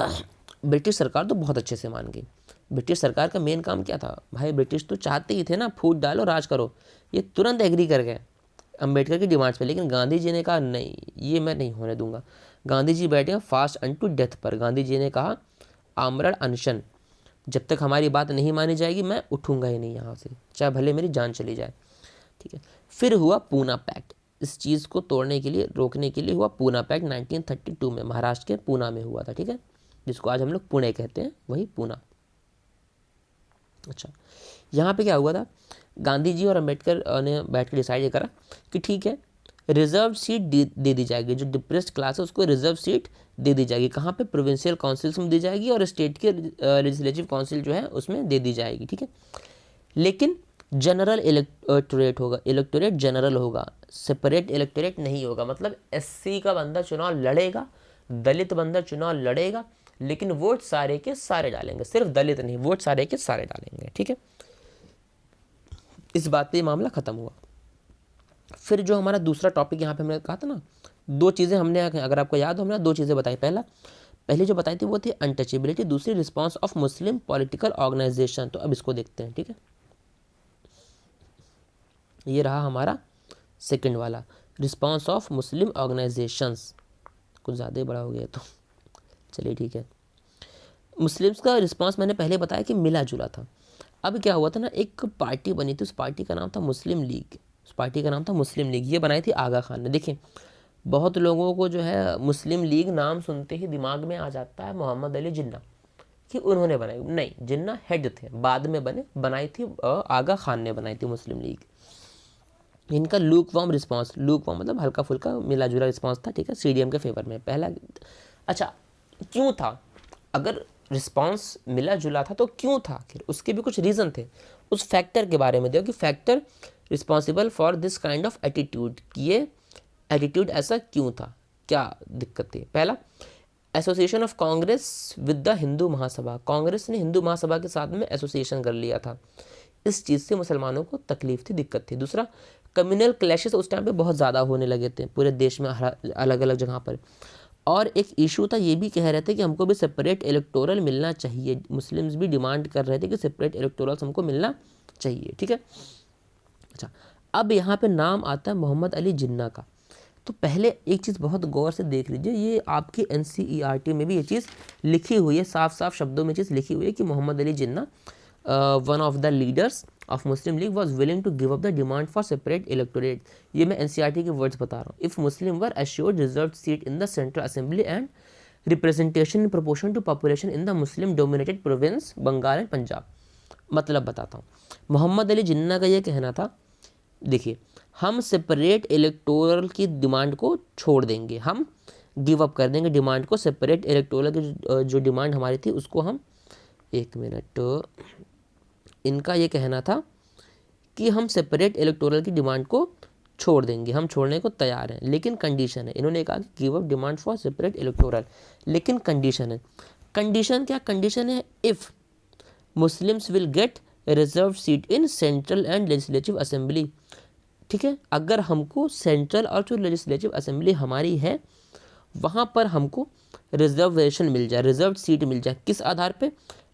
ब्रिटिश सरकार तो बहुत अच्छे से मान गई। ब्रिटिश सरकार का मेन काम क्या था भाई, ब्रिटिश तो चाहते ही थे ना फूट डालो राज करो, ये तुरंत एग्री कर गए अम्बेडकर की डिमांड्स पे। लेकिन गांधी जी ने कहा नहीं, ये मैं नहीं होने दूंगा। गांधी जी बैठे फास्ट अनटू डेथ पर। गांधी जी ने कहा आमरण अनशन, जब तक हमारी बात नहीं मानी जाएगी मैं उठूंगा ही नहीं यहाँ से, चाहे भले मेरी जान चली जाए, ठीक है। फिर हुआ पूना पैक्ट। इस चीज़ को तोड़ने के लिए, रोकने के लिए हुआ पूना पैक्ट 1932 में, महाराष्ट्र के पूना में हुआ था, ठीक है, जिसको आज हम लोग पुणे कहते हैं, वही पूना। अच्छा, यहाँ पे क्या हुआ था, गांधी जी और अम्बेडकर ने बैठ कर डिसाइड करा कि ठीक है, रिजर्व सीट दे दी जाएगी, जो डिप्रेस्ड क्लास है उसको रिजर्व सीट दे दी जाएगी। कहाँ पे, प्रोविंशियल काउंसिल्स में दी जाएगी, और स्टेट के लेजिस्लेटिव काउंसिल जो है उसमें दे दी जाएगी, ठीक है। लेकिन जनरल इलेक्टोरेट होगा, इलेक्टोरेट जनरल होगा, सेपरेट इलेक्टोरेट नहीं होगा। मतलब एससी का बंदा चुनाव लड़ेगा, दलित बंदा चुनाव लड़ेगा, लेकिन वोट सारे के सारे डालेंगे, सिर्फ दलित नहीं, वोट सारे के सारे डालेंगे, ठीक है। इस बात पे मामला खत्म हुआ। फिर जो हमारा दूसरा टॉपिक यहाँ पे हमने कहा था ना, दो चीज़ें हमने, अगर आपको याद हो, हमने दो चीज़ें बताई। पहली जो बताई थी वो थी अनटचेबिलिटी, दूसरी response of Muslim political organisation. तो अब इसको देखते हैं, ठीक है। ये रहा हमारा सेकंड वाला, रिस्पांस ऑफ मुस्लिम ऑर्गेनाइजेशंस। कुछ ज़्यादा ही बड़ा हो गया तो चलिए ठीक है। मुस्लिम्स का रिस्पांस मैंने पहले बताया कि मिला जुला था। अब क्या हुआ था ना, एक पार्टी बनी थी, उस पार्टी का नाम था मुस्लिम लीग। उस पार्टी का नाम था मुस्लिम लीग, ये बनाई थी आगा खान ने। देखिए, बहुत लोगों को जो है मुस्लिम लीग नाम सुनते ही दिमाग में आ जाता है मोहम्मद अली जिन्ना, कि उन्होंने बनाई। नहीं, जिन्ना हेड थे, बाद में बनाई थी आगा खान ने बनाई थी मुस्लिम लीग। इनका look warm response, look warm मतलब हल्का फुल्का मिला जुला रिस्पॉन्स था, ठीक है, सीडीएम के फेवर में पहला। अच्छा, क्यों था? अगर रिस्पॉन्स मिला जुला था तो क्यों था आखिर? उसके भी कुछ रीज़न थे। उस फैक्टर के बारे में देखो कि factor responsible for this kind of attitude, ये एटीट्यूड ऐसा क्यों था, क्या दिक्कत थी? पहला, association of Congress with the Hindu Mahasabha. Congress ने हिंदू महासभा के साथ में एसोसिएशन कर लिया था, इस चीज़ से मुसलमानों को तकलीफ थी, दिक्कत थी। दूसरा, कम्युनल क्लैशेस उस टाइम पे बहुत ज़्यादा होने लगे थे पूरे देश में, अलग अलग जगह पर। और एक इशू था, ये भी कह रहे थे कि हमको भी सेपरेट इलेक्टोरल मिलना चाहिए। मुस्लिम्स भी डिमांड कर रहे थे कि सेपरेट इलेक्टोरल हमको मिलना चाहिए, ठीक है। अच्छा, अब यहाँ पे नाम आता है मोहम्मद अली जिन्ना का। तो पहले एक चीज़ बहुत गौर से देख लीजिए, ये आपकी NCERT में भी ये चीज़ लिखी हुई है, साफ साफ शब्दों में चीज़ लिखी हुई है कि Mohammad Ali Jinnah, one of the leaders of Muslim League, was willing to give up the demand for separate electorate. ये मैं NCERT के वर्ड्स बता रहा हूँ। If Muslim were assured reserve seat in the central assembly and representation in proportion to population in the Muslim dominated province Bengal and Punjab. मतलब बताता हूँ, मोहम्मद अली जिन्ना का ये कहना था, देखिए, हम सेपरेट इलेक्टोरल की डिमांड को छोड़ देंगे, हम गिव अप कर देंगे डिमांड को। सेपरेट इलेक्टोरल की जो डिमांड हमारी थी उसको हम, एक मिनट, इनका ये कहना था कि हम सेपरेट इलेक्टोरल की डिमांड को छोड़ देंगे, हम छोड़ने को तैयार हैं, लेकिन कंडीशन है। इन्होंने कहा कि give up demand for separate electoral, लेकिन कंडीशन है। कंडीशन क्या? कंडीशन है if Muslims will get reserve seat in central and legislative assembly, ठीक है। अगर हमको सेंट्रल और जो लेजिस्लेटिव असेंबली हमारी है वहाँ पर हमको रिजर्वेशन मिल जाए, रिजर्व सीट मिल जाए। किस आधार पे?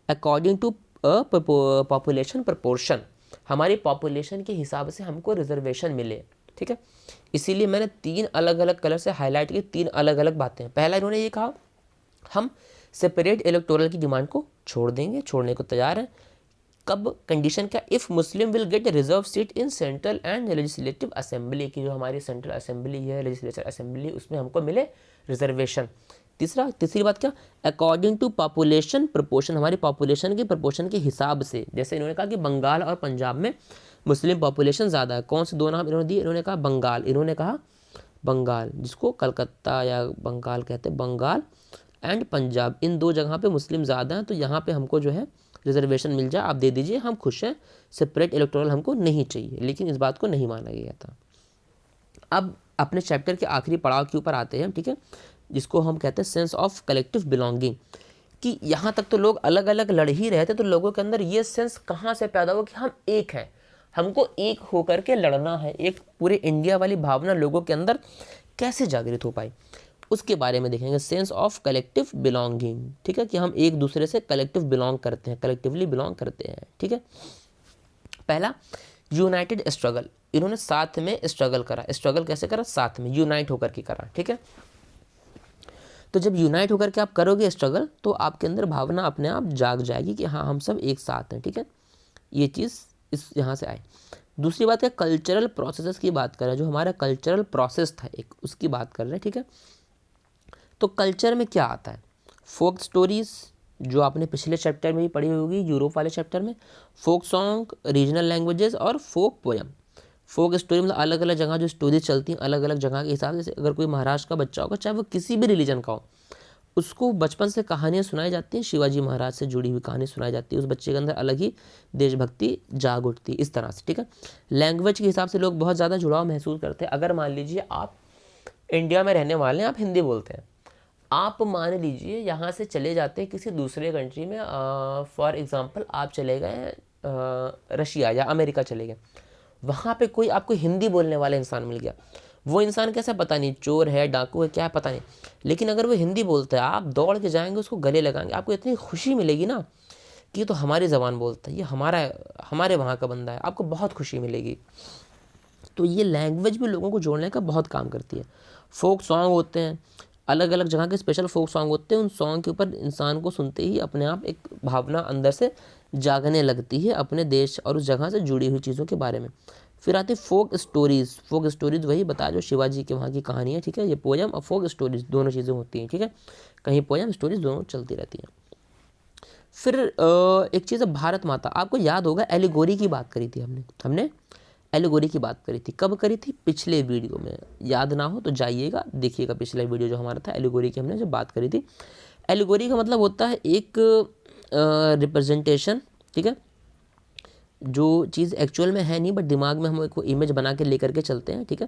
अकॉर्डिंग टू पॉपुलेशन प्रपोर्शन, हमारी पॉपुलेशन के हिसाब से हमको रिजर्वेशन मिले, ठीक है। इसीलिए मैंने 3 अलग अलग कलर से हाईलाइट की 3 अलग अलग बातें। पहला इन्होंने ये कहा हम सेपरेट इलेक्टोरल की डिमांड को छोड़ देंगे, छोड़ने को तैयार हैं। कब, कंडीशन क्या, if Muslim will get reserve seat in central and legislative assembly, की जो हमारी सेंट्रल असेंबली है, लेजिस्लेटिव असेंबली, उसमें हमको मिले रिजर्वेशन। तीसरी बात क्या, अकॉर्डिंग टू पॉपुलेशन प्रोपोर्शन, हमारी पॉपुलेशन के प्रोपोर्शन के हिसाब से। जैसे इन्होंने कहा कि बंगाल और पंजाब में मुस्लिम पॉपुलेशन ज़्यादा है। कौन से 2 नाम इन्होंने दिए, इन्होंने कहा बंगाल, इन्होंने कहा बंगाल, जिसको कलकत्ता या बंगाल कहते हैं, बंगाल एंड पंजाब, इन 2 जगह पे मुस्लिम ज़्यादा हैं, तो यहाँ पे हमको जो है रिजर्वेशन मिल जाए, आप दे दीजिए, हम खुश हैं, सेपरेट इलेक्टोरल हमको नहीं चाहिए। लेकिन इस बात को नहीं माना गया था। अब अपने चैप्टर के आखिरी पड़ाव के ऊपर आते हैं, ठीक है, जिसको हम कहते हैं सेंस ऑफ कलेक्टिव बिलोंगिंग, कि यहाँ तक तो लोग अलग अलग लड़ ही रहे थे, तो लोगों के अंदर ये सेंस कहाँ से पैदा हुआ कि हम एक हैं, हमको एक होकर के लड़ना है। एक पूरे इंडिया वाली भावना लोगों के अंदर कैसे जागृत हो पाई, उसके बारे में देखेंगे। सेंस ऑफ कलेक्टिव बिलोंगिंग, ठीक है, कि हम एक दूसरे से कलेक्टिव बिलोंग करते हैं, कलेक्टिवली बिलोंग करते हैं, ठीक है। पहला, यूनाइटेड स्ट्रगल, इन्होंने साथ में स्ट्रगल करा। स्ट्रगल कैसे करा, साथ में, यूनाइट होकर के करा, ठीक है। तो जब यूनाइट होकर के आप करोगे स्ट्रगल, तो आपके अंदर भावना अपने आप जाग जाएगी कि हाँ हम सब एक साथ हैं, ठीक है। ये चीज़ इस यहाँ से आए। दूसरी बात है कल्चरल प्रोसेसेस की बात कर रहे हैं, जो हमारा कल्चरल प्रोसेस था एक, उसकी बात कर रहे हैं, ठीक है। तो कल्चर में क्या आता है, फोक स्टोरीज़, जो आपने पिछले चैप्टर में भी पढ़ी होगी, यूरोप वाले चैप्टर में, फोक सॉन्ग, रीजनल लैंग्वेजेस और फोक पोएम। फोक स्टोरी मतलब अलग अलग जगह जो स्टोरीज चलती हैं, अलग अलग जगह के हिसाब से। अगर कोई महाराष्ट्र का बच्चा होगा, चाहे वो किसी भी रिलीजन का हो, उसको बचपन से कहानियाँ सुनाई जाती हैं, शिवाजी महाराज से जुड़ी हुई कहानी सुनाई जाती है, उस बच्चे के अंदर अलग ही देशभक्ति जाग उठती है, इस तरह से, ठीक है। लैंग्वेज के हिसाब से लोग बहुत ज़्यादा जुड़ाव महसूस करते हैं। अगर मान लीजिए आप इंडिया में रहने वाले हैं, आप हिंदी बोलते हैं, आप मान लीजिए यहाँ से चले जाते हैं किसी दूसरे कंट्री में, फॉर एग्ज़ाम्पल आप चले गए रशिया या अमेरिका चले गए, वहाँ पे कोई आपको हिंदी बोलने वाला इंसान मिल गया, वो इंसान कैसा पता नहीं, चोर है, डाकू है, क्या है पता नहीं, लेकिन अगर वो हिंदी बोलता है, आप दौड़ के जाएंगे, उसको गले लगाएंगे, आपको इतनी खुशी मिलेगी ना कि ये तो हमारी ज़बान बोलता है, ये हमारे वहाँ का बंदा है, आपको बहुत खुशी मिलेगी। तो ये लैंग्वेज भी लोगों को जोड़ने का बहुत काम करती है। फोक सॉन्ग होते हैं, अलग अलग जगह के स्पेशल फोक सॉन्ग होते हैं, उन सॉन्ग के ऊपर इंसान को सुनते ही अपने आप एक भावना अंदर से जागने लगती है अपने देश और उस जगह से जुड़ी हुई चीज़ों के बारे में। फिर आती फोक स्टोरीज़। फोक स्टोरीज़ वही बताया जो शिवाजी के वहाँ की कहानी है, ठीक है। ये पोएम और फोक स्टोरीज़ दोनों चीज़ें होती हैं, ठीक है, कहीं पोएम स्टोरीज़ दोनों चलती रहती हैं। फिर एक चीज़ है भारत माता, आपको याद होगा एलिगोरी की बात करी थी हमने एलिगोरी की बात करी थी, कब करी थी, पिछले वीडियो में। याद ना हो तो जाइएगा देखिएगा पिछला वीडियो जो हमारा था, एलिगोरी की हमने जब बात करी थी। एलिगोरी का मतलब होता है एक रिप्रेजेंटेशन, ठीक है, जो चीज़ एक्चुअल में है नहीं बट दिमाग में हम एक इमेज बना के लेकर के चलते हैं, ठीक है।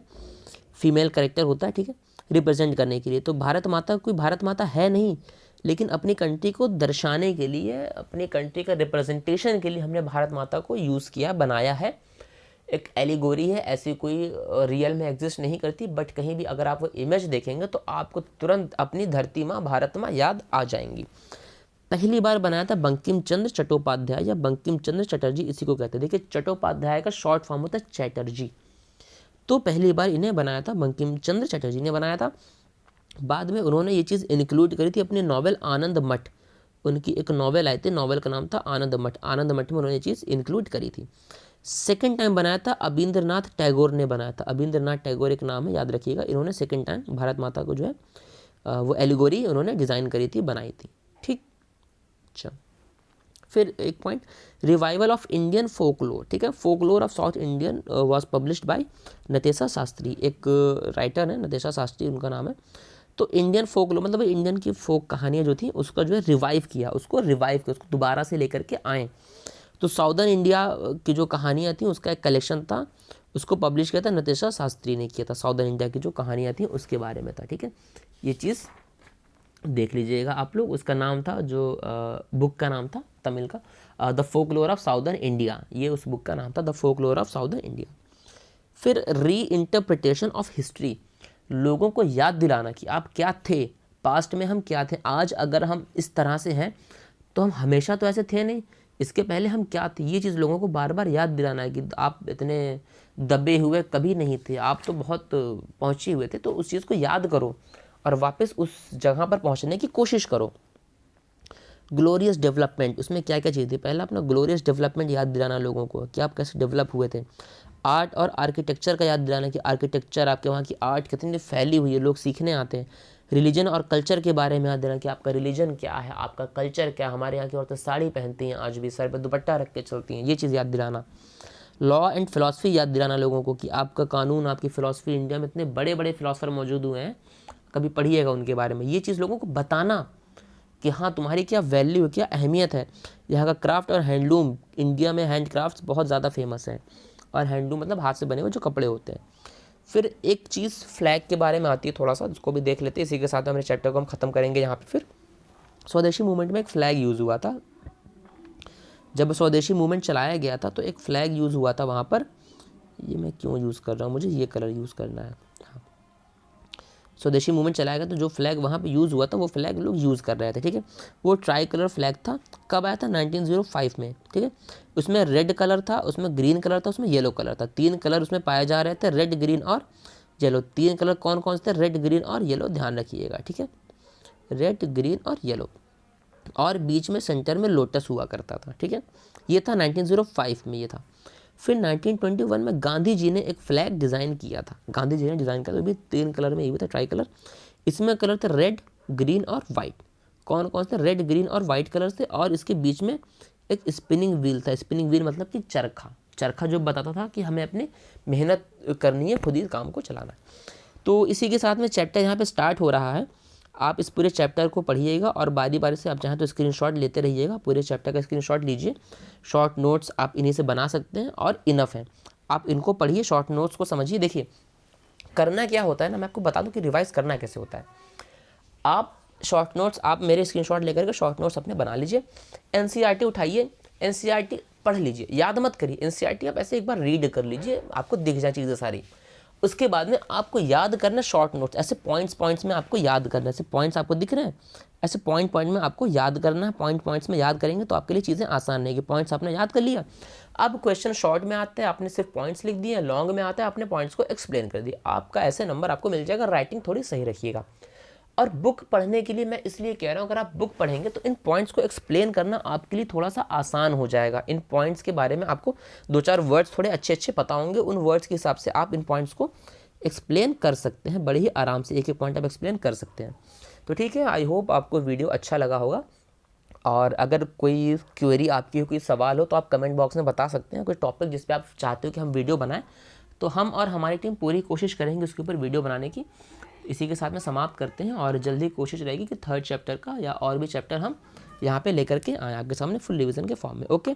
फीमेल कैरेक्टर होता है, ठीक है, रिप्रेजेंट करने के लिए। तो भारत माता कोई भारत माता है नहीं, लेकिन अपनी कंट्री को दर्शाने के लिए, अपनी कंट्री का रिप्रेजेंटेशन के लिए हमने भारत माता को यूज़ किया, बनाया है। एक एलिगोरी है, ऐसी कोई रियल में एग्जिस्ट नहीं करती, बट कहीं भी अगर आप वो इमेज देखेंगे तो आपको तुरंत अपनी धरती माँ, भारत माँ याद आ जाएंगी। पहली बार बनाया था बंकिम चंद्र चट्टोपाध्याय या बंकिम चंद्र चटर्जी, इसी को कहते हैं। देखिए चट्टोपाध्याय का शॉर्ट फॉर्म होता है चैटर्जी, तो पहली बार इन्हें बनाया था, बंकिम चंद्र चटर्जी ने बनाया था। बाद में उन्होंने ये चीज़ इंक्लूड करी थी अपने नॉवेल आनंद मठ, उनकी एक नॉवेल आई थी, नॉवेल का नाम था आनंद मठ। आनंद मठ में उन्होंने ये चीज़ इंक्लूड करी थी। सेकेंड टाइम बनाया था अबींद्रनाथ टैगोर ने बनाया था। अबींद्रनाथ टैगोर एक नाम है, याद रखिएगा। इन्होंने सेकेंड टाइम भारत माता को जो है वो एलिगोरी उन्होंने डिज़ाइन करी थी, बनाई थी, ठीक। अच्छा, फिर एक point, revival of Indian folklore, ठीक है। Folklore of South Indian was published by Natesa Sastri, एक राइटर है नतेशा शास्त्री उनका नाम है। तो इंडियन फोकलोर मतलब इंडियन की फोक कहानियाँ जो थी उसका जो है रिवाइव किया, उसको दोबारा से लेकर के आए। तो साउदर्न इंडिया की जो कहानियाँ थी उसका एक कलेक्शन था, उसको पब्लिश किया था नतेशा शास्त्री ने किया था। साउदर्न इंडिया की जो कहानियाँ थी उसके बारे में था, ठीक है। ये चीज़ देख लीजिएगा आप लोग। उसका नाम था, जो बुक का नाम था तमिल का, the folklore of southern India, ये उस बुक का नाम था, the folklore of southern India. फिर री इंटरप्रिटेशन ऑफ हिस्ट्री, लोगों को याद दिलाना कि आप क्या थे, पास्ट में हम क्या थे, आज अगर हम इस तरह से हैं तो हम हमेशा तो ऐसे थे नहीं, इसके पहले हम क्या थे, ये चीज़ लोगों को बार बार याद दिलाना है कि आप इतने दबे हुए कभी नहीं थे, आप तो बहुत पहुँचे हुए थे। तो उस चीज़ को याद करो और वापस उस जगह पर पहुँचने की कोशिश करो। ग्लोरियस डेवलपमेंट, उसमें क्या क्या चीज़ थी, पहला अपना ग्लोरियस डेवलपमेंट याद दिलाना लोगों को कि आप कैसे डेवलप हुए थे। आर्ट और आर्किटेक्चर का याद दिलाना कि आर्किटेक्चर, आपके वहाँ की आर्ट कितनी फैली हुई है, लोग सीखने आते हैं। रिलीजन और कल्चर के बारे में याद दिलाना कि आपका रिलीजन क्या है, आपका कल्चर क्या है। हमारे यहाँ की औरतें साड़ी पहनती हैं, आज भी सर पर दुपट्टा रख के चलती हैं, ये चीज़ याद दिलाना। लॉ एंड फिलॉसफी याद दिलाना लोगों को कि आपका कानून, आपकी फ़िलासफ़ी, इंडिया में इतने बड़े बड़े फिलासफ़र मौजूद हुए हैं, कभी पढ़िएगा उनके बारे में। ये चीज़ लोगों को बताना कि हाँ तुम्हारी क्या वैल्यू है, क्या अहमियत है। यहाँ का क्राफ्ट और हैंडलूम, इंडिया में हैंड क्राफ्ट्स बहुत ज़्यादा फेमस हैं, और हैंडलूम मतलब हाथ से बने हुए जो कपड़े होते हैं। फिर एक चीज़ फ्लैग के बारे में आती है, थोड़ा सा उसको भी देख लेते हैं, इसी के साथ हमारे चैप्टर को हम ख़त्म करेंगे। यहाँ पे फिर स्वदेशी मूवमेंट में एक फ़्लैग यूज़ हुआ था। जब स्वदेशी मूवमेंट चलाया गया था तो एक फ़्लैग यूज़ हुआ था वहाँ पर। ये मैं क्यों यूज़ कर रहा हूँ, मुझे ये कलर यूज़ करना है। हाँ, स्वदेशी मूवमेंट चलाया गया तो जो फ्लैग वहाँ पे यूज़ हुआ था वो फ्लैग लोग यूज़ कर रहे थे, ठीक है। वो ट्राई कलर फ्लैग था। कब आया था, 1905 में, ठीक है। उसमें रेड कलर था, उसमें ग्रीन कलर था, उसमें येलो कलर था। 3 कलर उसमें पाए जा रहे थे, रेड, ग्रीन और येलो। 3 कलर कौन कौन से थे, रेड, ग्रीन और येलो, ध्यान रखिएगा, ठीक है। रेड, ग्रीन और येलो, और बीच में सेंटर में लोटस हुआ करता था, ठीक है। ये था 1905 में ये था। फिर 1921 में गांधी जी ने एक फ्लैग डिज़ाइन किया था। गांधी जी ने डिज़ाइन किया, तो भी 3 कलर में ये भी था, ट्राई कलर। इसमें कलर थे रेड, ग्रीन और वाइट। कौन कौन से, रेड, ग्रीन और वाइट कलर थे। और इसके बीच में एक स्पिनिंग व्हील था। स्पिनिंग व्हील मतलब कि चरखा, चरखा जो बताता था कि हमें अपनी मेहनत करनी है, खुद ही काम को चलाना है। तो इसी के साथ में चैप्टर यहाँ पे स्टार्ट हो रहा है। आप इस पूरे चैप्टर को पढ़िएगा और बारी बारी से आप चाहें तो स्क्रीनशॉट लेते रहिएगा। पूरे चैप्टर का स्क्रीनशॉट लीजिए, शॉर्ट नोट्स आप इन्हीं से बना सकते हैं और इनफ है। आप इनको पढ़िए, शॉर्ट नोट्स को समझिए। देखिए करना क्या होता है ना, मैं आपको बता दूं कि रिवाइज करना कैसे होता है। आप शॉर्ट नोट्स, आप मेरे स्क्रीनशॉट लेकर के शॉर्ट नोट्स अपने बना लीजिए। एनसीईआरटी उठाइए, एनसीईआरटी पढ़ लीजिए, याद मत करिए। एनसीईआरटी आप ऐसे एक बार रीड कर लीजिए, आपको दिख जाए चीज़ें सारी। उसके बाद में आपको याद करना शॉर्ट नोट्स, ऐसे पॉइंट्स में आपको याद करना। ऐसे पॉइंट्स आपको दिख रहे हैं, ऐसे पॉइंट में आपको याद करना है। पॉइंट्स में याद करेंगे तो आपके लिए चीज़ें आसान रहेगी। पॉइंट्स आपने याद कर लिया, अब क्वेश्चन शॉर्ट में आता है, आपने सिर्फ पॉइंट्स लिख दिए। लॉन्ग में आता है, आपने पॉइंट्स को एक्सप्लेन कर दिया। आपका ऐसे नंबर आपको मिल जाएगा। राइटिंग थोड़ी सही रखिएगा। और बुक पढ़ने के लिए मैं इसलिए कह रहा हूँ, अगर आप बुक पढ़ेंगे तो इन पॉइंट्स को एक्सप्लेन करना आपके लिए थोड़ा सा आसान हो जाएगा। इन पॉइंट्स के बारे में आपको 2-4 वर्ड्स थोड़े अच्छे अच्छे पता होंगे, उन वर्ड्स के हिसाब से आप इन पॉइंट्स को एक्सप्लेन कर सकते हैं बड़े ही आराम से। एक एक पॉइंट आप एक्सप्लेन कर सकते हैं। तो ठीक है, आई होप आपको वीडियो अच्छा लगा होगा। और अगर कोई क्वेरी आपकी हो, कोई सवाल हो, तो आप कमेंट बॉक्स में बता सकते हैं। कोई टॉपिक जिस पे आप चाहते हो कि हम वीडियो बनाएं, तो हम और हमारी टीम पूरी कोशिश करेंगे उसके ऊपर वीडियो बनाने की। इसी के साथ में समाप्त करते हैं, और जल्दी कोशिश रहेगी कि 3rd चैप्टर का या और भी चैप्टर हम यहाँ पे लेकर के आए आपके सामने फुल रिवीजन के फॉर्म में। Okay,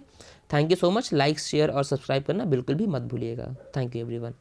thank you so much. Like, share और सब्सक्राइब करना बिल्कुल भी मत भूलिएगा। Thank you everyone.